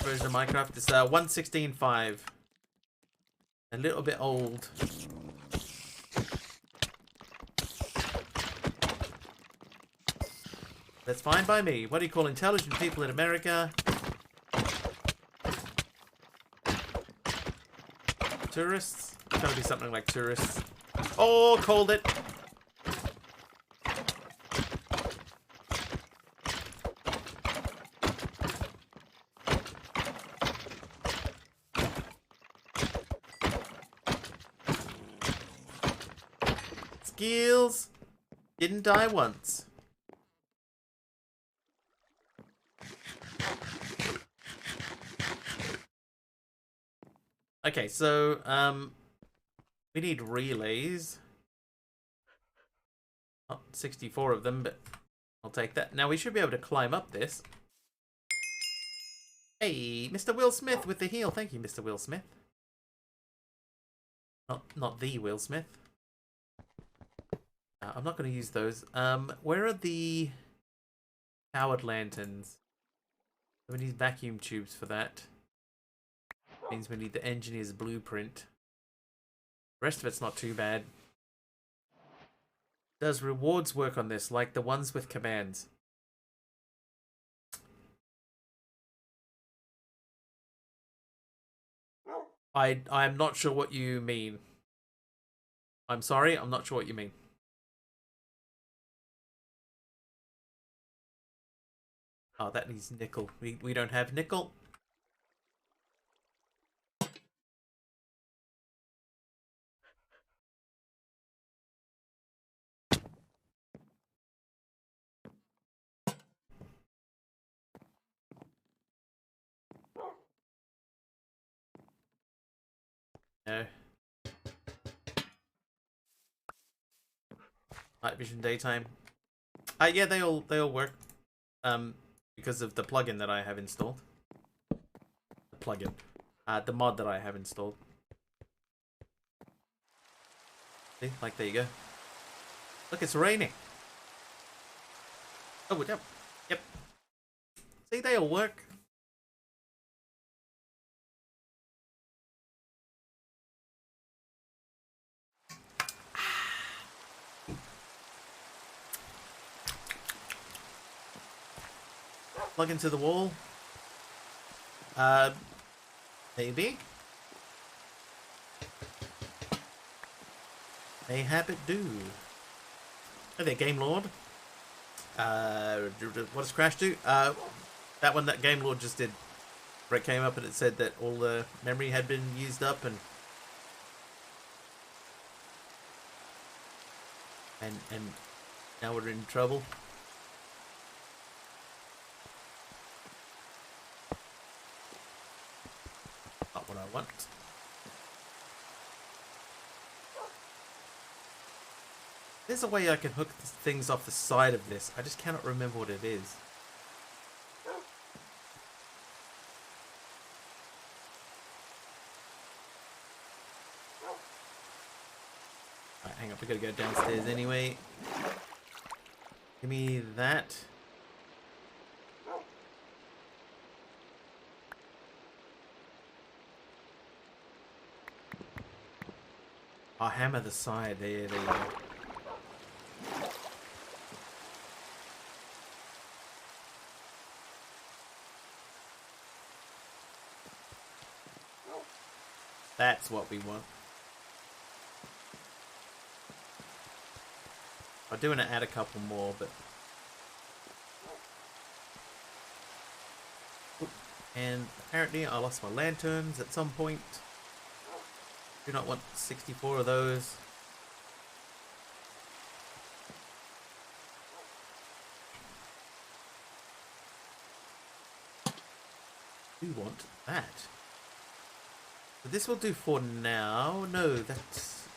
version of Minecraft. It's 1.16.5. A little bit old. That's fine by me. What do you call intelligent people in America? Tourists? It's gotta be something like tourists. Oh, called it. Skills. Didn't die once. Okay, so, we need relays. Not 64 of them, but I'll take that. Now, we should be able to climb up this. Hey, Mr. Will Smith with the heal. Thank you, Mr. Will Smith. Not the Will Smith. I'm not going to use those. Where are the powered lanterns? We need vacuum tubes for that. Means we need the engineer's blueprint. The rest of it's not too bad. Does rewards work on this, like the ones with commands? I'm not sure what you mean. I'm sorry, I'm not sure what you mean. Oh, that needs nickel. We don't have nickel. No. Night vision, daytime. Yeah, they all work. Because of the plugin that I have installed. The plugin. The mod that I have installed. See, like there you go. Look, it's raining. Oh, yep. Yep. See, they all work. Plug into the wall. Maybe. Mayhap it do. Oh, there, Game Lord. What does Crash do? That one that Game Lord just did. Where it came up and it said that all the memory had been used up and now we're in trouble. Not what I want. There's a way I can hook things off the side of this. I just cannot remember what it is. Alright, hang on. We gotta go downstairs anyway. Give me that. I'll hammer the side. There you go. That's what we want. I do want to add a couple more, but... And apparently I lost my lanterns at some point. Do not want 64 of those. Do want that. So this will do for now. No, that's...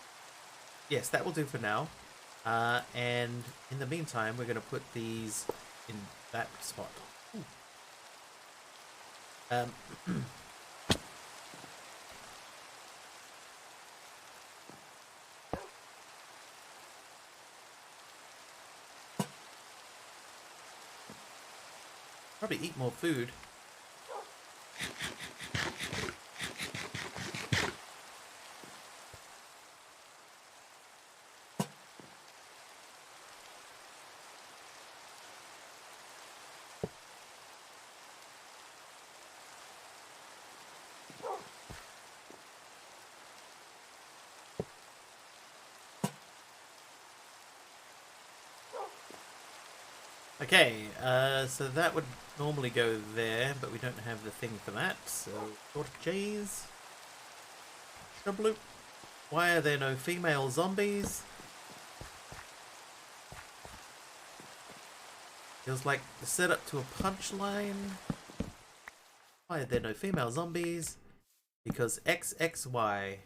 Yes, that will do for now. And in the meantime, we're going to put these in that spot. Probably eat more food. Okay, so that would normally go there, but we don't have the thing for that, so J's. Bloop. Why are there no female zombies? Feels like the setup to a punchline. Why are there no female zombies? Because XXY.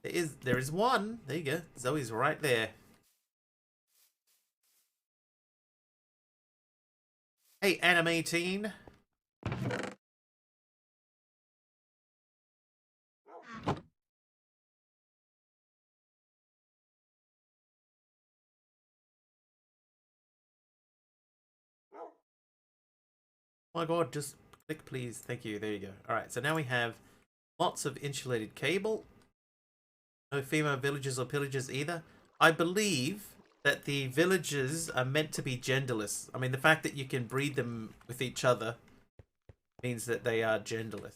There is one. There you go. Zoe's right there. Hey, anime teen. Oh my god, just click please. Thank you. There you go. Alright, so now we have lots of insulated cable. No female villagers or pillagers either. I believe that the villagers are meant to be genderless. I mean, the fact that you can breed them with each other means that they are genderless.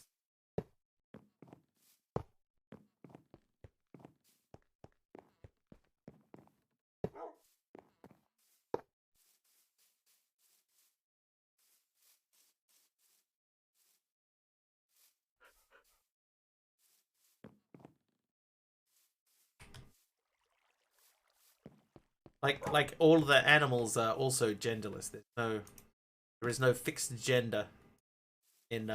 Like all the animals are also genderless. There is no fixed gender in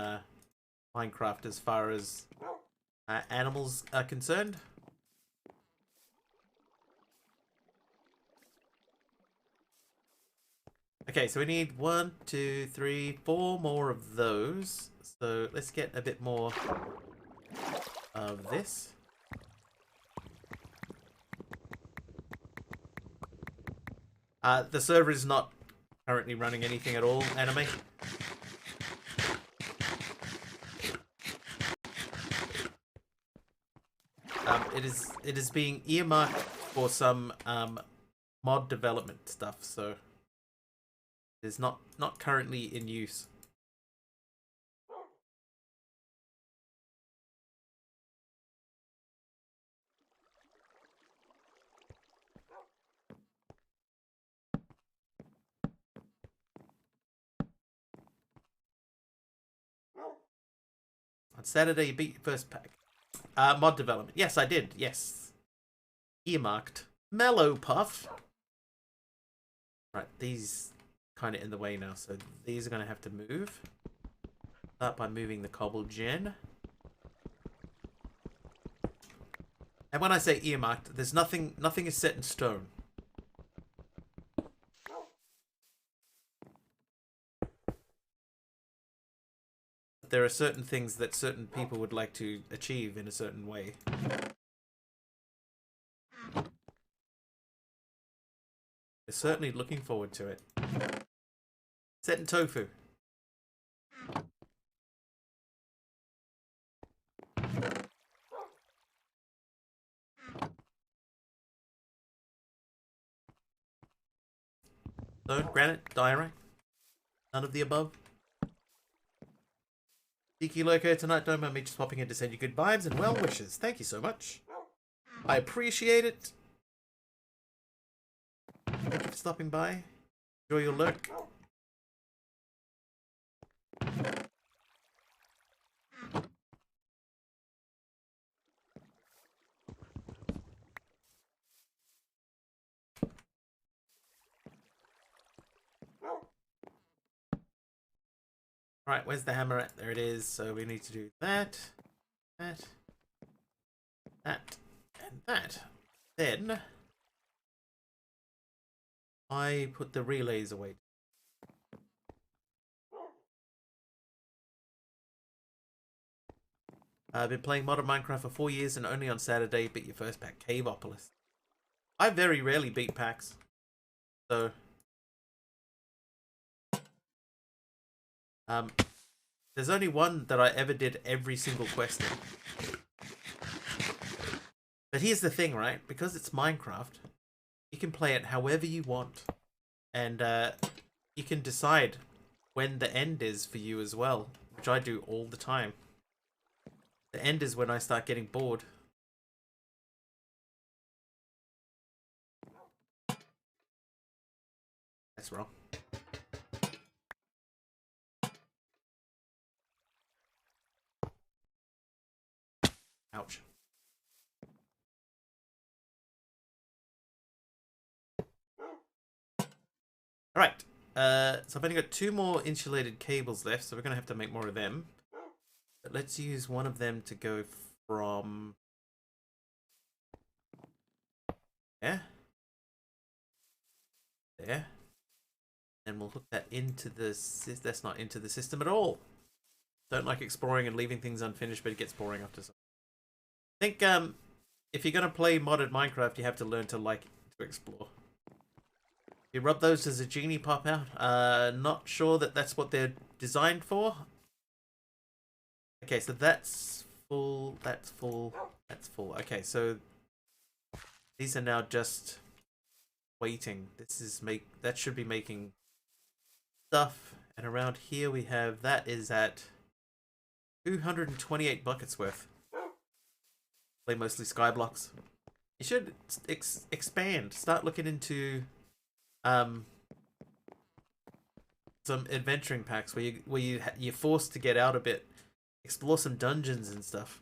Minecraft as far as animals are concerned. Okay, so we need 1, 2, 3, 4 more of those. So let's get a bit more of this. The server is not currently running anything at all, anime. It is being earmarked for some mod development stuff, so it is not currently in use. On Saturday, you beat your first pack. Mod development. Yes, I did. Yes. Earmarked. Mellow Puff. Right, these kind of in the way now, so these are going to have to move. Start by moving the cobble gen. And when I say earmarked, there's nothing is set in stone. There are certain things that certain people would like to achieve in a certain way. They're certainly looking forward to it. Set in tofu. Stone, granite, diorite. None of the above. Tiki Loco tonight, don't mind me just popping in to send you good vibes and well wishes. Thank you so much. I appreciate it. Thank you for stopping by. Enjoy your lurk. Right, where's the hammer at? There it is. So we need to do that, that, that, and that. Then I put the relays away. I've been playing modern Minecraft for 4 years and only on Saturday beat your first pack, Caveopolis. I very rarely beat packs, so there's only one that I ever did every single quest in. But here's the thing, right? Because it's Minecraft, you can play it however you want, and you can decide when the end is for you as well, which I do all the time. The end is when I start getting bored. That's wrong. so I've only got 2 more insulated cables left, so we're going to have to make more of them. But let's use one of them to go from... there. There. And we'll hook that into the... that's not into the system at all. Don't like exploring and leaving things unfinished, but it gets boring after some. I think if you're going to play modded Minecraft, you have to learn to like to explore. You rub those, does a genie pop out? Not sure that that's what they're designed for. Okay, so that's full, that's full, that's full. Okay, so these are now just waiting. This is that should be making stuff. And around here we have, that is at 228 buckets worth. Play mostly sky blocks. You should expand. Start looking into some adventuring packs where you're forced to get out a bit, explore some dungeons and stuff.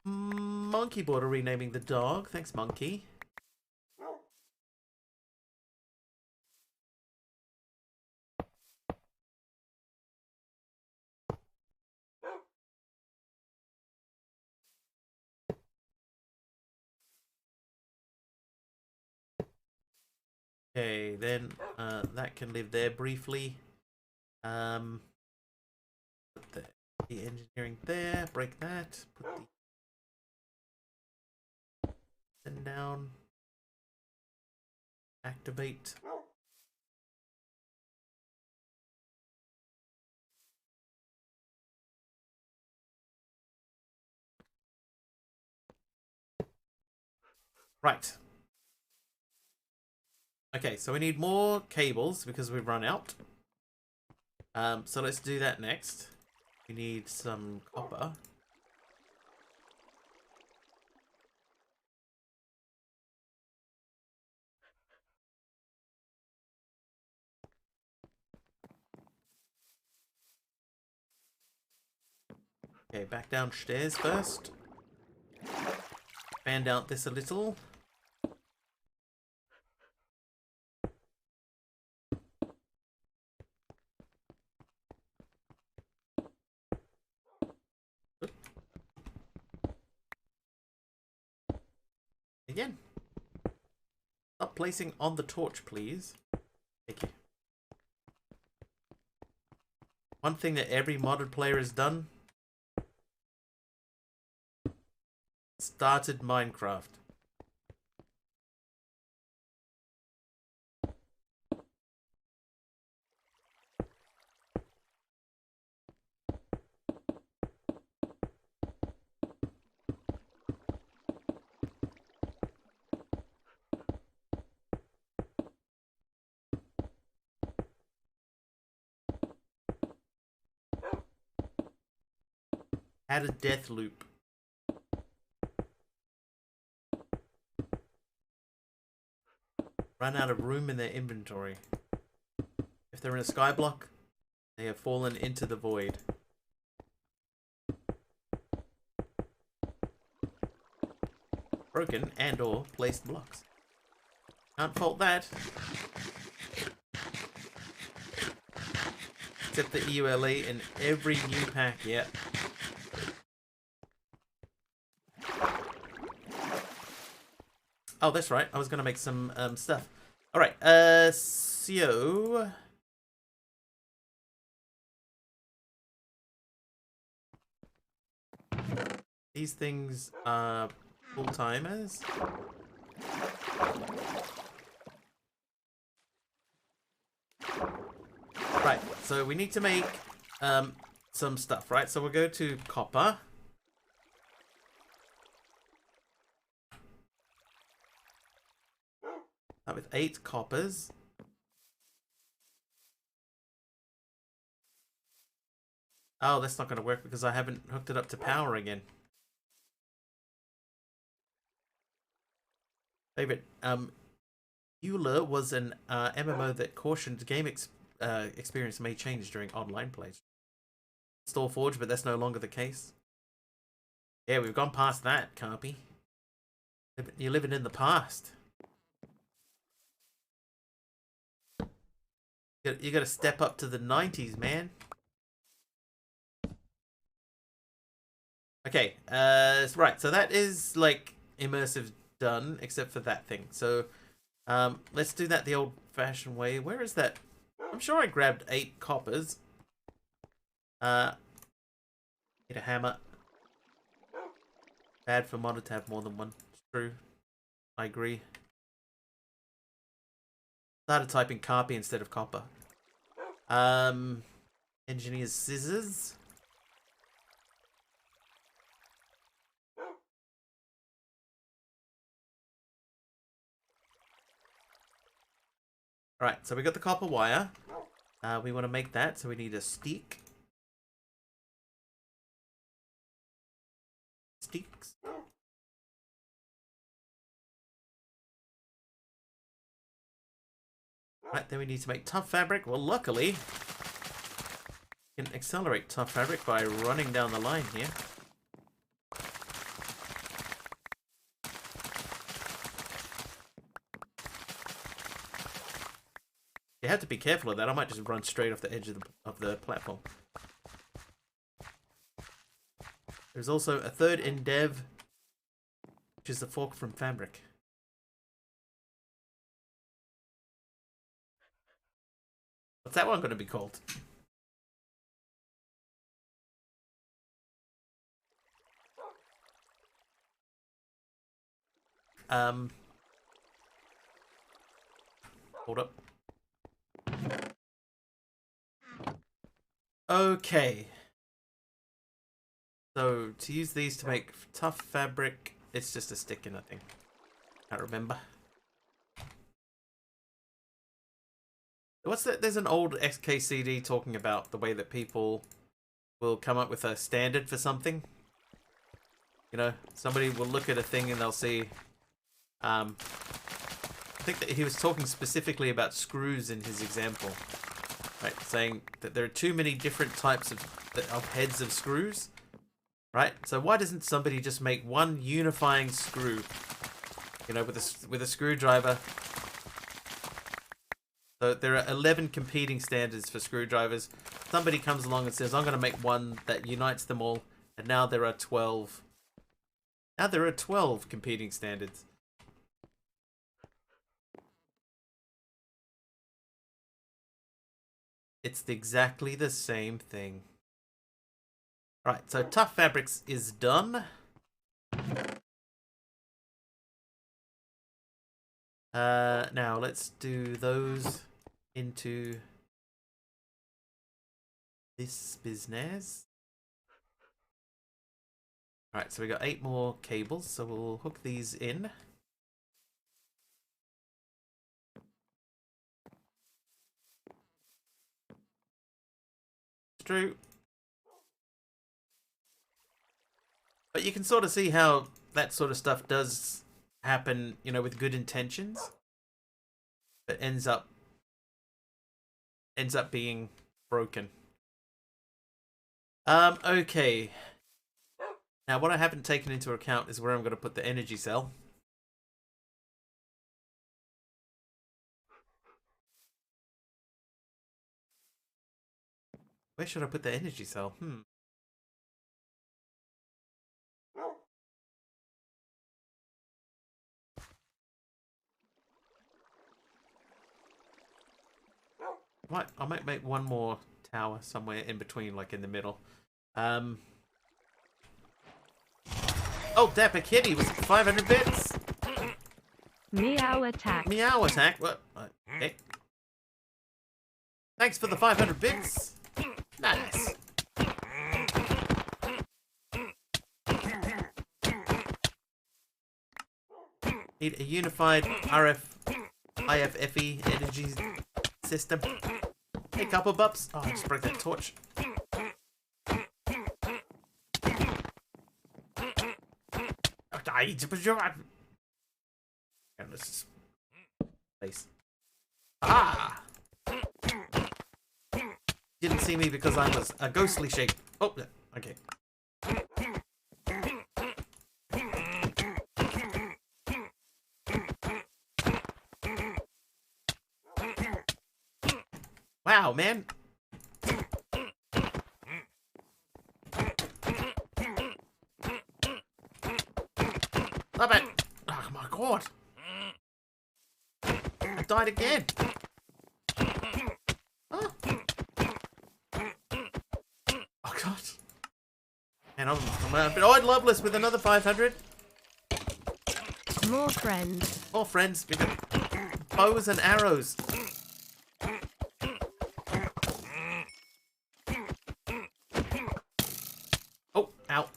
Monkey Border renaming the dog. Thanks, Monkey. Okay, then that can live there briefly. Put the engineering there, break that, put the down, activate. Right. Okay, so we need more cables because we've run out. So let's do that next. We need some copper. Okay, back downstairs first. Expand out this a little. Again. Stop placing on the torch, please. Thank you. One thing that every modded player has done. Started Minecraft. Add a death loop. Run out of room in their inventory. If they're in a skyblock, they have fallen into the void. Broken and or placed blocks. Can't fault that. Except the EULA in every new pack, yeah. Oh, that's right. I was going to make some stuff. All right. So these things are full-timers. Right. So we need to make some stuff, right? So we'll go to copper. With 8 coppers. Oh, that's not going to work because I haven't hooked it up to power again. Favorite. Euler was an MMO that cautioned game experience may change during online play. Install Forge, but that's no longer the case. Yeah, we've gone past that, Carpy. You're living in the past. You gotta step up to the 90s, man. Okay, right, so that is, like, immersive done, except for that thing. So, let's do that the old-fashioned way. Where is that? I'm sure I grabbed 8 coppers. Need a hammer. Bad for Modder to have more than one. It's true. I agree. Started typing carpy instead of copper. Engineer's scissors. Alright, so we got the copper wire. We want to make that, so we need a stick. Sticks. Right, then we need to make tough fabric. Well, luckily, we can accelerate tough fabric by running down the line here. You have to be careful of that. I might just run straight off the edge of the platform. There's also a third endev, which is the fork from fabric. What's that one going to be called? Hold up. Okay. So, to use these to make tough fabric, it's just a stick in, I think. Can't remember. What's that? There's an old XKCD talking about the way that people will come up with a standard for something. You know, somebody will look at a thing and they'll see... I think that he was talking specifically about screws in his example. Right, saying that there are too many different types of heads of screws. Right, so why doesn't somebody just make one unifying screw? You know, with a screwdriver. So there are 11 competing standards for screwdrivers. Somebody comes along and says, I'm going to make one that unites them all. And now there are 12. Now there are 12 competing standards. It's exactly the same thing. Right, so tough fabrics is done. Now let's do those into this business. Alright, so we got 8 more cables, so we'll hook these in. True. But you can sort of see how that sort of stuff does happen, you know, with good intentions. But ends up being broken. Okay. Now what I haven't taken into account is where I'm going to put the energy cell. Where should I put the energy cell? I might make one more tower somewhere in between, like in the middle. Oh, Dapper Kitty was 500 bits. Meow attack. Meow attack. What? Okay. Thanks for the 500 bits. Nice. Need a unified IFFE energy system. Hey, couple bups. Oh, I just broke that torch. And this is place. Ah! Didn't see me because I was a ghostly shape. Oh, okay. Wow, man. Stop it. Oh my god. I died again. Oh, oh god. And I'm a bit odd loveless with another 500. More friends. More friends. We got bows and arrows. Oh, ow.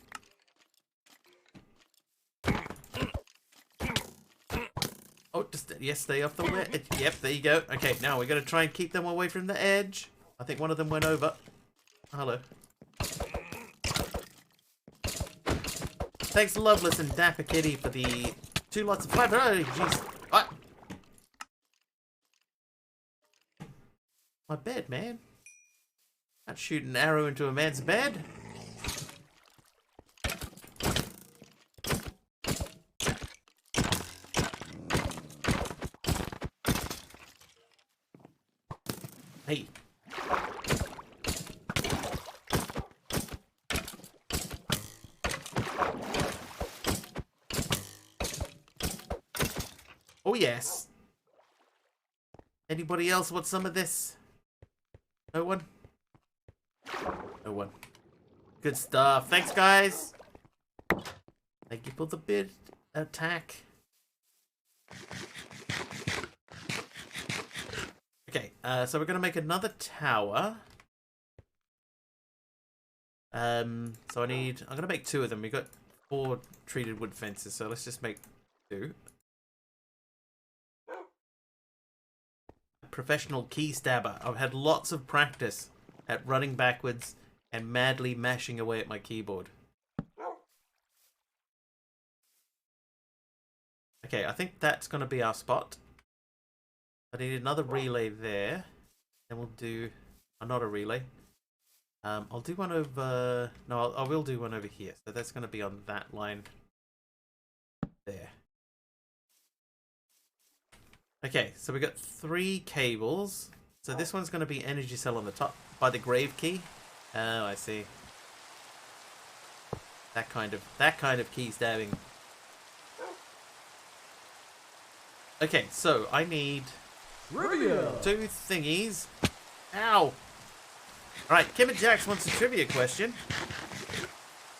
Oh, just, yes, stay off the ledge. Yep, there you go. Okay, now we're going to try and keep them away from the edge. I think one of them went over. Hello. Thanks, Loveless and Dapper Kitty, for the 2 lots of 5. Oh, jeez. What? My bed, man. Can't shoot an arrow into a man's bed. Hey. Oh, yes. Anybody else want some of this? No one? No one. Good stuff. Thanks, guys. Thank you for the bid attack. Okay, so we're going to make another tower. So I'm going to make 2 of them. We've got 4 treated wood fences, so let's just make 2. Professional key stabber. I've had lots of practice at running backwards and madly mashing away at my keyboard. Okay, I think that's going to be our spot. I need another relay there. Then we'll do... not a relay. I'll do one over... No, I will do one over here. So that's going to be on that line there. Okay, so we got 3 cables. So this one's going to be energy cell on the top by the grave key. Oh, I see. That kind of key stabbing. Okay, so I need Trivia. 2 thingies. Ow! Alright, Kim and Jax wants a trivia question.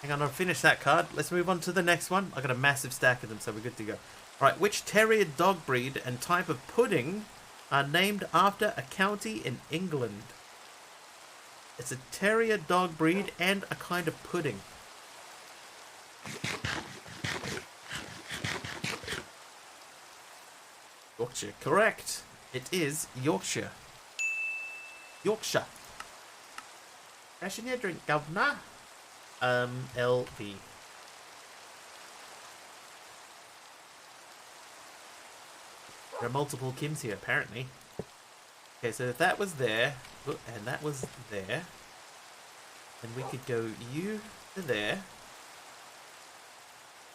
Hang on, I'll finish that card. Let's move on to the next one. I got a massive stack of them, so we're good to go. Alright, which terrier dog breed and type of pudding are named after a county in England? It's a terrier dog breed and a kind of pudding. Yorkshire, correct. It is Yorkshire. Yorkshire. Ration your drink, governor. LB. There are multiple Kims here, apparently. Okay, so if that was there, and that was there, then we could go you to there.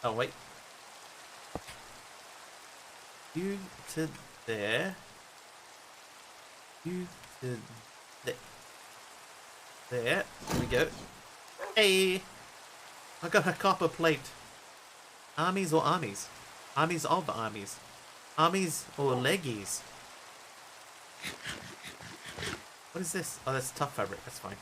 Oh, wait. You to there. You to there. There. There we go. Hey! I got a copper plate. Armies or armies? Armies of armies. Armies or leggies? What is this? Oh, that's tough fabric. That's fine.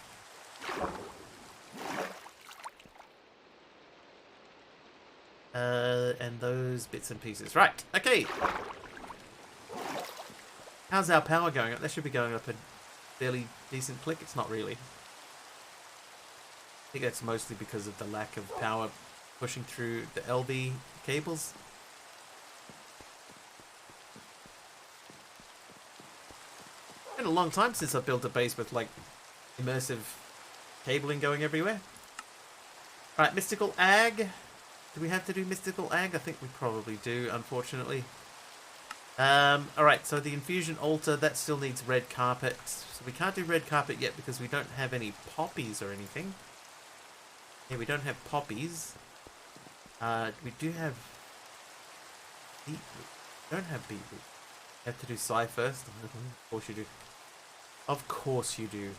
And those bits and pieces. Right. Okay. How's our power going up? That should be going up a fairly decent click. It's not really. I think that's mostly because of the lack of power pushing through the LV cables. It's been a long time since I've built a base with like immersive cabling going everywhere. Alright, Mystical Ag. Do we have to do Mystical Ag? I think we probably do, unfortunately. Alright, so the Infusion Altar, that still needs red carpet. So we can't do red carpet yet because we don't have any poppies or anything. Yeah, we don't have poppies. We do have beetroot. We don't have beetroot. You have to do Psy first. Of course you do. Of course you do.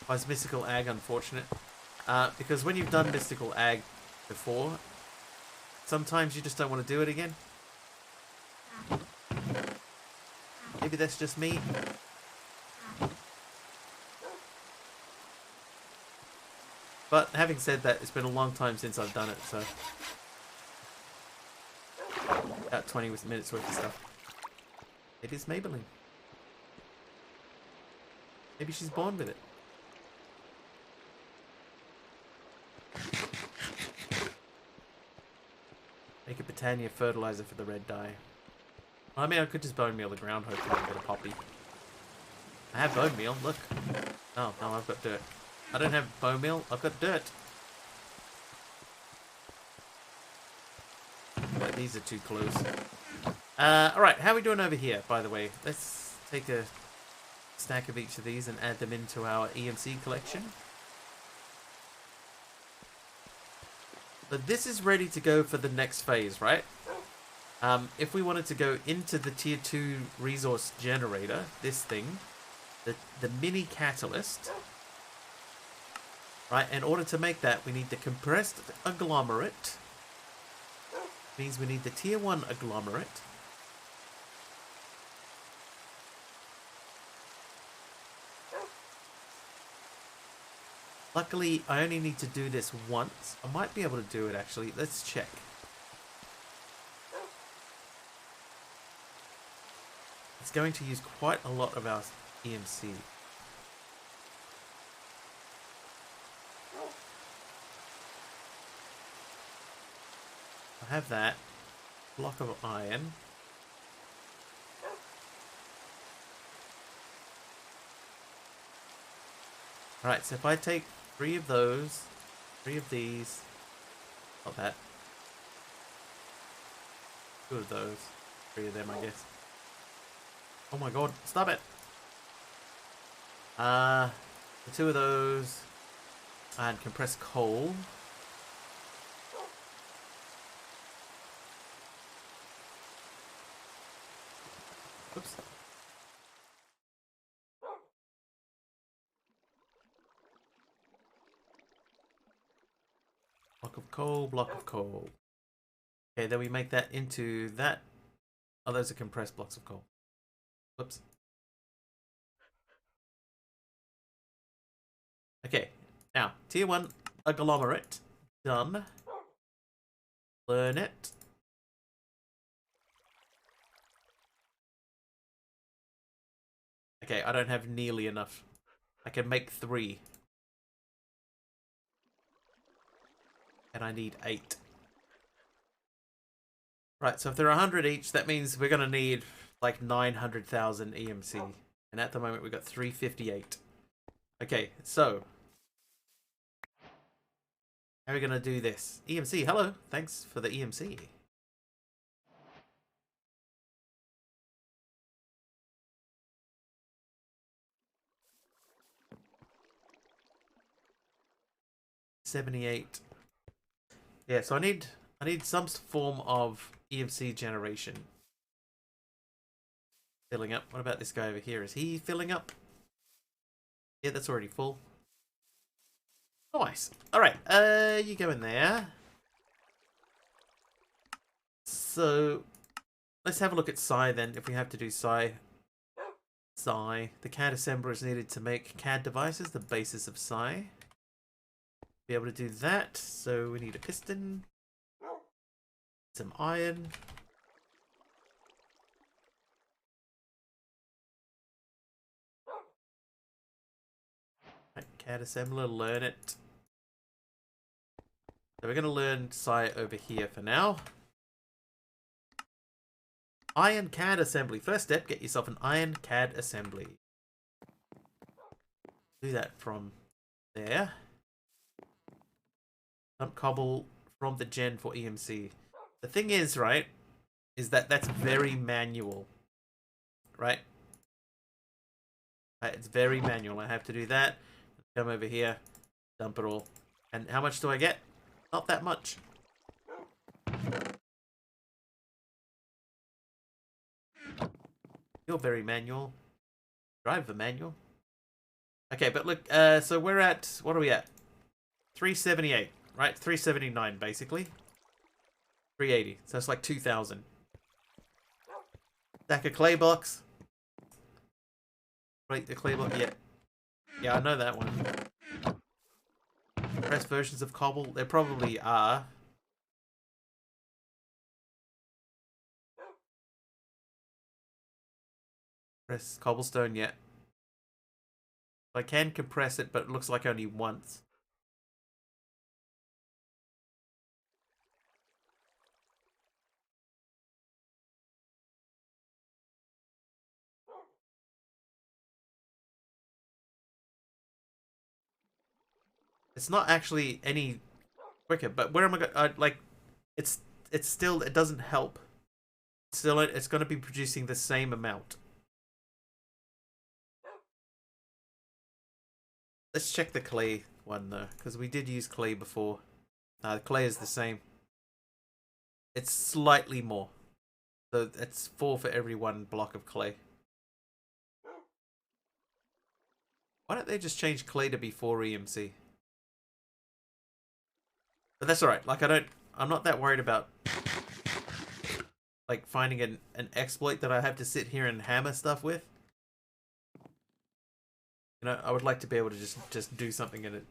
Why is Mystical Ag unfortunate? Because when you've done Mystical Ag before, sometimes you just don't want to do it again. Maybe that's just me. But having said that, it's been a long time since I've done it, so... About 20 minutes worth of stuff. It is Maybelline. Maybe she's born with it. Make a Britannia fertilizer for the red dye. I mean, I could just bone meal the ground, hopefully and get a poppy. I have bone meal, look. Oh, no, I've got dirt. I don't have bone meal, I've got dirt. Like, these are too close. Alright, how are we doing over here, by the way? Let's take a stack of each of these and add them into our EMC collection. But this is ready to go for the next phase, right? If we wanted to go into the tier 2 resource generator, this thing, the mini catalyst, right? In order to make that, we need the compressed agglomerate. Means we need the tier 1 agglomerate. Luckily, I only need to do this once. I might be able to do it actually. Let's check. It's going to use quite a lot of our EMC. I have that. Block of iron. Alright, so if I take 3 of those, 3 of these, not that, 2 of those, 3 of them I guess. Oh my god, stop it! The 2 of those, and compressed coal. Oops. Block of coal, block of coal. Okay, then we make that into that. Oh, those are compressed blocks of coal. Whoops. Okay, now, tier 1 agglomerate. Done. Learn it. Okay, I don't have nearly enough. I can make 3. And I need 8. Right, so if they're 100 each, that means we're going to need like 900,000 EMC. And at the moment, we've got 358. Okay, so how are we going to do this? EMC, hello. Thanks for the EMC. $78. Yeah, so I need some form of EMC generation. Filling up. What about this guy over here? Is he filling up? Yeah, that's already full. Nice. Alright, you go in there. So, let's have a look at Psi then, if we have to do Psi. Psi. The CAD assembler is needed to make CAD devices, the basis of Psi. Be able to do that, so we need a piston. Some iron. Right, CAD assembler, learn it. So we're going to learn Psi over here for now. Iron CAD assembly. First step, get yourself an iron CAD assembly. Do that from there. Dump cobble from the gen for EMC. The thing is, right, is that that's very manual. Right? It's very manual. I have to do that. Come over here. Dump it all. And how much do I get? Not that much. You're very manual. Drive the manual. Okay, but look, so we're at, what are we at? 378, right? 379, basically. 380, so it's like 2,000. Stack of clay blocks. Right, the clay block, yeah. Yeah, I know that one. Press versions of cobble, there probably are. Press cobblestone, yeah. I can compress it, but it looks like only once. It's not actually any quicker, but where am I going? Like, it's still, it doesn't help. Still, it's going to be producing the same amount. Let's check the clay one though, because we did use clay before. The clay is the same. It's slightly more. So it's 4 for every 1 block of clay. Why don't they just change clay to be 4 EMC? But that's alright. Like, I'm not that worried about like finding an exploit that I have to sit here and hammer stuff with. You know, I would like to be able to just do something and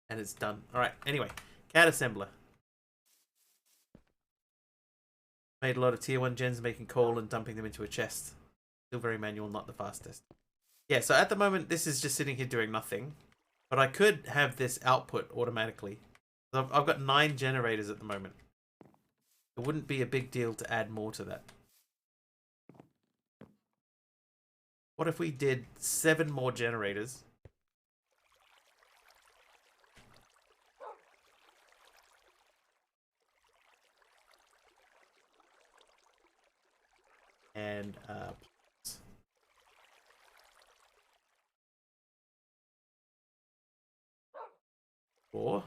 it's done. Alright, anyway. CAD assembler. Made a lot of tier 1 gens making coal and dumping them into a chest. Still very manual, not the fastest. Yeah, so at the moment this is just sitting here doing nothing. But I could have this output automatically. I've got 9 generators at the moment. It wouldn't be a big deal to add more to that. What if we did 7 more generators? And, 4.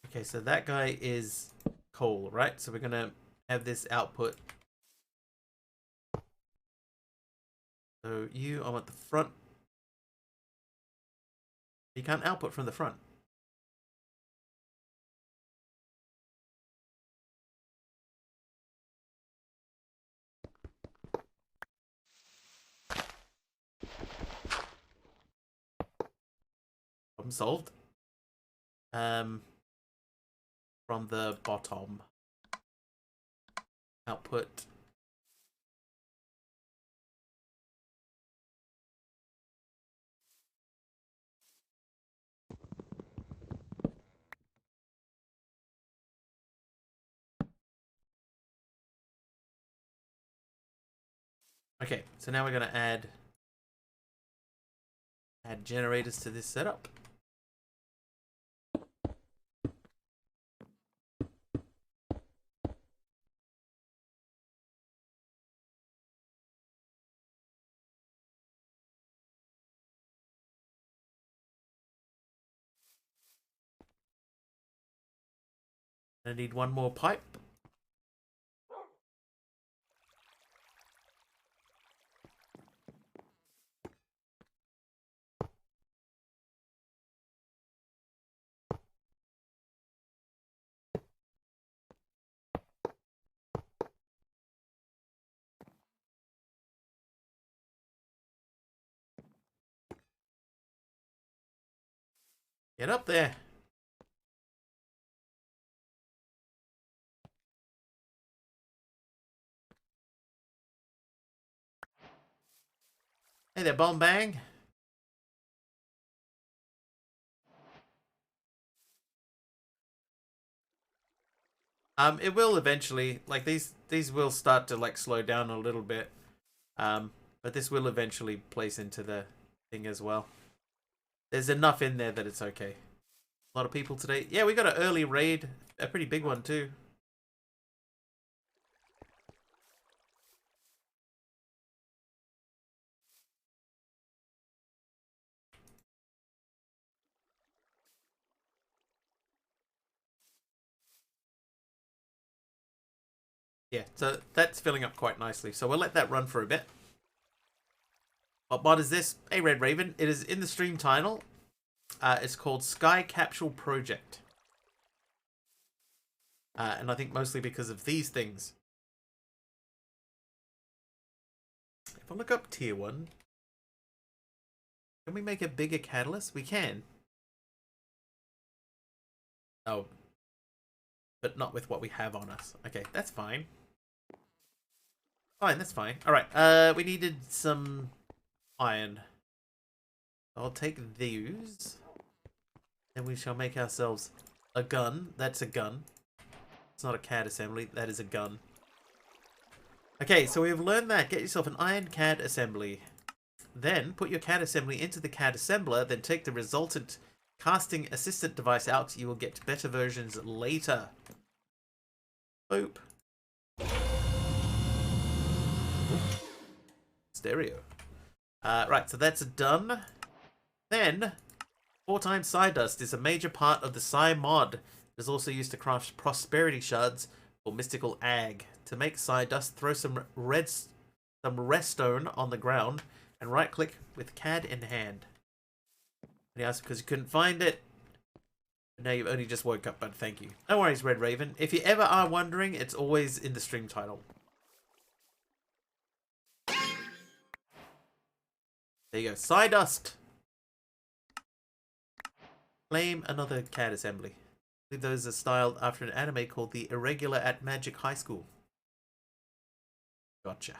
Okay, so that guy is coal, right? So we're gonna have this output. So you, I'm at the front. You can't output from the front. Problem solved. From the bottom. Output. Okay, so now we're gonna add generators to this setup. I need 1 more pipe. Get up there. Hey there, Bomb Bang. It will eventually, like these will start to like slow down a little bit. But this will eventually place into the thing as well. There's enough in there that it's okay. A lot of people today. Yeah, we got an early raid, a pretty big one too. Yeah, so that's filling up quite nicely. So we'll let that run for a bit. What mod is this? Hey, Red Raven. It is in the stream title. It's called Sky Capsule Project. And I think mostly because of these things. If I look up tier 1, can we make a bigger catalyst? We can. Oh. But not with what we have on us. Okay, that's fine. Fine, that's fine. Alright, we needed some iron. I'll take these. And we shall make ourselves a gun. That's a gun. It's not a CAD assembly. That is a gun. Okay, so we've learned that. Get yourself an iron CAD assembly. Then put your CAD assembly into the CAD assembler. Then take the resultant casting assistant device out. You will get better versions later. Boop. Stereo. Right, so that's done. Then, 4 times Psydust is a major part of the Psy mod. It is also used to craft prosperity shards for mystical ag. To make Psydust, throw some redstone on the ground and right click with CAD in hand. And he asked because you couldn't find it. But now you've only just woke up, but thank you. No worries, Red Raven. If you ever are wondering, it's always in the stream title. There you go. Psydust. Claim another CAD assembly. I believe those are styled after an anime called The Irregular at Magic High School. Gotcha.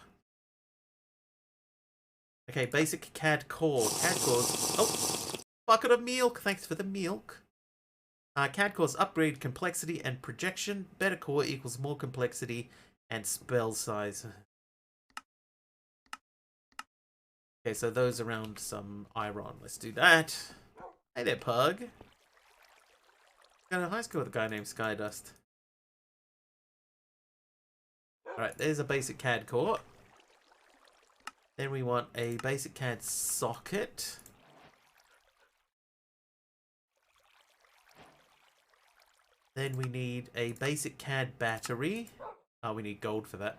Okay, basic CAD core. CAD cores. Oh, bucket of milk. Thanks for the milk. CAD cores upgrade complexity and projection. Better core equals more complexity and spell size. Okay, so those around some iron. Let's do that. Hey there, Pug. Got a high school with a guy named Skydust. Alright, there's a basic CAD core. Then we want a basic CAD socket. Then we need a basic CAD battery. Oh, we need gold for that.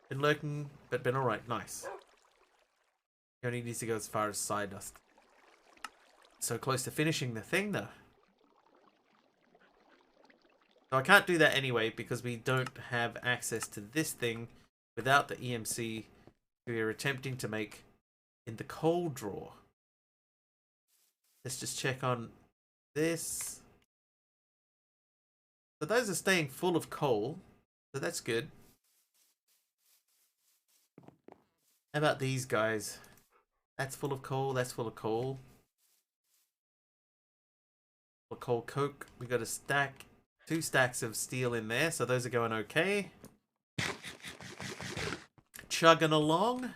Been lurking, but been alright. Nice. He only needs to go as far as Psydust. So close to finishing the thing, though. So I can't do that anyway, because we don't have access to this thing without the EMC we are attempting to make in the coal drawer. Let's just check on this. So those are staying full of coal, so that's good. How about these guys? That's full of coal, that's full of coal. Full of coal coke. We got a stack, 2 stacks of steel in there, so those are going okay. Chugging along.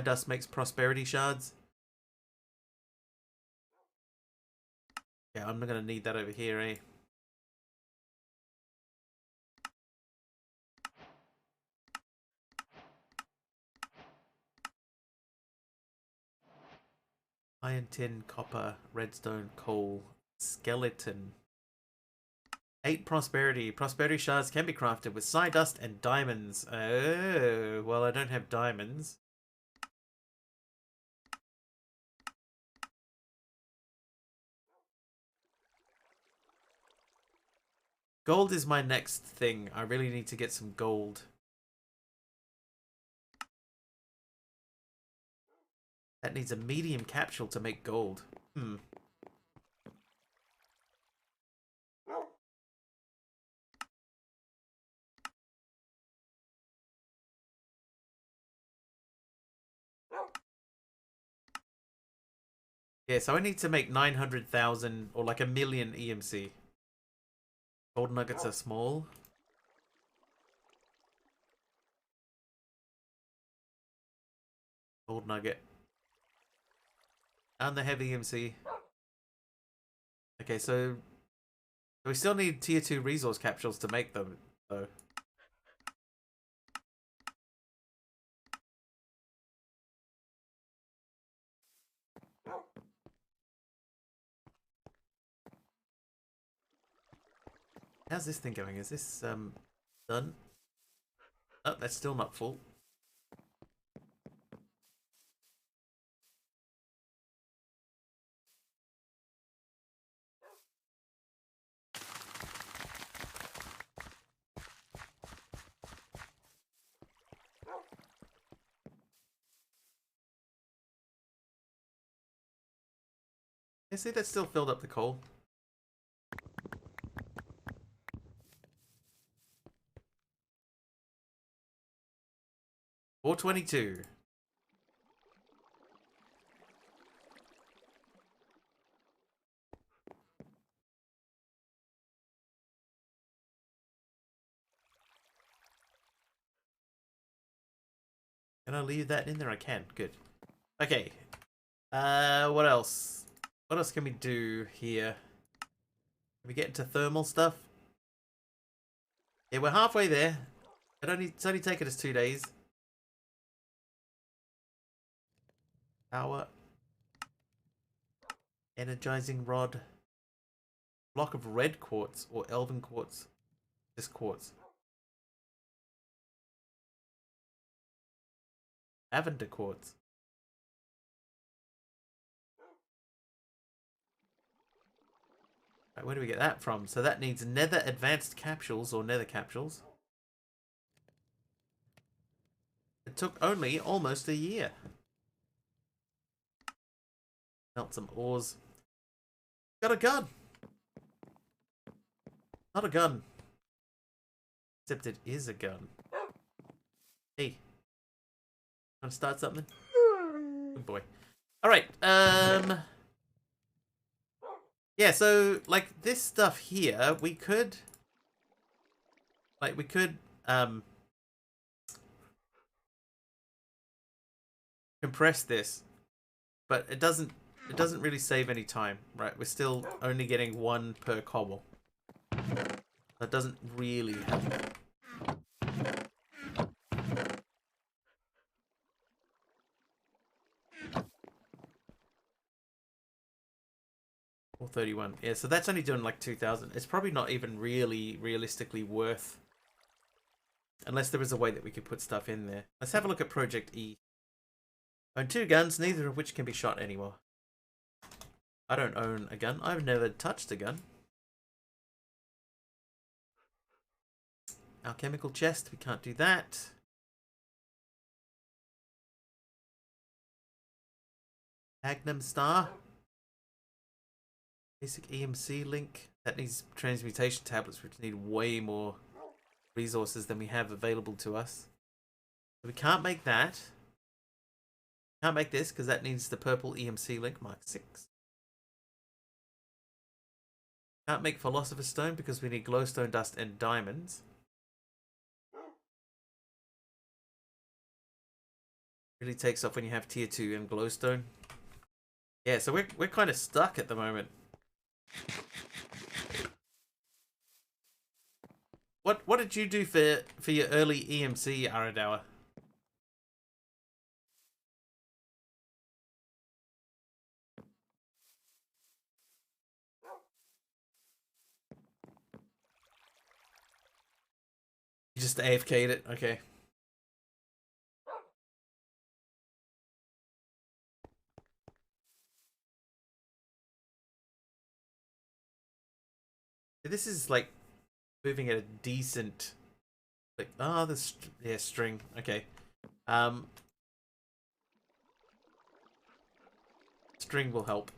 Dust makes prosperity shards. Yeah, I'm not gonna need that over here, eh? Iron, tin, copper, redstone, coal, skeleton. 8 prosperity. Prosperity shards can be crafted with Psydust and diamonds. Oh, well, I don't have diamonds. Gold is my next thing. I really need to get some gold. That needs a medium capsule to make gold. Yeah, so I need to make 900,000 or like 1,000,000 EMC. Gold nuggets are small. Gold nugget. And the heavy EMC. Okay, so we still need tier 2 resource capsules to make them, though. How's this thing going? Is this done? Oh, that's still not full. I see that still filled up the coal. $4.22. Can I leave that in there? I can. Good. Okay. What else? What else can we do here? Can we get into thermal stuff? Yeah, we're halfway there. It's only taken us 2 days. Power. Energizing rod. Block of red quartz or elven quartz. This quartz. Lavender quartz. Right, where do we get that from? So that needs nether advanced capsules or nether capsules. It took only almost a year. Melt some ores. Got a gun. Not a gun. Except it is a gun. Hey. Want to start something? Good boy. Alright, yeah, so, like, this stuff here, we could... compress this. But it doesn't really save any time, right? We're still only getting 1 per cobble. That doesn't really help. 431. Yeah, so that's only doing like 2,000. It's probably not even really realistically worth, unless there was a way that we could put stuff in there. Let's have a look at Project E. Own 2 guns, neither of which can be shot anymore. I don't own a gun. I've never touched a gun. Alchemical chest, we can't do that. Magnum star. Basic EMC link. That needs transmutation tablets, which need way more resources than we have available to us. We can't make that. Can't make this because that needs the purple EMC link, Mark 6. Can't make Philosopher's Stone because we need glowstone dust and diamonds. Really takes off when you have tier 2 and glowstone. Yeah, so we're kind of stuck at the moment. What did you do for your early EMC, Aradawa? You just AFK'd it? Okay. This is like moving at a decent, like, oh, this, yeah, string. Okay. String will help.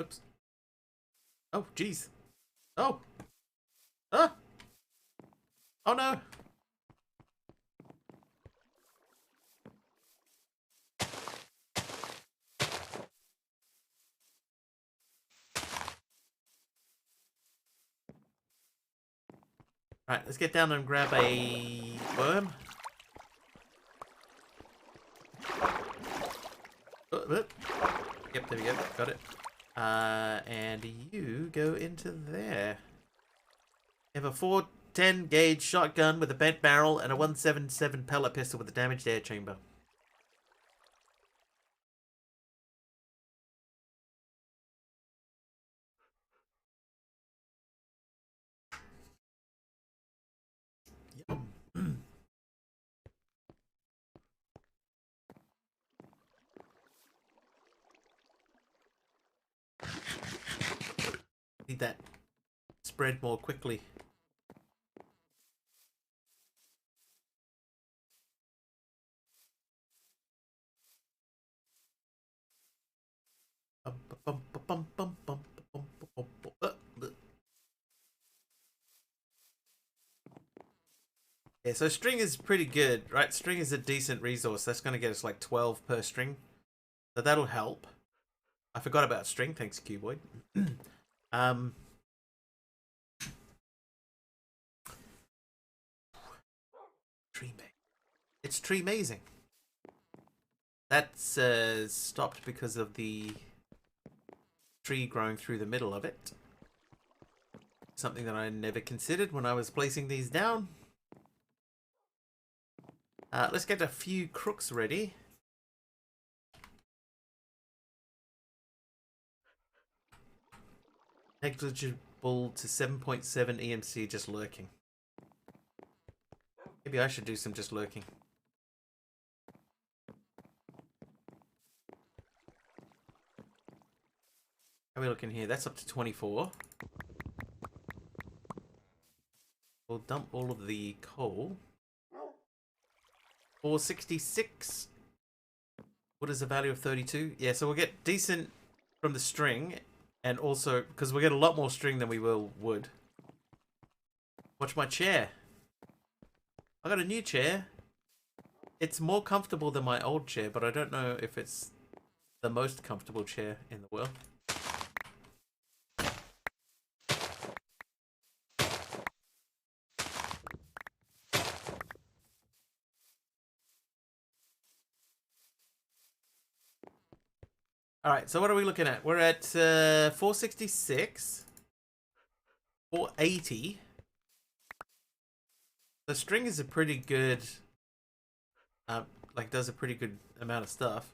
Oops. Oh, jeez. Oh. Ah. Oh no. Alright, let's get down and grab a worm. Yep, there we go. Got it. And you go into there. You have a 4 10 gauge shotgun with a bent barrel and a 177 pellet pistol with a damaged air chamber. Yum. Need that spread more quickly. Yeah, so string is pretty good, right? String is a decent resource. That's going to get us like 12 per string. So that'll help. I forgot about string. Thanks, Cuboid. Tree amazing. It's tree amazing. That's stopped because of the tree growing through the middle of it. Something that I never considered when I was placing these down. Let's get a few crooks ready. Negligible to 7.7 EMC just lurking. Maybe I should do some just lurking. How are we looking here? That's up to 24. We'll dump all of the coal. 466. What is the value of 32? Yeah, so we'll get decent from the string. And also, because we'll get a lot more string than we will wood. Watch my chair. I got a new chair. It's more comfortable than my old chair, but I don't know if it's the most comfortable chair in the world. Alright, so what are we looking at? We're at 466. 480. The string is a pretty good... like, does a pretty good amount of stuff.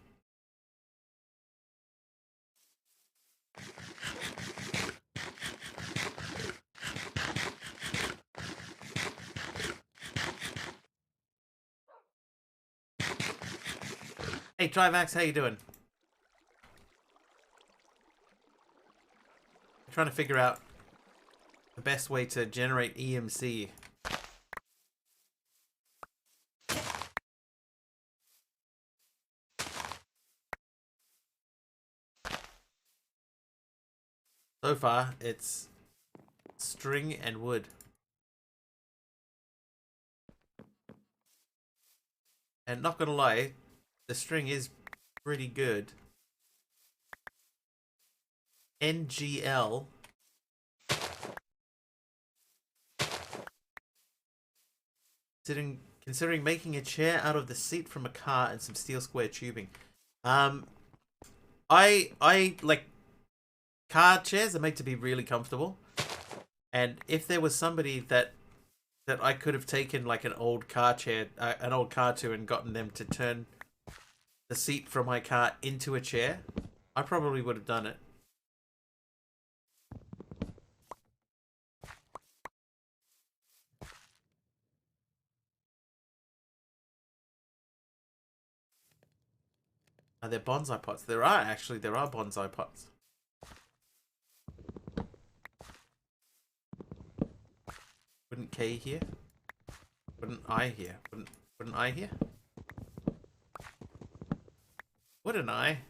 Hey, Trivax, how you doing? I'm trying to figure out the best way to generate EMC. So far, it's string and wood. And not gonna lie, the string is pretty good. NGL. Considering making a chair out of the seat from a car and some steel square tubing. I like car chairs are made to be really comfortable. And if there was somebody that I could have taken like an old car chair, an old car to and gotten them to turn the seat from my car into a chair, I probably would have done it. Are there bonsai pots? There are bonsai pots. Wouldn't K here? Wouldn't I here? Wouldn't I here? Wouldn't I?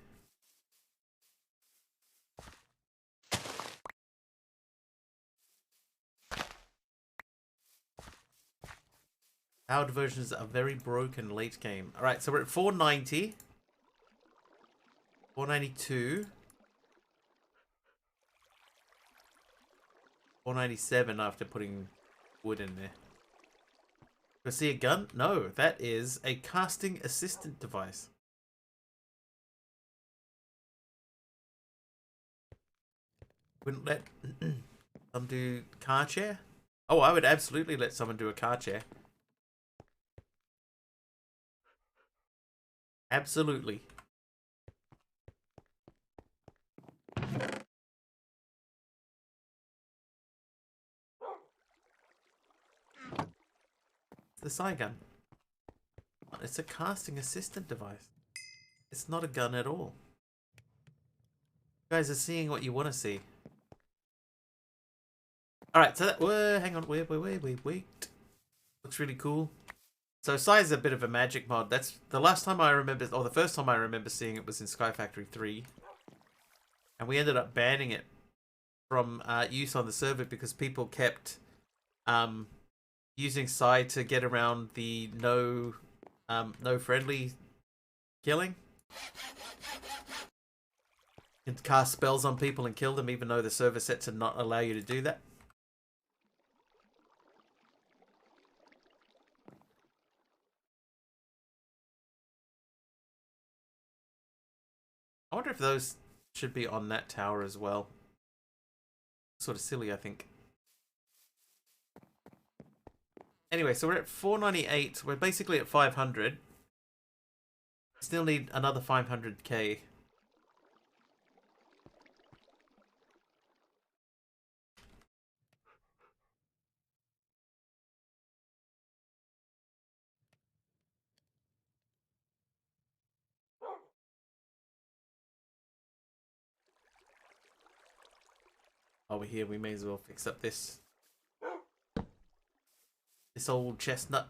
Powered versions are very broken late game. Alright, so we're at 490. 492. 497 after putting wood in there. Do I see a gun? No, that is a casting assistant device. Wouldn't let them do car chair? Oh, I would absolutely let someone do a car chair. Absolutely. The side gun. It's a casting assistant device. It's not a gun at all. You guys are seeing what you want to see. Alright, so that... Whoa, hang on. Wait. Looks really cool. So Sai is a bit of a magic mod. That's the last time I remember... Or the first time I remember seeing it was in Sky Factory 3. And we ended up banning it from use on the server because people kept using Sai to get around the no friendly killing. And cast spells on people and kill them even though the server set to not allow you to do that. I wonder if those should be on that tower as well. Sort of silly, I think. Anyway, so we're at 498. We're basically at 500. Still need another 500k. Over here, we may as well fix up this old chestnut.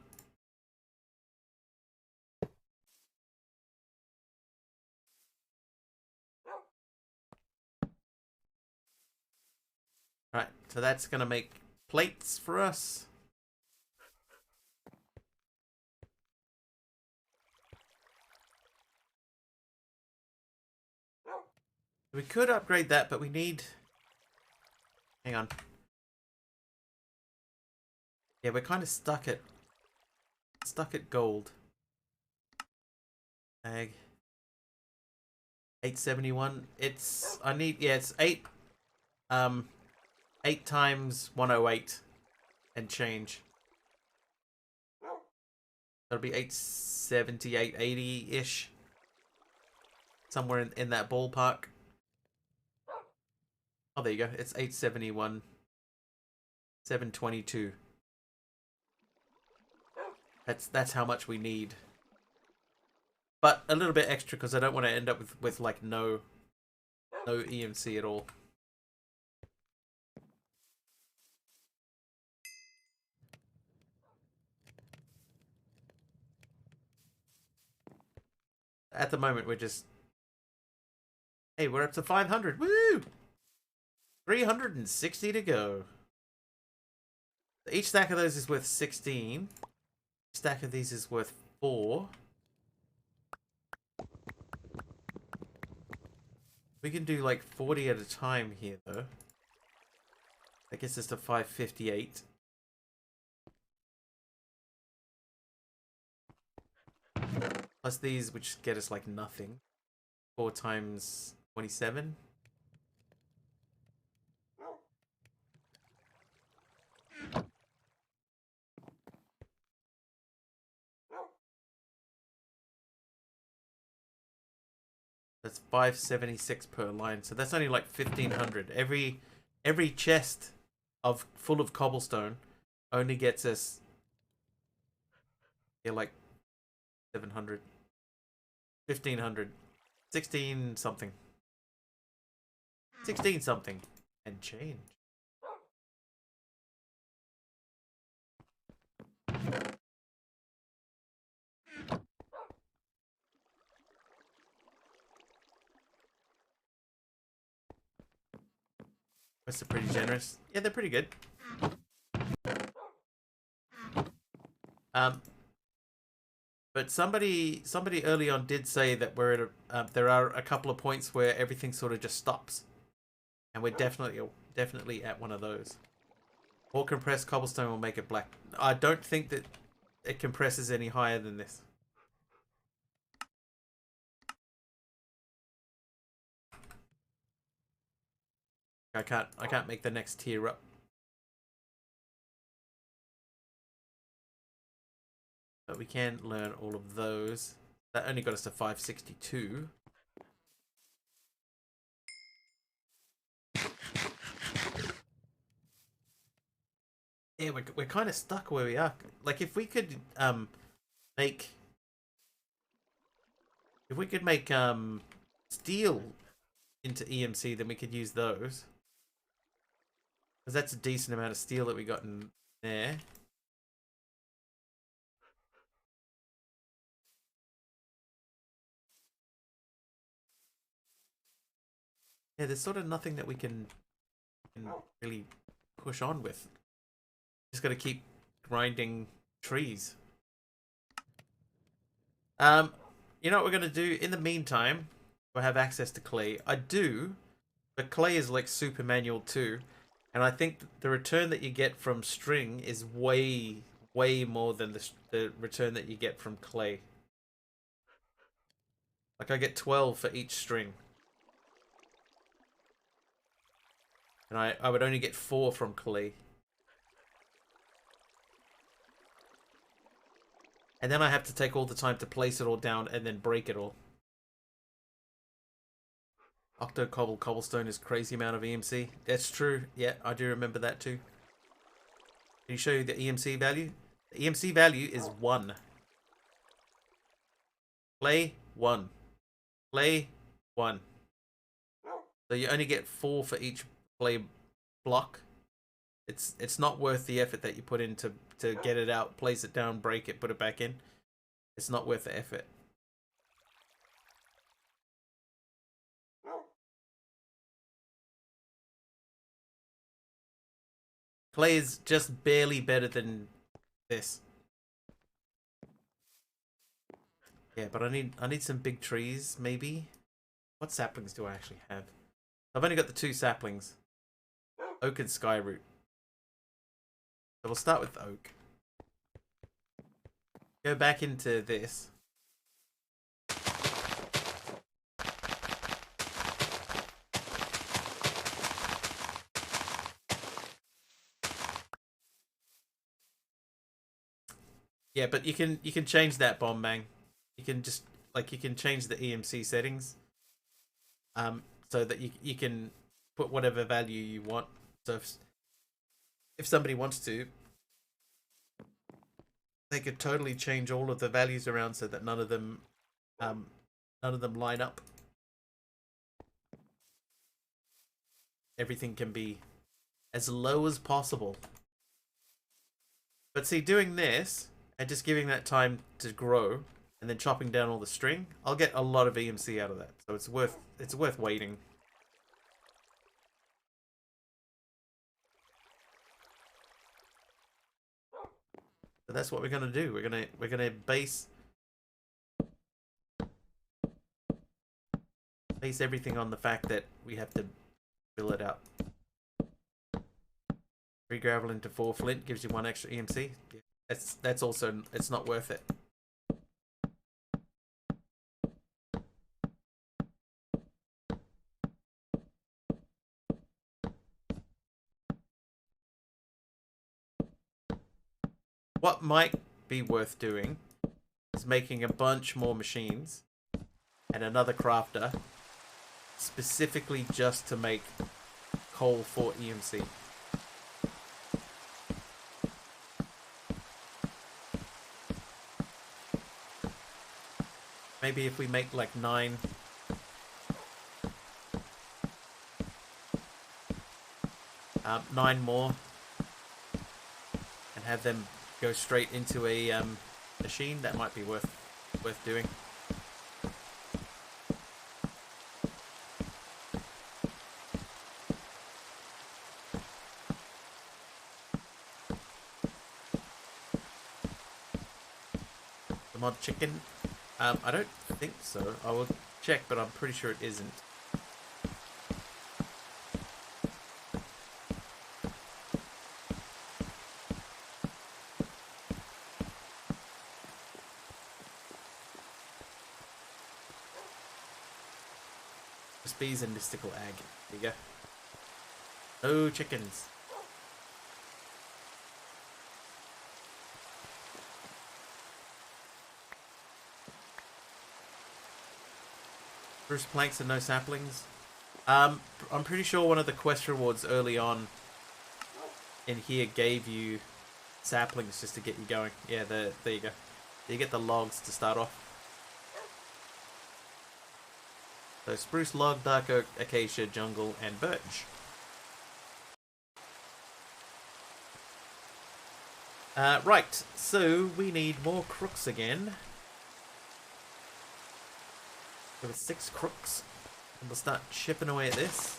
Right, so that's gonna make plates for us. We could upgrade that, but we need... Hang on. Yeah, we're kind of stuck at gold. Ag. 871. It's it's 8 times 108 and change. That'll be 870, 880-ish. Somewhere in that ballpark. Oh, there you go. It's 871. 722. That's how much we need. But a little bit extra because I don't want to end up with like no EMC at all. At the moment we're just... Hey, we're up to 500. Woo! 360 to go. Each stack of those is worth 16. Each stack of these is worth 4. We can do like 40 at a time here, though. That gets us to 558. Plus these, which get us like nothing. 4 times 27. That's 576 per line, so that's only like 1500. Every chest full of cobblestone only gets us like 700, 1500, 16 something, 16 something, and change. That's pretty generous. Yeah, they're pretty good. But somebody early on did say that we're at there are a couple of points where everything sort of just stops, and we're definitely at one of those. Or compressed cobblestone will make it black. I don't think that it compresses any higher than this. I can't make the next tier up. But we can learn all of those. That only got us to 562. Yeah, we're kind of stuck where we are. Like, if we could make steel into EMC, then we could use those. Because that's a decent amount of steel that we got in there. Yeah, there's sort of nothing that we can really push on with. Just got to keep grinding trees. You know what we're gonna do in the meantime? We'll have access to clay. I do, but clay is like super manual too, and I think the return that you get from string is way more than the return that you get from clay. Like, I get 12 for each string, and I would only get 4 from clay. And then I have to take all the time to place it all down and then break it all. Octo cobblestone is crazy amount of EMC. That's true. Yeah, I do remember that too. Can you show you the EMC value? The EMC value is 1. Play 1. Play 1. So you only get 4 for each play block. It's not worth the effort that you put in to get it out, place it down, break it, put it back in. It's not worth the effort. Clay is just barely better than this. Yeah, but I need some big trees, maybe. What saplings do I actually have? I've only got the 2 saplings. Oak and skyroot. So we'll start with oak. Go back into this. Yeah, but you can change that, bomb bang. You can just you can change the EMC settings. So that you can put whatever value you want. So if somebody wants to, they could totally change all of the values around so that none of them line up. Everything can be as low as possible. But see, doing this and just giving that time to grow and then chopping down all the string, I'll get a lot of EMC out of that. So it's worth waiting. So that's what we're gonna do. We're gonna base everything on the fact that we have to fill it out. 3 gravel into 4 flint gives you 1 extra EMC. Yeah. That's also, it's not worth it. What might be worth doing is making a bunch more machines and another crafter specifically just to make coal for EMC. Maybe if we make like 9 more and have them go straight into a machine, that might be worth doing. The mod chicken, I don't think so. I will check, but I'm pretty sure it isn't. Bees and mystical egg. There you go. No chickens. Spruce planks and no saplings. I'm pretty sure one of the quest rewards early on in here gave you saplings just to get you going. Yeah, there you go. You get the logs to start off. So spruce, log, dark oak, acacia, jungle, and birch. Right, so we need more crooks again. There were 6 crooks. And we'll start chipping away at this.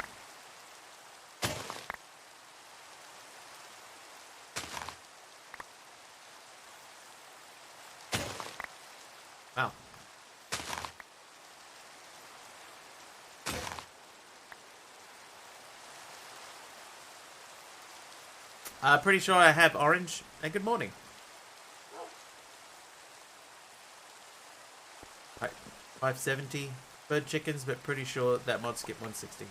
Wow. Pretty sure I have orange. And good morning. Right, 570 bird chickens, but pretty sure that mod skipped 160.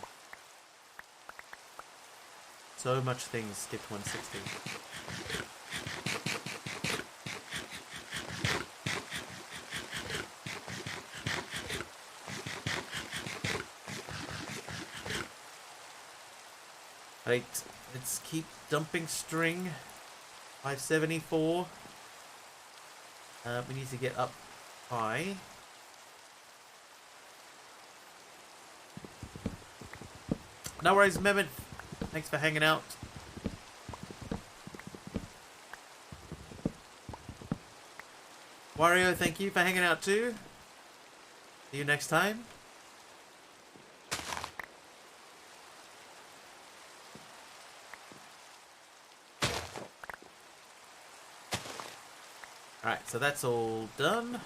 So much things skipped 160. Right, let's keep dumping string. 574. We need to get up high. No worries, Mehmet. Thanks for hanging out. Wario, thank you for hanging out too. See you next time. Alright, so that's all done.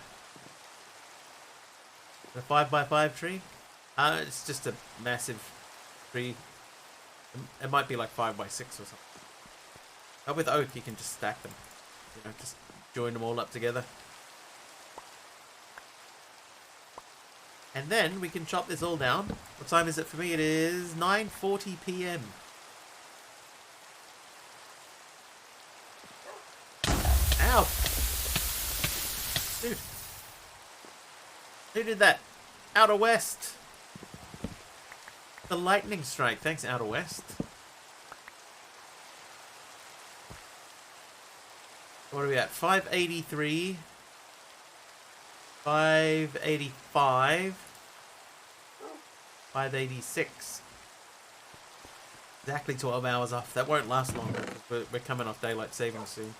The 5x5 tree. It's just a massive tree. It might be like 5x6 or something. But with oak, you can just stack them. You know, just join them all up together. And then we can chop this all down. What time is it for me? It is 9:40 p.m. Ow! Dude. Who did that? Outer West. The lightning strike. Thanks, Outer West. What are we at? 583. 585. 586. Exactly 12 hours off. That won't last long. We're coming off daylight savings soon.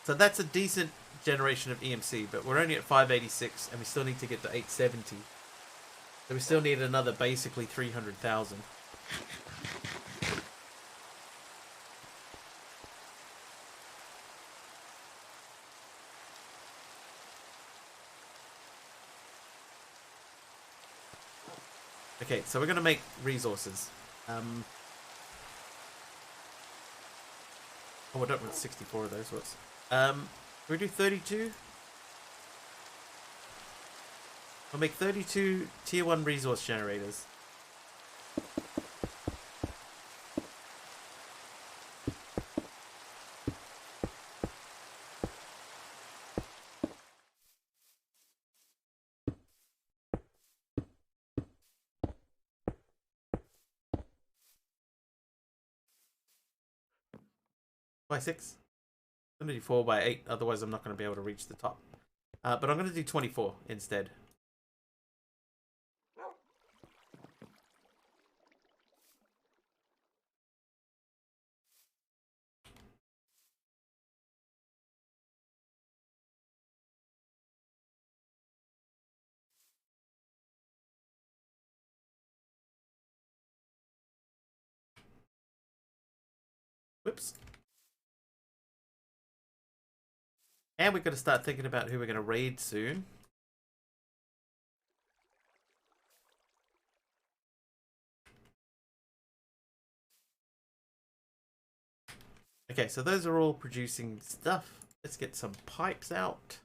So that's a decent generation of EMC, but we're only at 586 and we still need to get to 870. So we still need another basically 300,000. Okay, so we're going to make resources. Oh, I don't want 64 of those. What's can we do 32? I'll make 32 tier 1 resource generators. By 6? I'm going to do 4 by 8, otherwise I'm not going to be able to reach the top. But I'm going to do 24 instead. Whoops. And we've got to start thinking about who we're going to raid soon. Okay, so those are all producing stuff. Let's get some pipes out.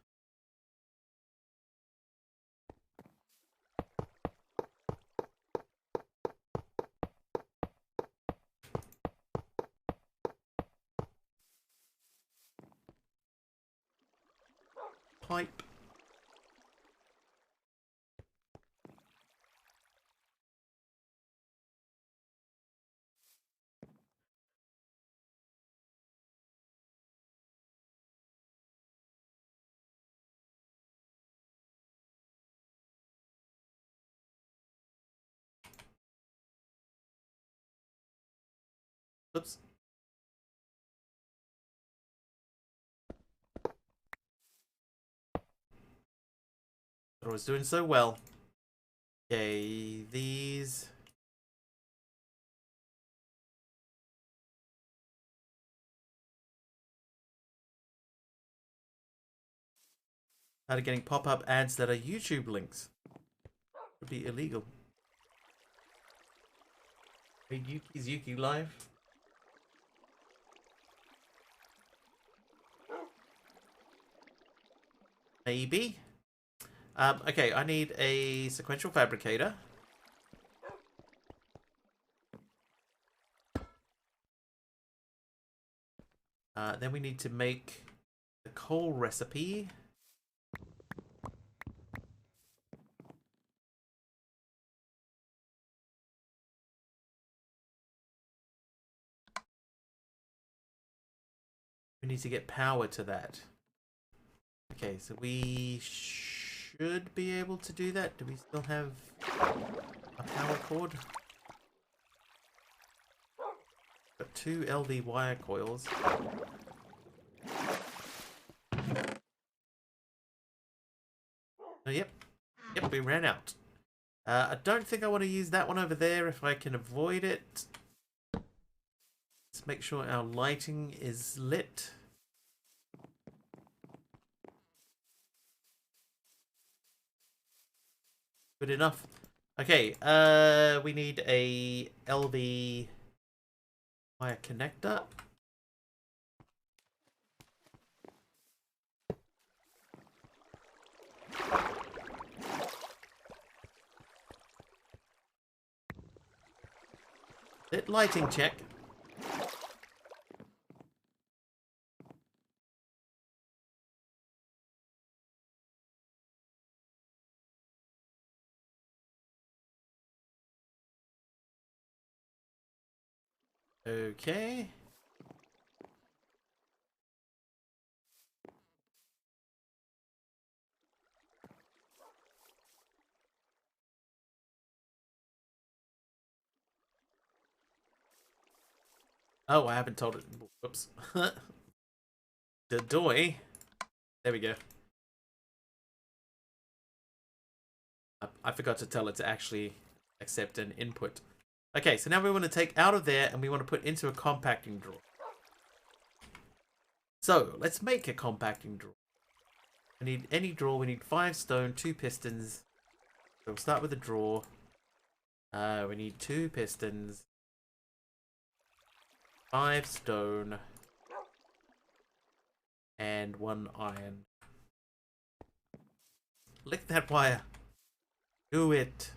pipe. Oops. I was doing so well. Okay, these. How to getting pop-up ads that are YouTube links. Would be illegal. Hey, Yuki's Yuki Live. Maybe. Okay, I need a sequential fabricator. Then we need to make the coal recipe. We need to get power to that. Okay, so we should be able to do that. Do we still have a power cord? Got 2 LV wire coils. Oh, yep. Yep, we ran out. I don't think I want to use that one over there if I can avoid it. Let's make sure our lighting is lit. Good enough. Okay, we need a LV wire connector. Lit lighting check. Okay. Oh, I haven't told it. Whoops. The doy. There we go. I forgot to tell it to actually accept an input. Okay, so now we want to take out of there and we want to put into a compacting drawer. So, let's make a compacting drawer. We need any drawer. We need 5 stone, 2 pistons. So we'll start with a drawer. We need 2 pistons, 5 stone, and 1 iron. Lick that wire. Do it.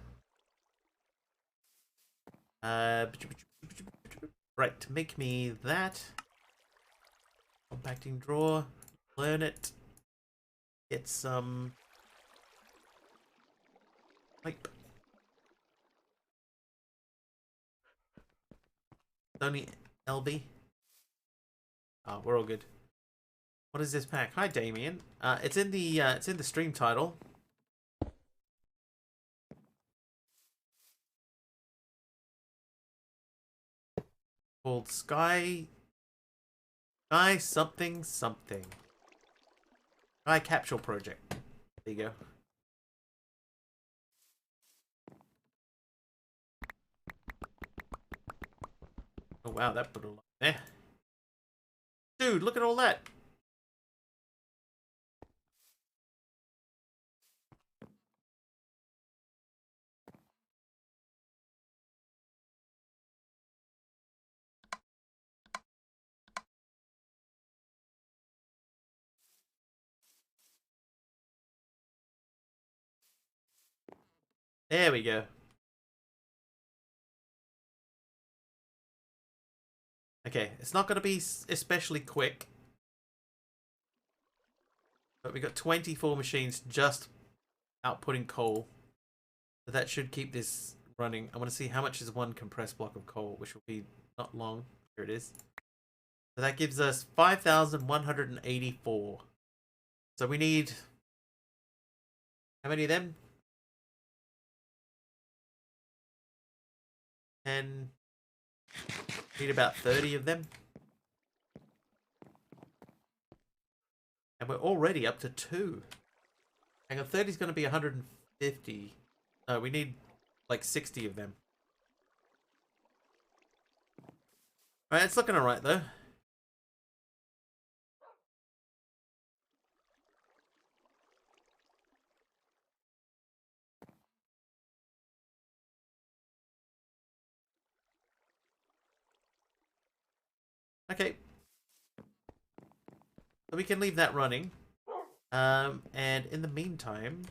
Right, make me that. Compacting drawer. Learn it. Get some pipe. Only LB. Oh, we're all good. What is this pack? Hi, Damien. It's in the stream title. Called Sky something something. Sky Capsule Project. There you go. Oh wow, that put a lot there. Dude, look at all that. There we go. Okay, it's not going to be especially quick. But we got 24 machines just outputting coal. So that should keep this running. I want to see how much is one compressed block of coal, which will be not long. Here it is. So that gives us 5,184. So we need... how many of them? 10. Need about 30 of them. And we're already up to 2. Hang on, 30 is going to be 150. No, we need like 60 of them. Alright, it's looking alright though. Okay. So we can leave that running. And in the meantime,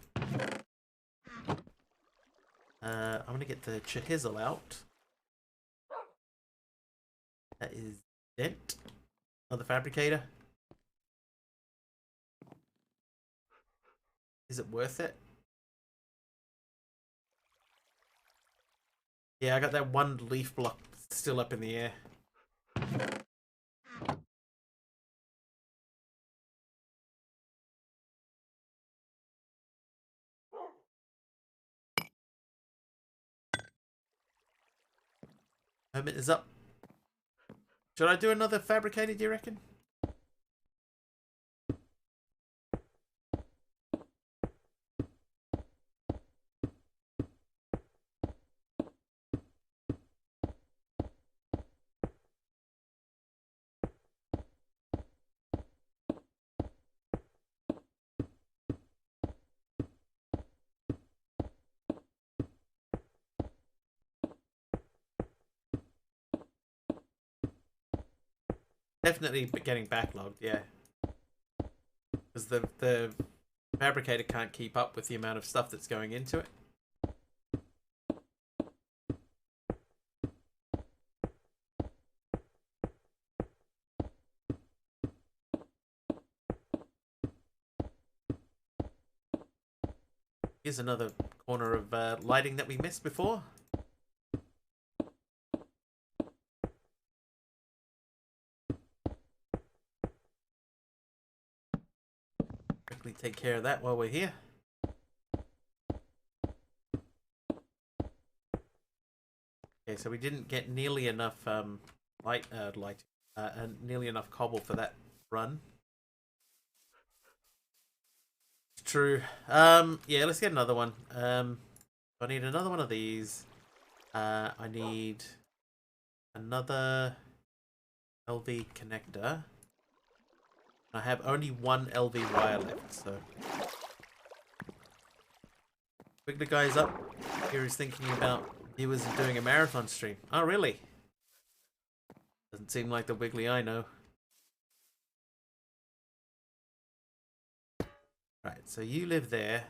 I'm going to get the chisel out. That is Dent. Another fabricator. Is it worth it? Yeah, I got that one leaf block still up in the air. Hermit is up. Should I do another fabricator, do you reckon? Definitely getting backlogged, yeah. Because the fabricator can't keep up with the amount of stuff that's going into it. Here's another corner of lighting that we missed before. Quickly take care of that while we're here. Okay, so we didn't get nearly enough nearly enough cobble for that run. It's true. Yeah, let's get another one. I need another one of these. I need another LV connector. I have only one LV wire left, so. Wiggler guy's up. Here he's thinking about viewers doing a marathon stream. Oh, really? Doesn't seem like the Wiggly I know. Right, so you live there.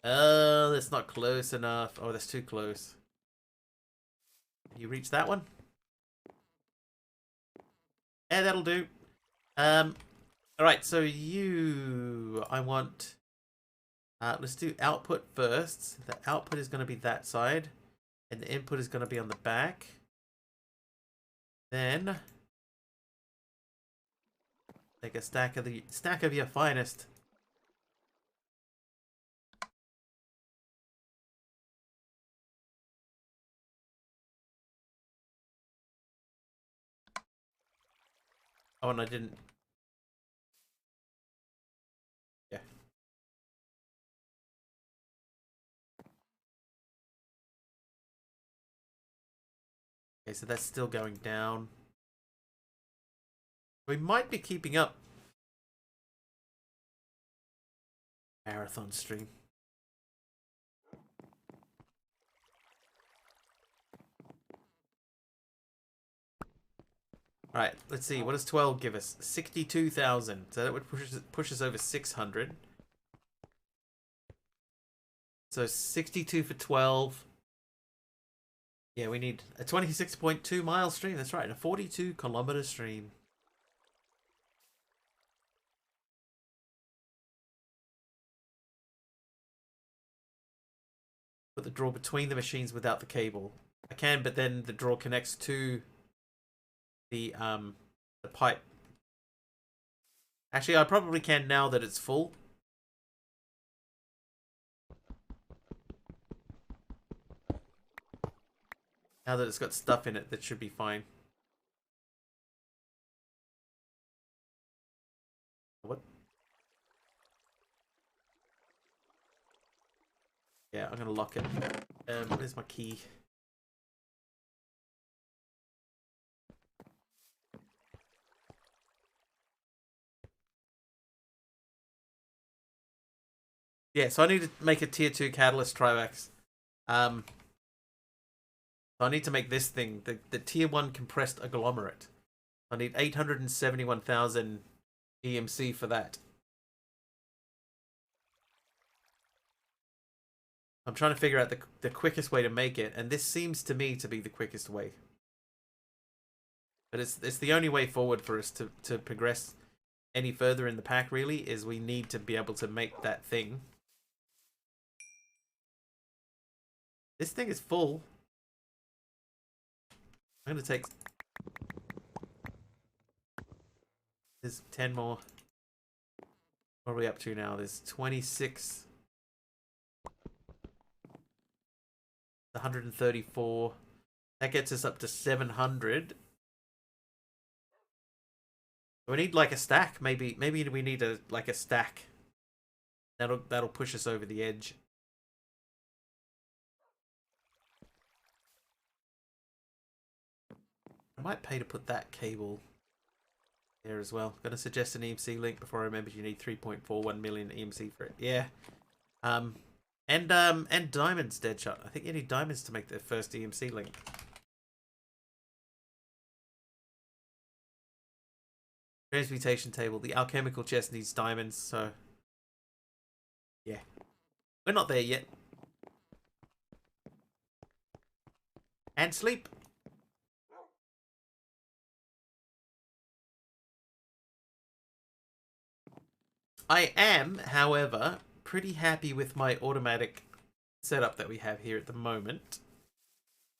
Oh, that's not close enough. Oh, that's too close. Can you reach that one? Yeah, that'll do. Alright, so I want... let's do output first. The output is going to be that side. And the input is going to be on the back. Then... take a stack of your finest. Oh, and I didn't... yeah. Okay, so that's still going down. We might be keeping up. Marathon stream. Alright, let's see. What does 12 give us? 62,000. So that would push us over 600. So 62 for 12. Yeah, we need a 26.2 mile stream. That's right, a 42-kilometer stream. Put the drawer between the machines without the cable. I can, but then the drawer connects to the pipe. Actually, I probably can now that it's full. Now that it's got stuff in it, that should be fine. What? Yeah, I'm gonna lock it. Where's my key? Yeah, so I need to make a tier 2 catalyst trivax. So I need to make this thing, the tier 1 compressed agglomerate. I need 871,000 EMC for that. I'm trying to figure out the quickest way to make it, and this seems to me to be the quickest way. But it's the only way forward for us to progress any further in the pack, really, is we need to be able to make that thing. This thing is full. I'm going to take... There's 10 more. What are we up to now? There's 26... 134. That gets us up to 700. We need like a stack. Maybe we need a stack. That'll push us over the edge. I might pay to put that cable there as well. Gonna suggest an EMC link before I remember you need 3.41 million EMC for it. Yeah. And diamonds, Deadshot. I think you need diamonds to make the first EMC link. Transmutation table. The alchemical chest needs diamonds, so yeah. We're not there yet. And sleep. I am, however, pretty happy with my automatic setup that we have here at the moment.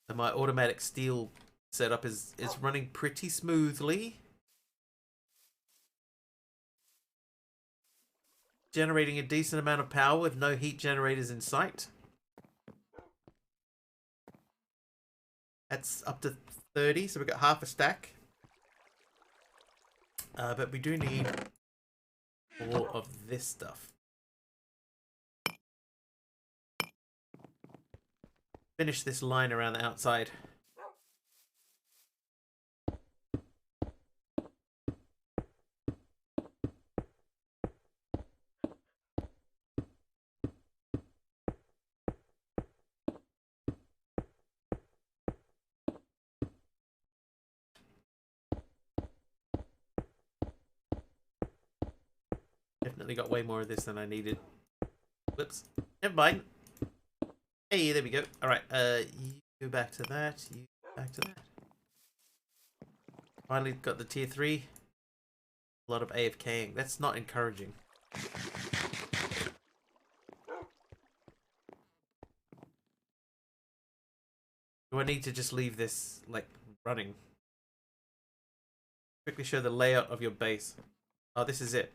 And my automatic steel setup is running pretty smoothly. Generating a decent amount of power with no heat generators in sight. That's up to 30, so we've got half a stack. But we do need more of this stuff. Finish this line around the outside. Definitely got way more of this than I needed. Whoops. Never mind. Hey, there we go. Alright, you go back to that. You back to that. Finally got the tier 3. A lot of AFKing. That's not encouraging. Do I need to just leave this, like, running? Quickly show the layout of your base. Oh, this is it.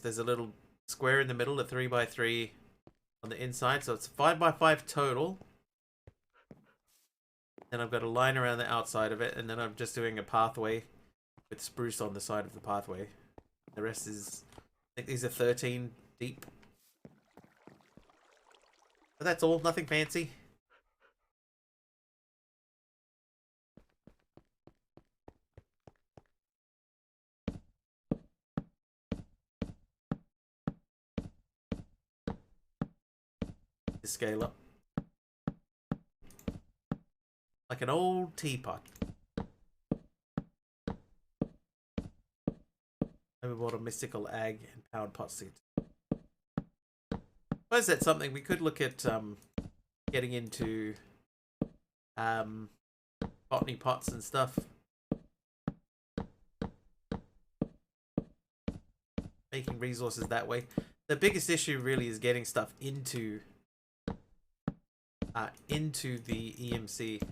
There's a little square in the middle, a 3x3 on the inside, so it's 5x5 total. Then I've got a line around the outside of it, and then I'm just doing a pathway with spruce on the side of the pathway. The rest is, I think these are 13 deep. But that's all, nothing fancy. To scale up. Like an old teapot. Overboard a mystical egg and powered pot seeds. suppose that's something we could look at getting into botany pots and stuff. Making resources that way. The biggest issue really is getting stuff into the EMC.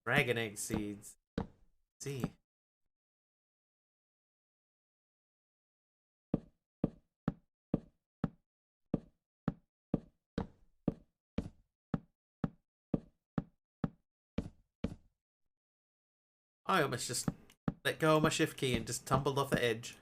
Dragon egg seeds. See. I almost just let go of my shift key and just tumbled off the edge.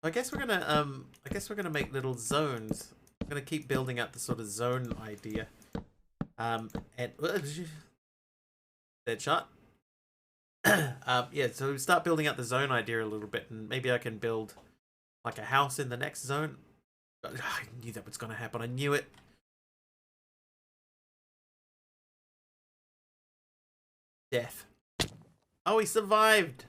I guess we're gonna make little zones. I'm gonna keep building up the sort of zone idea. And dead shot. Yeah, so we start building up the zone idea a little bit, and maybe I can build like a house in the next zone. I knew that was gonna happen. I knew it. Death. Oh, he survived.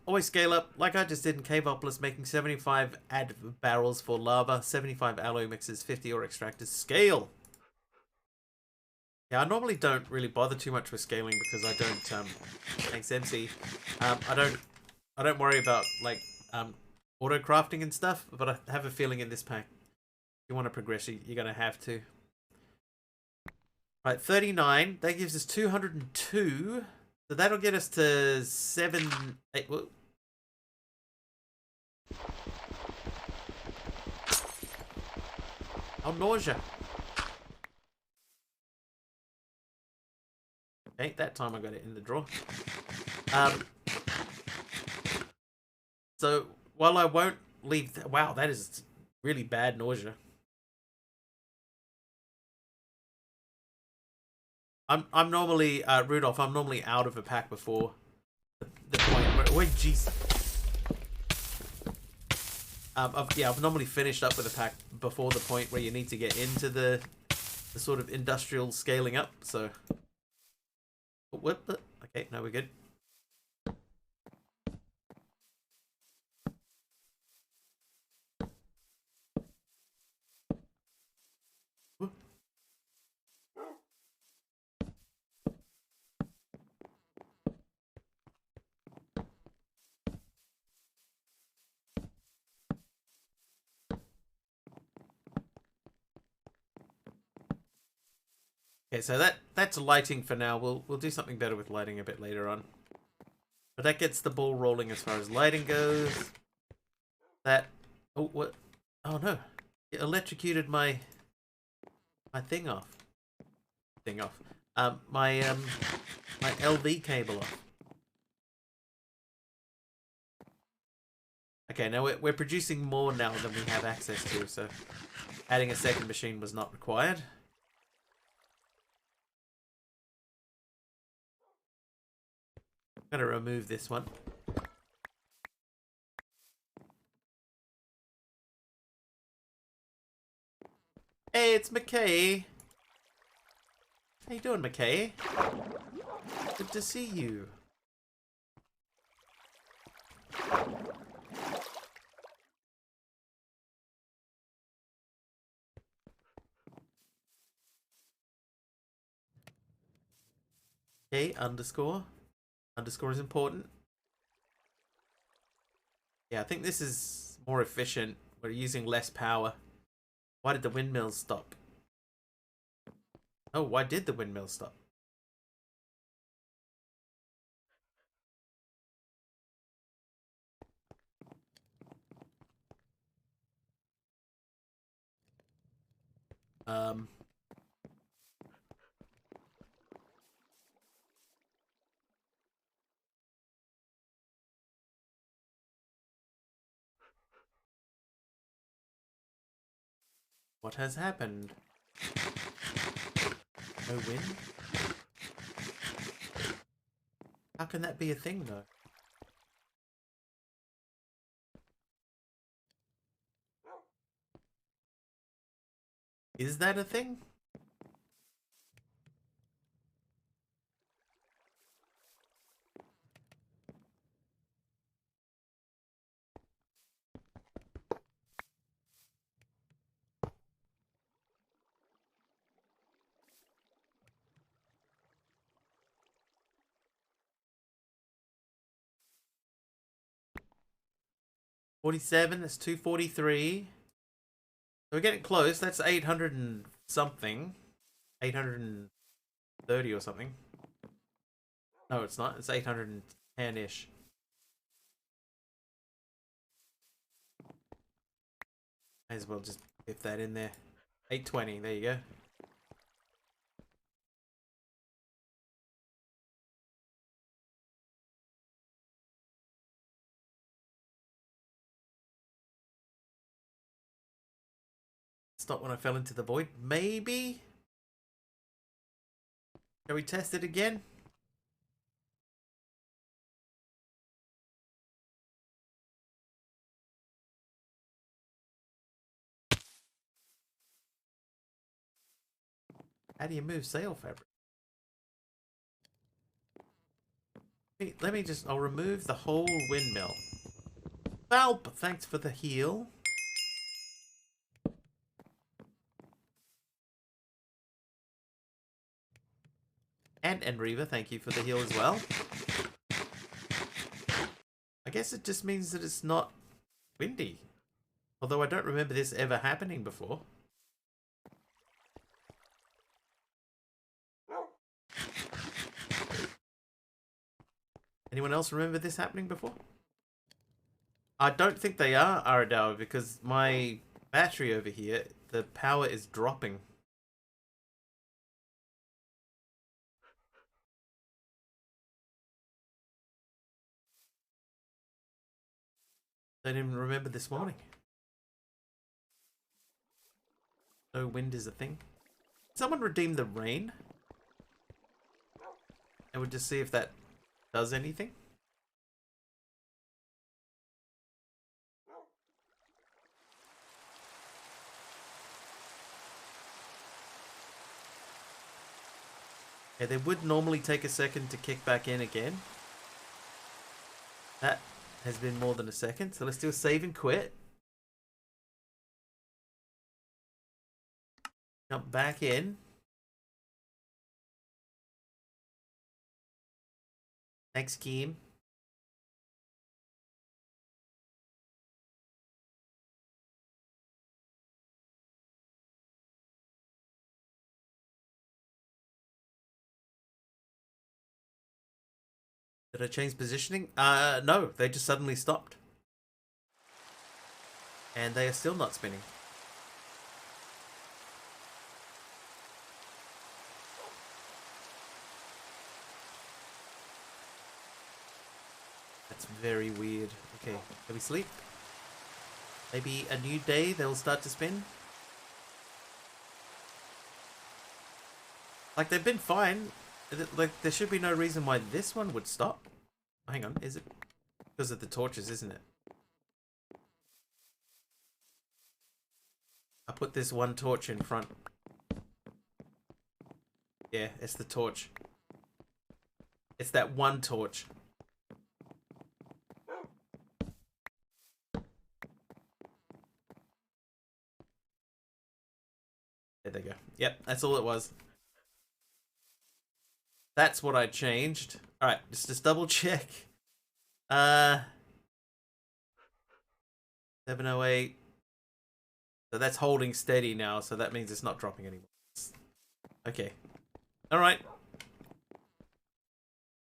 Always scale up, like I just did in Caveopolis, making 75 add barrels for lava, 75 alloy mixes, 50 ore extractors. Scale! Yeah, I normally don't really bother too much with scaling because I don't, thanks MC, I don't worry about, like, auto crafting and stuff, but I have a feeling in this pack, if you want to progress, you're going to have to. Right, 39, that gives us 202. So that'll get us to 7, 8. Whoa. Oh, nausea. Okay, that time I got it in the drawer. So while I won't leave, wow, that is really bad nausea. I'm normally Rudolph. I'm normally out of a pack before the point where. Wait, jeez. I've normally finished up with a pack before the point where you need to get into the sort of industrial scaling up. So, what? Okay, no, we're good. Okay, so that's lighting for now. We'll do something better with lighting a bit later on. But that gets the ball rolling as far as lighting goes. That what? Oh no! It electrocuted my thing off. My LV cable off. Okay, now we're producing more now than we have access to, so adding a second machine was not required. I'm gonna remove this one. Hey, it's McKay. How you doing, McKay? Good to see you. Okay, underscore. Underscore is important. Yeah, I think this is more efficient. We're using less power. Why did the windmills stop? Oh, why did the windmills stop? Um... What has happened? No wind? How can that be a thing, though? Is that a thing? $47, that's $243. We're getting close. That's 800 and something. 830 or something. No, it's not. It's 810-ish. May as well just get that in there. 820, there you go. Stop when I fell into the void. Maybe? Shall we test it again? How do you move sail fabric? Let me just... I'll remove the whole windmill. Valp, thanks for the heal. And Enriva, thank you for the heal as well. I guess it just means that it's not windy. Although I don't remember this ever happening before. Anyone else remember this happening before? I don't think they are, Aradawa, because my battery over here, the power is dropping. I don't even remember this morning. No wind is a thing. Someone redeem the rain. And we'll just see if that does anything. Yeah, they would normally take a second to kick back in again. That has been more than a second. So let's do a save and quit. Jump back in. Next game. Did I change positioning? No, they just suddenly stopped. And they are still not spinning. That's very weird. Okay, can we sleep? Maybe a new day they'll start to spin? Like, they've been fine. Like, there should be no reason why this one would stop. Hang on, is it? Because of the torches, isn't it? I put this one torch in front. Yeah, it's the torch. It's that one torch. There they go. Yep, that's all it was. That's what I changed. Alright, just double check. 708. So that's holding steady now, so that means it's not dropping anymore. Okay. Alright.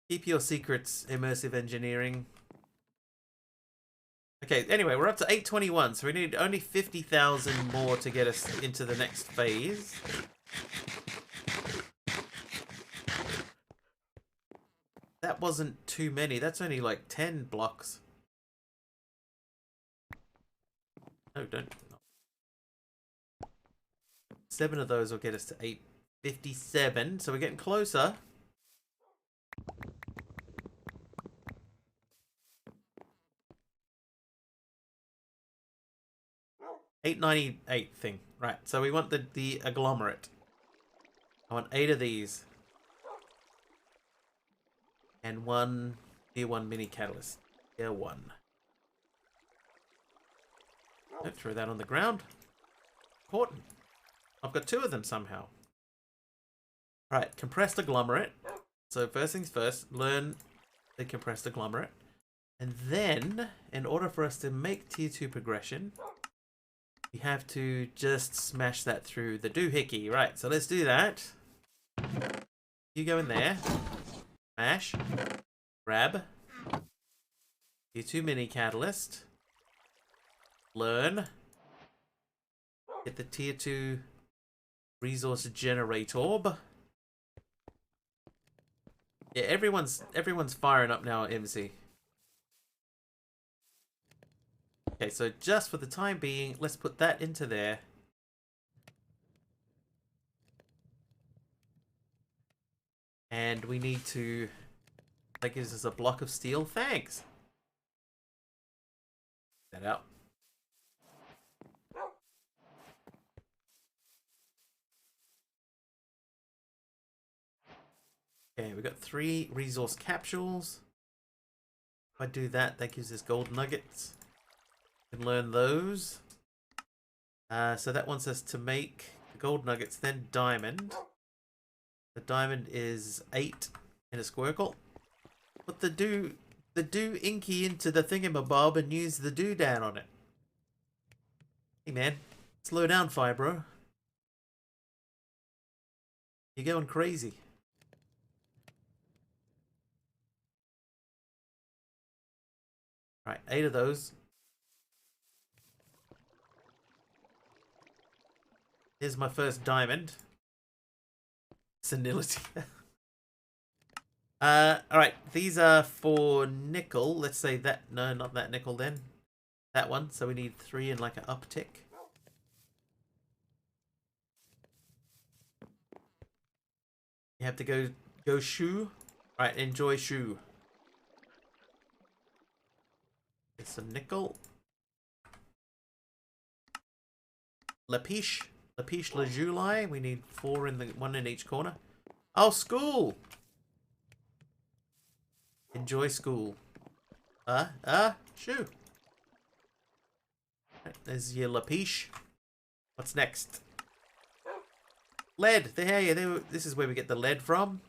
Keep your secrets, immersive engineering. Okay, anyway, we're up to 821, so we need only 50,000 more to get us into the next phase. That wasn't too many. That's only like 10 blocks. No, don't. 7 of those will get us to 857. So we're getting closer. $898 thing. Right. So we want the agglomerate. I want 8 of these. And 1 tier 1 mini catalyst. Tier 1. Don't throw that on the ground. Important. I've got 2 of them somehow. Right, compressed agglomerate. So first things first, learn the compressed agglomerate. And then, in order for us to make tier 2 progression, we have to just smash that through the doohickey. Right, so let's do that. You go in there. Smash. Grab. Tier 2 mini catalyst. Learn. Get the tier 2 resource generator orb. Yeah, everyone's firing up now at MC. Okay, so just for the time being, let's put that into there. And we need to... That gives us a block of steel. Thanks! That out. Okay, we've got 3 resource capsules. If I do that, that gives us gold nuggets. We can learn those. So that wants us to make the gold nuggets, then diamond. The diamond is 8 in a squircle. Put the do inky into the thingamabob and use the down on it. Hey man, slow down, Fibro. You're going crazy. Right, 8 of those. Here's my first diamond. Senility. Alright, these are for nickel. Let's say that, no, not that nickel then. That one, so we need 3 and like an uptick. You have to go shoe. Alright, enjoy shoe. Get some nickel. Lapiche lazuli. We need 4 in the 1 in each corner. Oh, school. Enjoy school. Shoe. Right, there's your lapiche. What's next? Lead. This is where we get the lead from.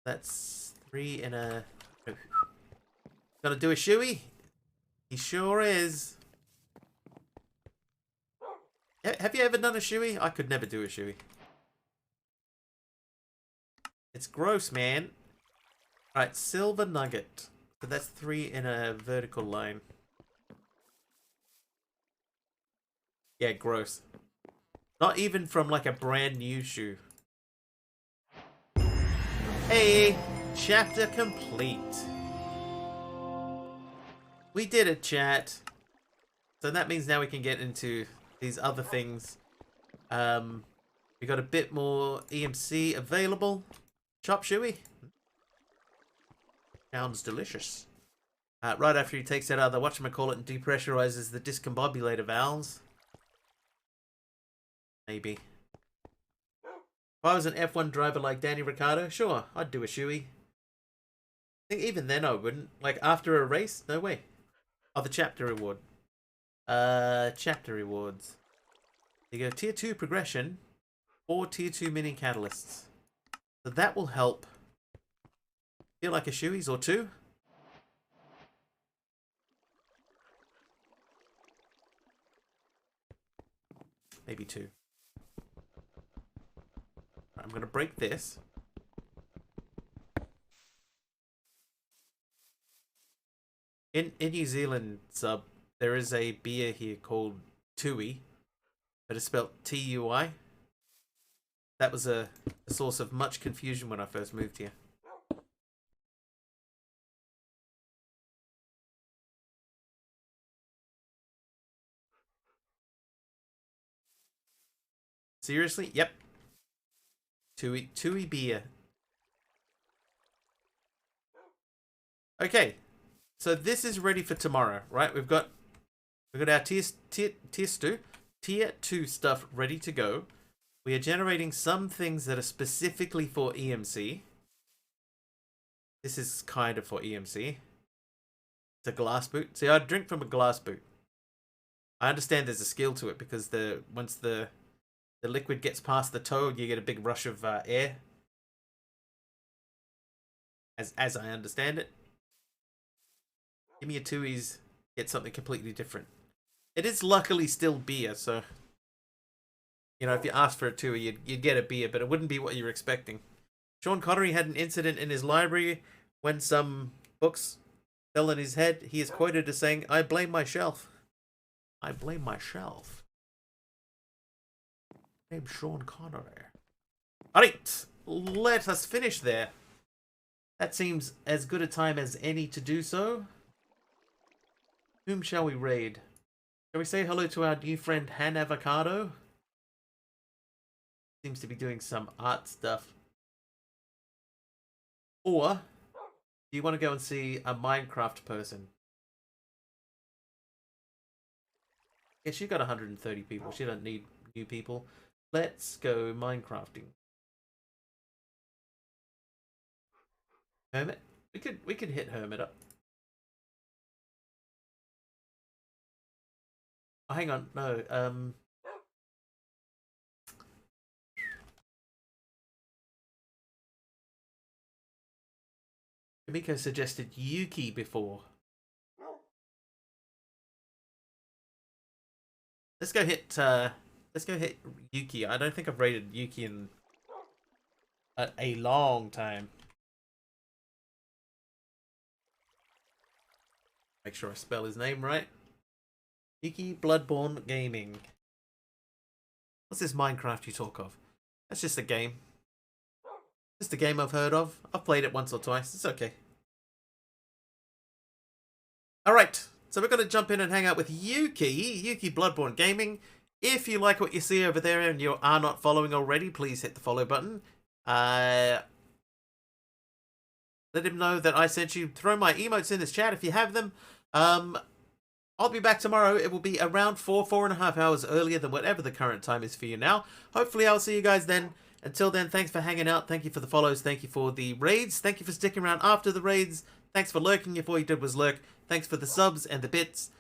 That's 3 and a... Oh. Gonna do a shoey? He sure is. Have you ever done a shoey? I could never do a shoey. It's gross, man. Alright, silver nugget. So that's 3 in a vertical line. Yeah, gross. Not even from like a brand new shoe. Hey, chapter complete. We did it, chat. So that means now we can get into these other things. We got a bit more EMC available. Chop shoey. Sounds delicious. Right after he takes out other whatchamacallit and depressurizes the discombobulator valves. Maybe. If I was an F1 driver like Danny Ricciardo, sure, I'd do a shoey. I think even then I wouldn't. Like after a race, no way. Oh, the chapter reward. Chapter rewards. You go tier 2 progression or tier 2 mini catalysts. So that will help. Feel like a shoeys or 2. Maybe 2. I'm going to break this. In New Zealand sub, there is a beer here called Tui, but it's spelled T-U-I. That was a source of much confusion when I first moved here. Seriously? Yep. Tui beer. Okay. So this is ready for tomorrow, right? We've got our tier 2 stuff ready to go. We are generating some things that are specifically for EMC. This is kind of for EMC. It's a glass boot. See, I drink from a glass boot. I understand there's a skill to it because once the liquid gets past the toe, you get a big rush of air. As I understand it. Give me a Tui's, get something completely different. It is luckily still beer, so you know, if you asked for a Tui, you'd get a beer, but it wouldn't be what you're expecting. Sean Connery had an incident in his library when some books fell on his head. He is quoted as saying, "I blame my shelf. I blame my shelf." Name Sean Connery. Alright, let us finish there. That seems as good a time as any to do so. Whom shall we raid? Shall we say hello to our new friend Han Avocado? Seems to be doing some art stuff. Or do you want to go and see a Minecraft person? Yeah, she got 130 people. She don't need new people. Let's go Minecrafting. Hermit? We could hit Hermit up. Oh, hang on, no, Kamiko suggested Yuki before. Let's go hit Yuki. I don't think I've raided Yuki in a long time. Make sure I spell his name right. Yuki Bloodborne Gaming. What's this Minecraft you talk of? That's just a game. Just a game I've heard of. I've played it once or twice. It's okay. Alright, so we're going to jump in and hang out with Yuki Bloodborne Gaming. If you like what you see over there and you are not following already, please hit the follow button. Let him know that I sent you. Throw my emotes in this chat if you have them. I'll be back tomorrow. It will be around 4.5 hours earlier than whatever the current time is for you now. Hopefully I'll see you guys then. Until then, thanks for hanging out. Thank you for the follows. Thank you for the raids. Thank you for sticking around after the raids. Thanks for lurking if all you did was lurk. Thanks for the subs and the bits.